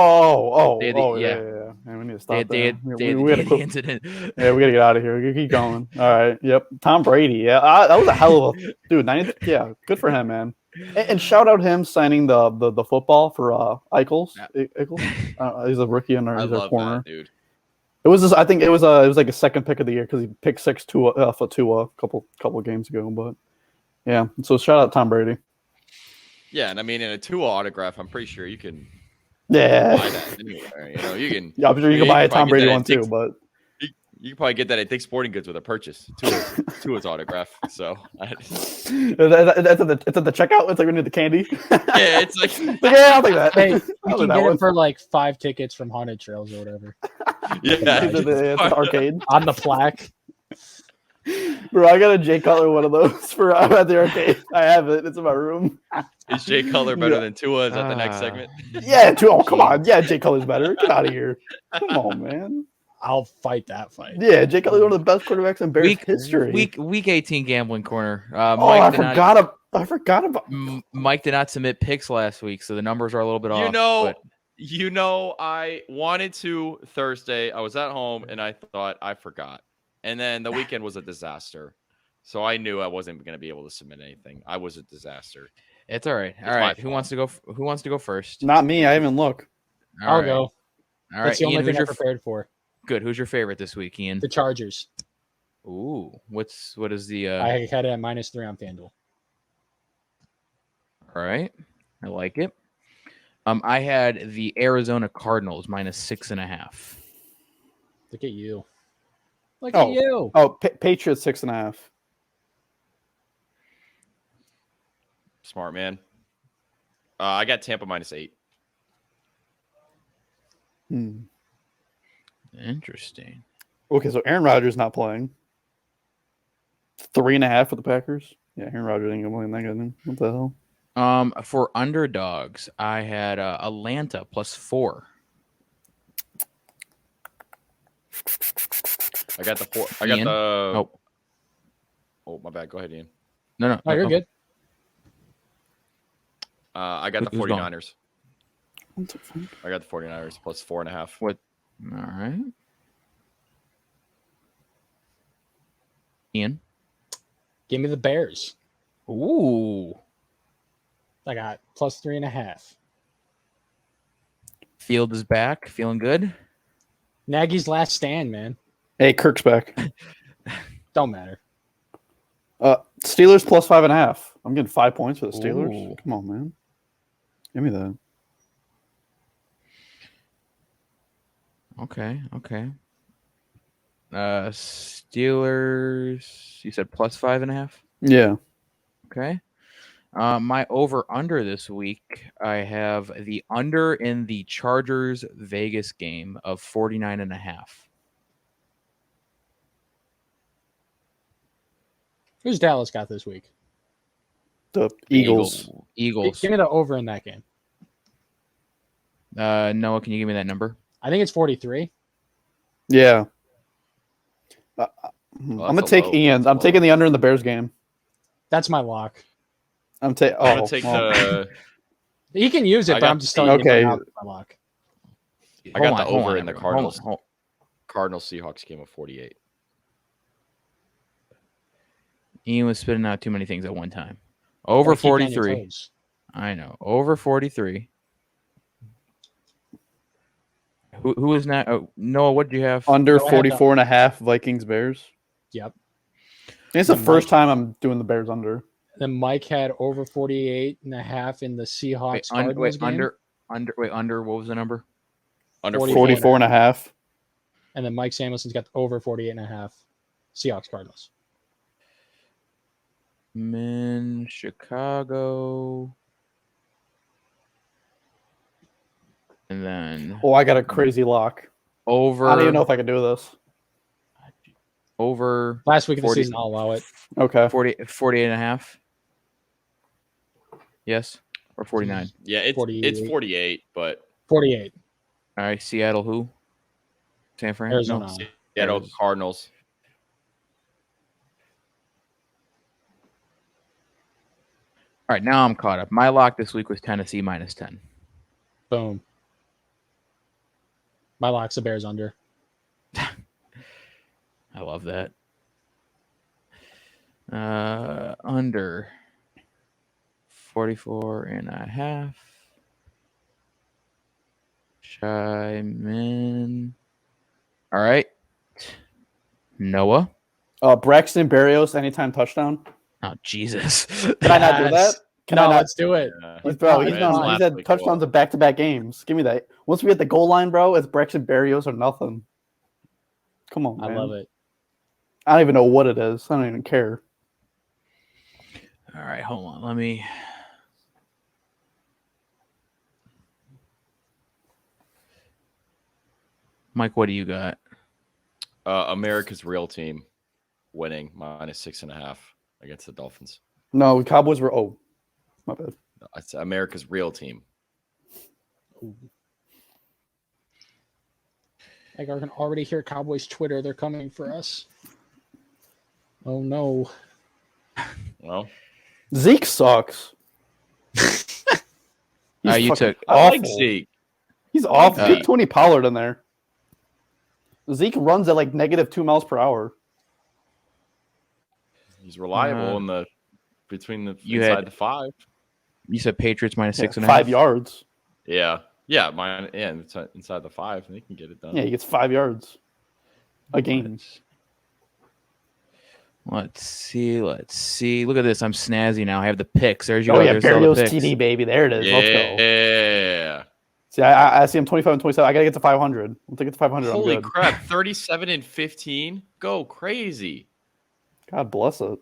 Yeah. We need to stop Day there. of We gotta the quit. incident. Yeah, we gotta get out of here. We keep going. All right. Yep. Tom Brady. Yeah, that was a hell of a dude. Yeah, good for him, man. And shout out him signing the football for Eichels. He's a rookie in I our love corner. that, dude. It was just, I think it was like a second pick of the year because he picked 6 for Tua a couple games ago. But yeah, so shout out Tom Brady. Yeah, and I mean in a Tua autograph, I'm pretty sure you can Yeah. buy that anywhere. You can. Yeah, I'm sure you can buy a Tom Brady one too, but you can probably get that at Dick's Sporting Goods with a purchase. Tua's autograph. So it's at the checkout. It's like we need the candy. yeah, it's like yeah, I'll take that. Hey, you I'll can take get that it for like 5 tickets from Haunted Trails or whatever It's the arcade. on the plaque. Bro, I got a Jay Cutler one of those for at the arcade. I have it. It's in my room. Is Jay Cutler better than Tua? Is that the next segment? Yeah, oh come on. Yeah, Jay Cutler's better. Get out of here. Come on, man. I'll fight that fight. Yeah, Jay Cutler's one of the best quarterbacks in Bears history. Week 18 gambling corner. I forgot about. Mike did not submit picks last week, so the numbers are a little bit off. I wanted to Thursday. I was at home and I thought I forgot. And then the weekend was a disaster. So I knew I wasn't going to be able to submit anything. I was a disaster. It's all right. All right. Who wants to go first? Not me. I even look. I'll go. All right. That's the only Ian, thing I'm prepared for. Good. Who's your favorite this week, Ian? The Chargers. Ooh. What is the I had it at -3 on FanDuel. All right. I like it. I had the Arizona Cardinals -6.5. Look at you. Look at you. Oh, Patriots 6.5. Smart man. I got Tampa -8. Interesting. Okay, so Aaron Rodgers not playing. 3.5 for the Packers. Yeah, Aaron Rodgers ain't gonna play in that game. What the hell? For underdogs, I had Atlanta +4. I got the 4. I Ian? got the. Oh. Oh, my bad. Go ahead, Ian. No. Oh, you're good. I got the Who's going? 49ers. I got the 49ers +4.5. What? All right. Ian? Give me the Bears. Ooh. I got +3.5. Field is back. Feeling good? Nagy's last stand, man. Hey, Kirk's back. Don't matter. Steelers +5.5. I'm getting 5 points for the Steelers. Ooh. Come on, man. Give me that. Okay. Steelers, you said +5.5? Yeah. Okay. My over-under this week, I have the under in the Chargers Vegas game of 49.5. Who's Dallas got this week? The Eagles. Eagles. Give me the over in that game. Noah, can you give me that number? I think it's 43. Yeah. Well, I'm gonna take Ian's. I'm taking the under in the Bears game. That's my lock. I'm gonna take the. He can use it, but I'm just telling you. Okay. My lock. I got the Hold over on, in the everyone. Cardinals. Cardinals Seahawks game of 48. Ian was spitting out too many things at one time. Over Keep you on your 43. toes. I know. Over 43. Who is not? Oh, Noah, what did you have? Under No, I had 44.5 Vikings Bears. Yep. It's the first time I'm doing the Bears under. Then Mike had over 48.5 in the Seahawks Cardinals game. Under. What was the number? Under 44. 44.5. And then Mike Samuelson's got over 48.5. Seahawks Cardinals. Men, Chicago. And then Oh, I got a crazy lock. over. I don't even know if I can do this. Over Last week of 40 the season, I'll allow it. Okay. 48 and a half. Yes. Or 49. Yeah, it's 48, but 48. All right. Seattle who? San Fran? Arizona. No. Seattle Cardinals. All right. Now I'm caught up. My lock this week was Tennessee -10. Boom. My lock's the Bears under. I love that. Under 44 and a half. Chime in. All right. Noah. Braxton Berrios, anytime touchdown. Oh, Jesus. Can I not do that? Can I not? Let's do it. He's Last had week touchdowns in back-to-back games. Give me that. Once we hit the goal line, bro, it's Braxton Berrios or nothing. Come on, man. I love it. I don't even know what it is. I don't even care. All right, hold on. Let me. Mike, what do you got? America's real team winning -6.5 against the Dolphins. No, Cowboys were. Oh, my bad. It's America's real team. I can already hear Cowboys Twitter. They're coming for us. Oh, no. Well, Zeke sucks. You took. I like Zeke. He's awful. Get Tony Pollard in there. Zeke runs at like -2 miles per hour. He's reliable in the between the You inside had- the 5. You said Patriots -6.5. 5 yards. Yeah, inside the 5, and he can get it done. Yeah, he gets 5 yards a game. Let's see. Look at this. I'm snazzy now. I have the picks. There's you Oh go. yeah, There's all the Berrios picks. TD baby. There it is. Let's go. Yeah. See, I see him 25 and 27. I gotta get to 500. I'll take it to 500. Holy I'm good. crap! 37 and 15. Go crazy. God bless it.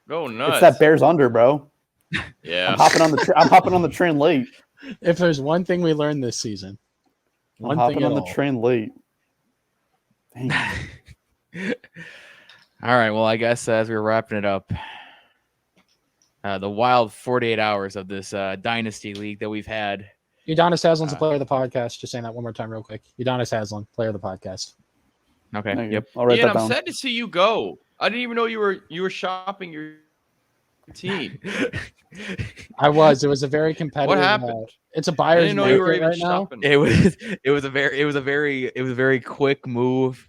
Go nuts. It's that Bears under, bro. Yeah. I'm hopping on the train late. If there's one thing we learned this season, I'm hopping on the train late. Dang. All right. Well, I guess as we're wrapping it up, the wild 48 hours of this Dynasty League that we've had. Udonis Haslem's a player of the podcast. Just saying that one more time real quick. Udonis Haslem, player of the podcast. Okay. Yep. I'll write Ian, that I'm down. sad to see you go. I didn't even know you were shopping your team. I was. It was a very competitive. What happened? It's a I buyer's didn't know you were market even right now. shopping. It was a very quick move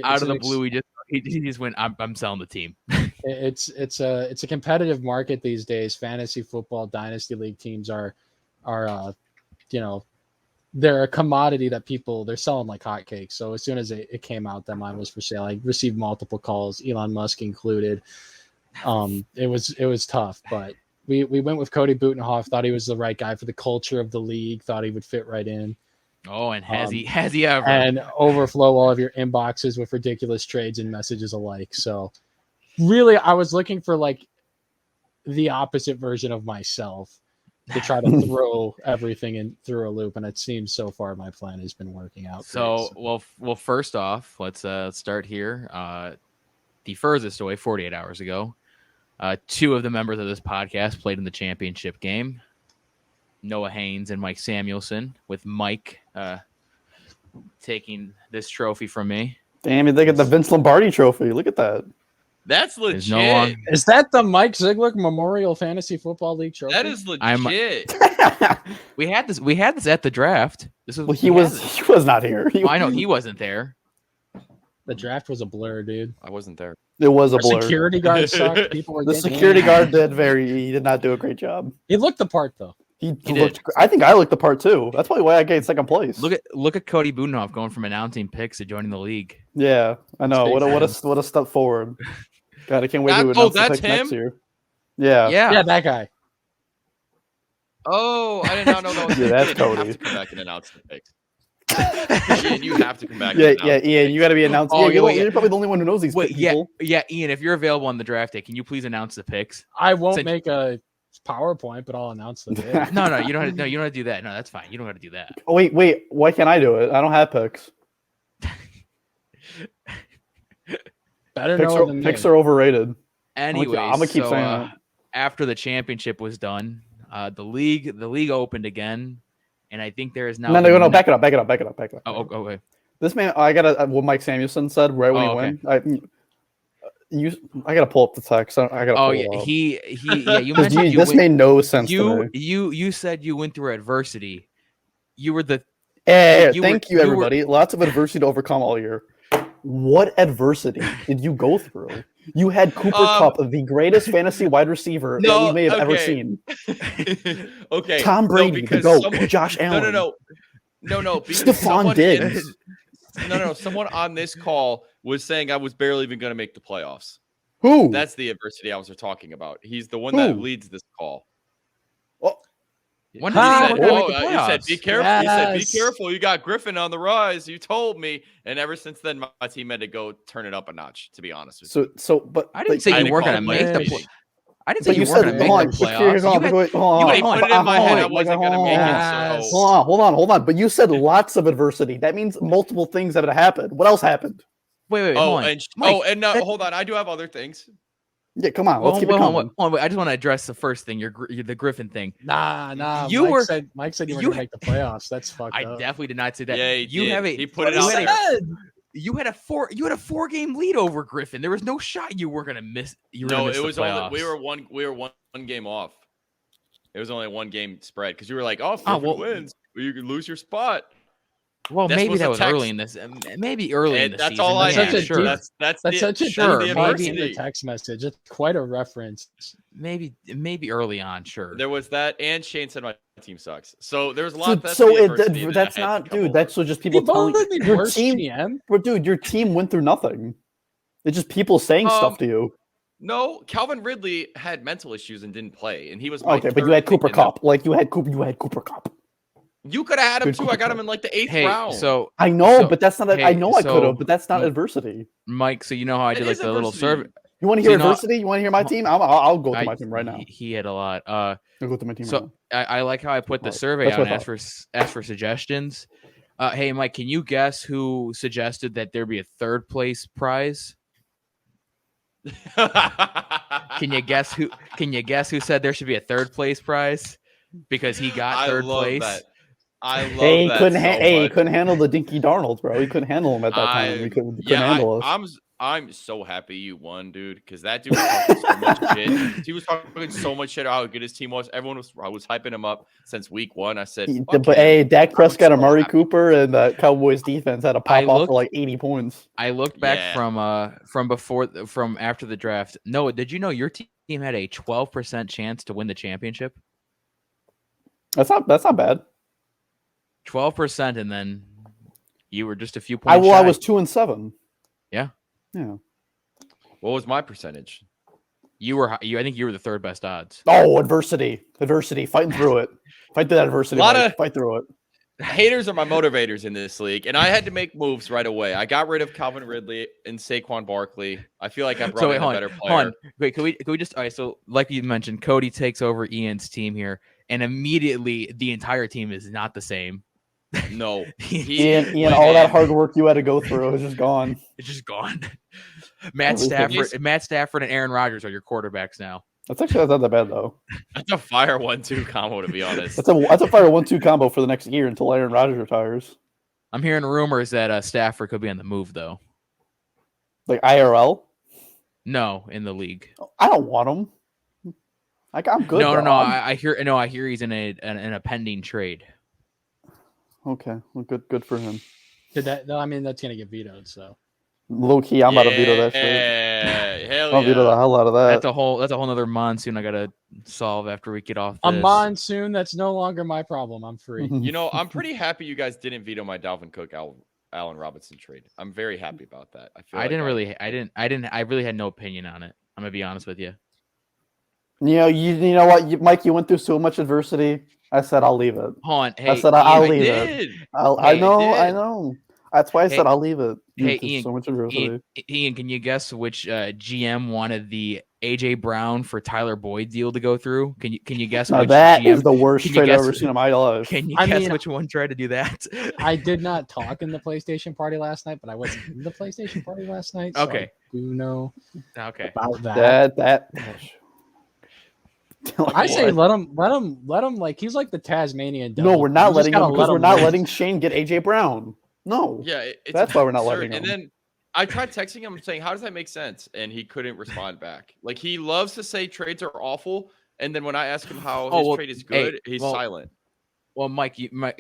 out of the blue. He just went. I'm selling the team. It's a competitive market these days. Fantasy football dynasty league teams are they're a commodity that they're selling like hotcakes. So as soon as it came out that mine was for sale, I received multiple calls, Elon Musk included. It was tough, but we went with Cody Butenhoff. Thought he was the right guy for the culture of the league. Thought he would fit right in. Oh, and has he ever? And overflow all of your inboxes with ridiculous trades and messages alike. So really, I was looking for like the opposite version of myself to try to throw everything in through a loop. And it seems so far my plan has been working out. So, well, first off, let's start here. The furthest away, 48 hours ago, 2 of the members of this podcast played in the championship game. Noah Haynes and Mike Samuelson, with Mike taking this trophy from me. Damn, you think of the Vince Lombardi trophy. Look at that. That's legit. There's no one- Is that the Mike Ziegler Memorial Fantasy Football League trophy? That is legit. We had this at the draft. This was Well, he was not here. I know he wasn't there. The draft was a blur, dude. I wasn't there. It was a Our blur. security guard sucked. People were The getting security in. guard he did not do a great job. He looked the part though. He did. looked. I think I looked the part too. That's probably why I got second place. Look at Cody Butenhoff going from announcing picks to joining the league. Yeah, I know. What a step forward. God, I can't wait to announce the that's picks next him? year. Yeah. Yeah, that guy. Oh, I did not know that was Yeah, that's They didn't have Cody. to come back and announce the picks. Ian, you have to come back. Yeah, Ian, you got to be announced. Oh, You're probably the only one who knows these people. Yeah, Ian, if you're available on the draft day, can you please announce the picks? I won't make a PowerPoint, but I'll announce them. Yeah. No, you don't. You don't have to do that. No, that's fine. You don't have to do that. Oh, wait. Why can't I do it? I don't have picks. Better know than me. Picks are overrated. Anyway, I'm gonna keep saying that. After the championship was done, the league opened again, and I think there is now. No, back it up. Oh, okay. This man, I got what Mike Samuelson said right when he went. I gotta pull up the text. I gotta. Oh yeah, you mentioned this made no sense. You said you went through adversity. You were the. Thank you, everybody. Lots of adversity to overcome all year. What adversity did you go through? You had Cooper Kupp, the greatest fantasy wide receiver that we may have ever seen. Okay. Tom Brady, the GOAT, Josh Allen. No. Stephon Diggs. Someone on this call was saying I was barely even going to make the playoffs. Who? That's the adversity I was talking about. He's the one that leads this call. When did you said be careful. Yes. You said be careful. You got Griffin on the rise. You told me, and ever since then, my team had to go turn it up a notch. To be honest with you. But I didn't say you weren't going to make the playoffs. I didn't say you weren't going to make the playoffs. You put it in my head I wasn't going to make it. Hold on. But you said lots of adversity. That means multiple things that had happened. What else happened? Wait. Hold on. I do have other things. Yeah, come on. Let's keep it coming. I just want to address the first thing. The Griffin thing. Nah. Mike said you were going to make the playoffs. That's fucked up. I definitely did not say that. Yeah, he put it out there. You had a 4-game lead over Griffin. There was no shot you were going to miss. It was only we were one game off. It was only a 1-game spread because you were like, if wins, you could lose your spot. Well, maybe that was early in this. Maybe early in the season. That's all I have. Sure. That's such a sure. Maybe in the text message. It's quite a reference. Maybe early on. Sure. There was that, and Shane said my team sucks. So there's a lot. That's not, dude. That's just people telling your team. But dude, your team went through nothing. It's just people saying stuff to you. No, Calvin Ridley had mental issues and didn't play, and he was okay. But you had Cooper Kupp. You had Cooper Kupp. You could have had him too. I got him in the 8th round. So I know, but that's not. I could have, but that's not adversity. Mike, so you know how I did the little survey. You want to hear adversity? You want to hear my team? I'll go to my team right now. He had a lot. I'll go to my team. So I like how I put the survey out and asked for suggestions. Hey, Mike, can you guess who suggested that there be a 3rd place prize? Can you guess who said there should be a 3rd place prize because he got 3rd place? That. I love he that. Couldn't handle the Dinky Darnold, bro. He couldn't handle him at that time. He couldn't handle us. I'm so happy you won, dude, because that dude was talking so much shit. He was talking so much shit about how good his team was. I was hyping him up since week 1. I said, Dak Prescott and Amari Cooper and the Cowboys defense had a pop off for 80 points. I looked back from after the draft. Noah, did you know your team had a 12% chance to win the championship? That's not bad. 12%, and then you were just a few points. I was 2-7. Yeah. What was my percentage? I think you were the 3rd best odds. Oh, adversity, fighting through it. Fight through that adversity. Fight through it. Haters are my motivators in this league, and I had to make moves right away. I got rid of Calvin Ridley and Saquon Barkley. I feel like I brought in a better player. Wait, can we just? All right, so like you mentioned, Cody takes over Ian's team here, and immediately the entire team is not the same. No, Ian, all that hard work you had to go through is just gone. It's just gone. Matt Stafford, and Aaron Rodgers are your quarterbacks now. That's actually not that bad though. That's a fire 1-2 combo, to be honest. That's a fire 1-2 combo for the next year until Aaron Rodgers retires. I'm hearing rumors that Stafford could be on the move though. Like IRL? No, in the league. I don't want him. I'm good. No. I hear he's in a pending trade. Okay, well, good for him. That's gonna get vetoed. So low key, I'm about to veto that shit. Hell I'll veto the hell out of that. That's a whole other monsoon I gotta solve after we get off. A monsoon that's no longer my problem. I'm free. I'm pretty happy you guys didn't veto my Dalvin Cook, Allen Robinson trade. I'm very happy about that. I really had no opinion on it. I'm gonna be honest with you. You know what, Mike? You went through so much adversity. I said I'll leave it. Hold on. Hey, I said Ian, I'll leave it. I know. That's why I said I'll leave it. Hey, There's Ian, so much adversity. Ian, can you guess which GM wanted the AJ Brown for Tyler Boyd deal to go through? Can you guess? No, which that GM, is the worst trade I've ever seen in my life. Can you I guess mean, which one tried to do that? I did not talk in the PlayStation party last night, but I wasn't in the PlayStation party last night. So Okay. I do know about that. I say let him like he's like the Tasmanian devil. No, we're not letting him because we're not live. letting Shane get AJ Brown. No. Yeah, that's why we're not letting him. And then I tried texting him saying, "How does that make sense?" And he couldn't respond back. Like he loves to say trades are awful, and then when I ask him how his trade is good, he's silent. Well, Mike, I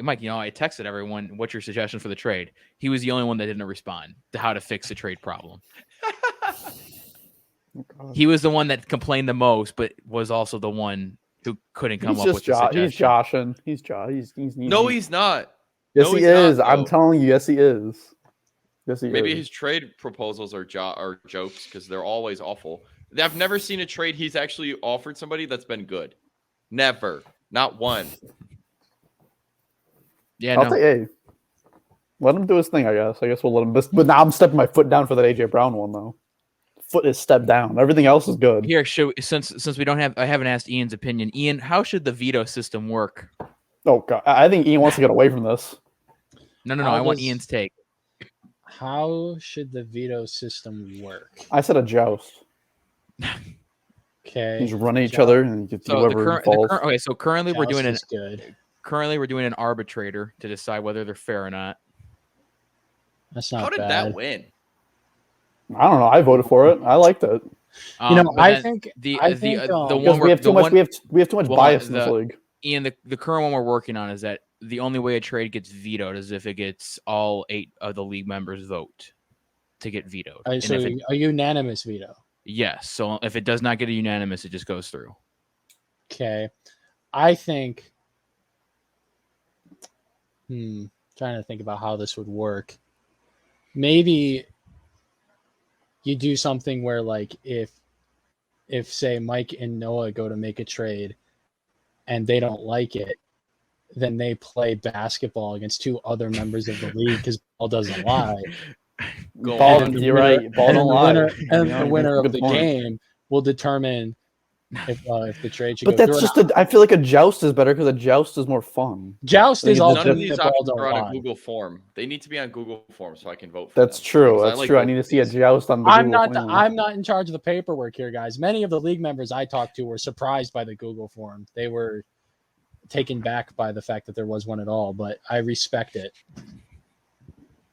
texted everyone, "What's your suggestion for the trade?" He was the only one that didn't respond to how to fix the trade problem. He was the one that complained the most, but was also the one who couldn't come up with a suggestion. He's joshing. No, he's not. Yes, he is. I'm telling you, yes, he is. Yes, he is. Maybe his trade proposals are jokes because they're always awful. I've never seen a trade he's actually offered somebody that's been good. Never. Not one. Yeah, hey, let him do his thing, I guess. I guess we'll let him. But now I'm stepping my foot down for that AJ Brown one, though. Foot is stepped down. Everything else is good. Here, since we don't have, I haven't asked Ian's opinion. Ian, how should the veto system work? Oh God, I think Ian wants to get away from this. No. I want Ian's take. How should the veto system work? I said a joust. Okay. He's running each other and you so whoever falls. Okay, so currently we're doing good. Currently we're doing an arbitrator to decide whether they're fair or not. That's not How did bad. that win? I don't know. I voted for it. I liked it. I think the one we have too much bias in this league. Ian, the current one we're working on is that the only way a trade gets vetoed is if it gets all 8 of the league members vote to get vetoed. So a unanimous veto. Yes. So if it does not get a unanimous, it just goes through. Okay. I think trying to think about how this would work. Maybe you do something where like if say Mike and Noah go to make a trade and they don't like it, then they play basketball against 2 other members of the league because ball doesn't lie. You're right. Ball don't lie. And the winner of the game will determine if the trade should go through. But that's just I feel like a joust is better because a joust is more fun. Joust is also none of these options are on a Google form. They need to be on Google form so I can vote for That's them. True. That's true. I need to see a joust on the I'm Google form. I'm not in charge of the paperwork here, guys. Many of the league members I talked to were surprised by the Google form. They were taken back by the fact that there was one at all, but I respect it.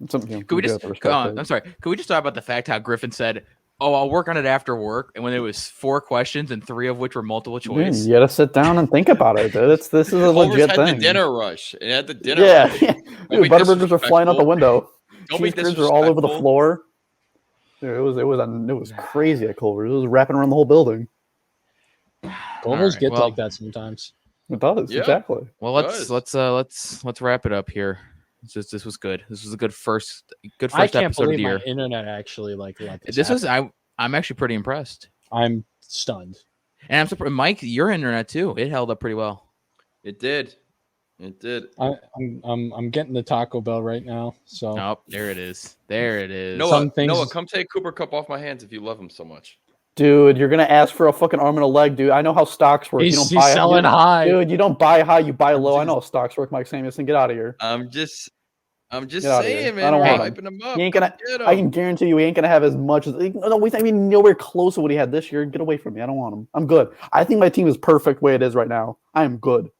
Could we just I'm sorry. Could we just talk about the fact how Griffin said, "Oh, I'll work on it after work," and when there was 4 questions and 3 of which were multiple choice? You got to sit down and think about it, dude. This is a legit thing. The dinner rush. It had the dinner rush. Dude, Butterburgers are flying out the window. Cheeseburgers are all over the floor. Dude, it was crazy at Culver's. It was wrapping around the whole building. Culver's gets like that sometimes. It does, exactly. Well, let's wrap it up here. This was good. This was a good first episode of the year. My internet actually let this. I'm actually pretty impressed. I'm stunned. And I'm surprised, Mike, your internet too. It held up pretty well. It did. I'm getting the Taco Bell right now. So there it is. There it is. Noah, come take Cooper Kupp off my hands if you love him so much. Dude, you're gonna ask for a fucking arm and a leg, dude. I know how stocks work. He's selling high, dude. You don't buy high, you buy low. I know how stocks work, Mike Samuelson. Get out of here. I'm just saying, man. I don't want hyping him up. He ain't gonna. I can guarantee you, he ain't gonna have as much as. Nowhere close to what he had this year. Get away from me. I don't want him. I'm good. I think my team is perfect way it is right now. I am good.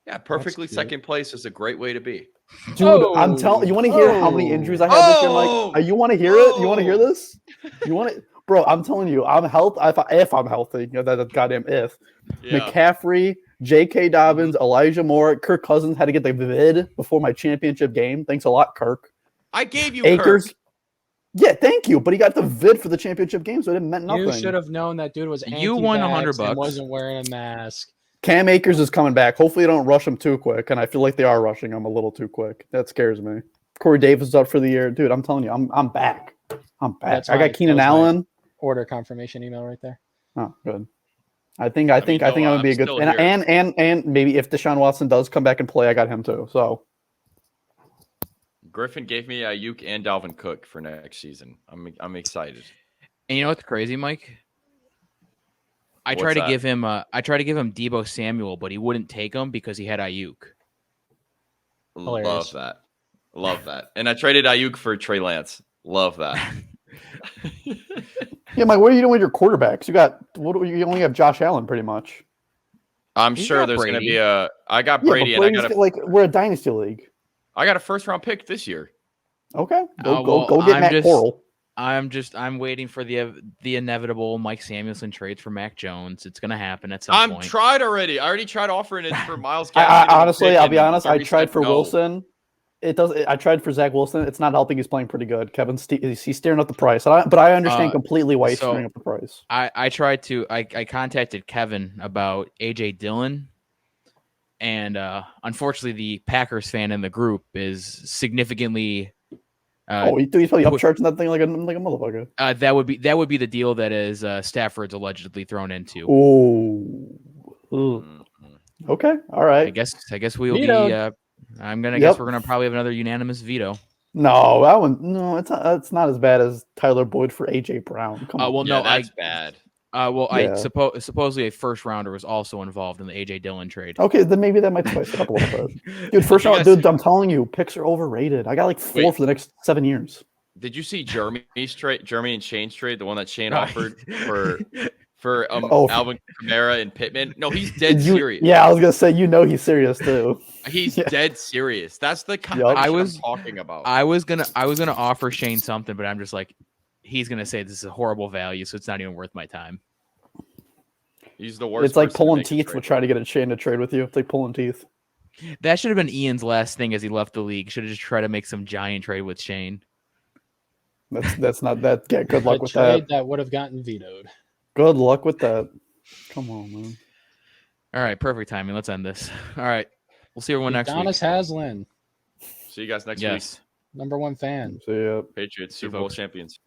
Yeah, perfectly second place is a great way to be. Dude, I'm telling you. Want to hear how many injuries I had this year, Mike? You want to hear it? You want to hear this? You want it? Bro, I'm telling you, I'm healthy. If I'm healthy, that goddamn if. Yeah. McCaffrey, J.K. Dobbins, Elijah Moore, Kirk Cousins had to get the vid before my championship game. Thanks a lot, Kirk. I gave you Akers. Kirk. Yeah, thank you. But he got the vid for the championship game, so it meant nothing. You should have known that dude was you won $100. Wasn't wearing a mask. Cam Akers is coming back. Hopefully, they don't rush him too quick, and I feel like they are rushing him a little too quick. That scares me. Corey Davis is up for the year, dude. I'm telling you, I'm back. I'm back. I got Keenan Allen. Order confirmation email right there. Oh, good. I think I'm gonna be a good and maybe if Deshaun Watson does come back and play, I got him too. So Griffin gave me Ayuk and Dalvin Cook for next season. I'm excited. And you know what's crazy, Mike? I tried to give him Deebo Samuel, but he wouldn't take him because he had Ayuk. Love that. And I traded Ayuk for Trey Lance. Love that. Yeah, Mike, what are you doing with your quarterbacks? You only have Josh Allen pretty much. I'm sure there's going to be I got Brady, and I got we're a dynasty league. I got a first-round pick this year. Okay, go get Matt Corral. I'm waiting for the inevitable Mike Samuelson trades for Mac Jones. It's gonna happen at some point. Tried already. I already tried offering it for Miles. Honestly, I'll be honest. I tried for Wilson. I tried for Zach Wilson. It's not helping. He's playing pretty good. He's steering up the price. But I understand completely why he's steering up the price. I contacted Kevin about AJ Dillon, and unfortunately, the Packers fan in the group is significantly. He's probably upcharging that thing like a motherfucker. That would be the deal that is Stafford's allegedly thrown into. Oh, okay, all right. I guess we'll be. Guess we're gonna probably have another unanimous veto. No, that one. No, it's not as bad as Tyler Boyd for AJ Brown. Come on. Well, no, that's bad. I supposedly a first rounder was also involved in the AJ Dillon trade. Okay, then maybe that might spice it up a little bit. Dude, first round, dude, I'm telling you, picks are overrated. I got like 4 for the next 7 years. Did you see Jeremy and Shane's trade, the one that Shane offered for Alvin Kamara and Pittman? No, he's dead serious. Yeah, I was gonna say, he's serious too. He's dead serious. That's the kind of I'm talking about. I was gonna offer Shane something, but I'm just like, he's gonna say this is a horrible value, so it's not even worth my time. He's the worst. It's like pulling teeth. We'll try to get a Shane to trade with you. It's like pulling teeth. That should have been Ian's last thing as he left the league. Should have just tried to make some giant trade with Shane. That's not that. Yeah, good luck with that. That would have gotten vetoed. Good luck with that. Come on, man. All right, perfect timing. Let's end this. All right, we'll see everyone next week. Udonis Haslem. See you guys next week. #1 fan. See ya. Patriots Super Bowl champions.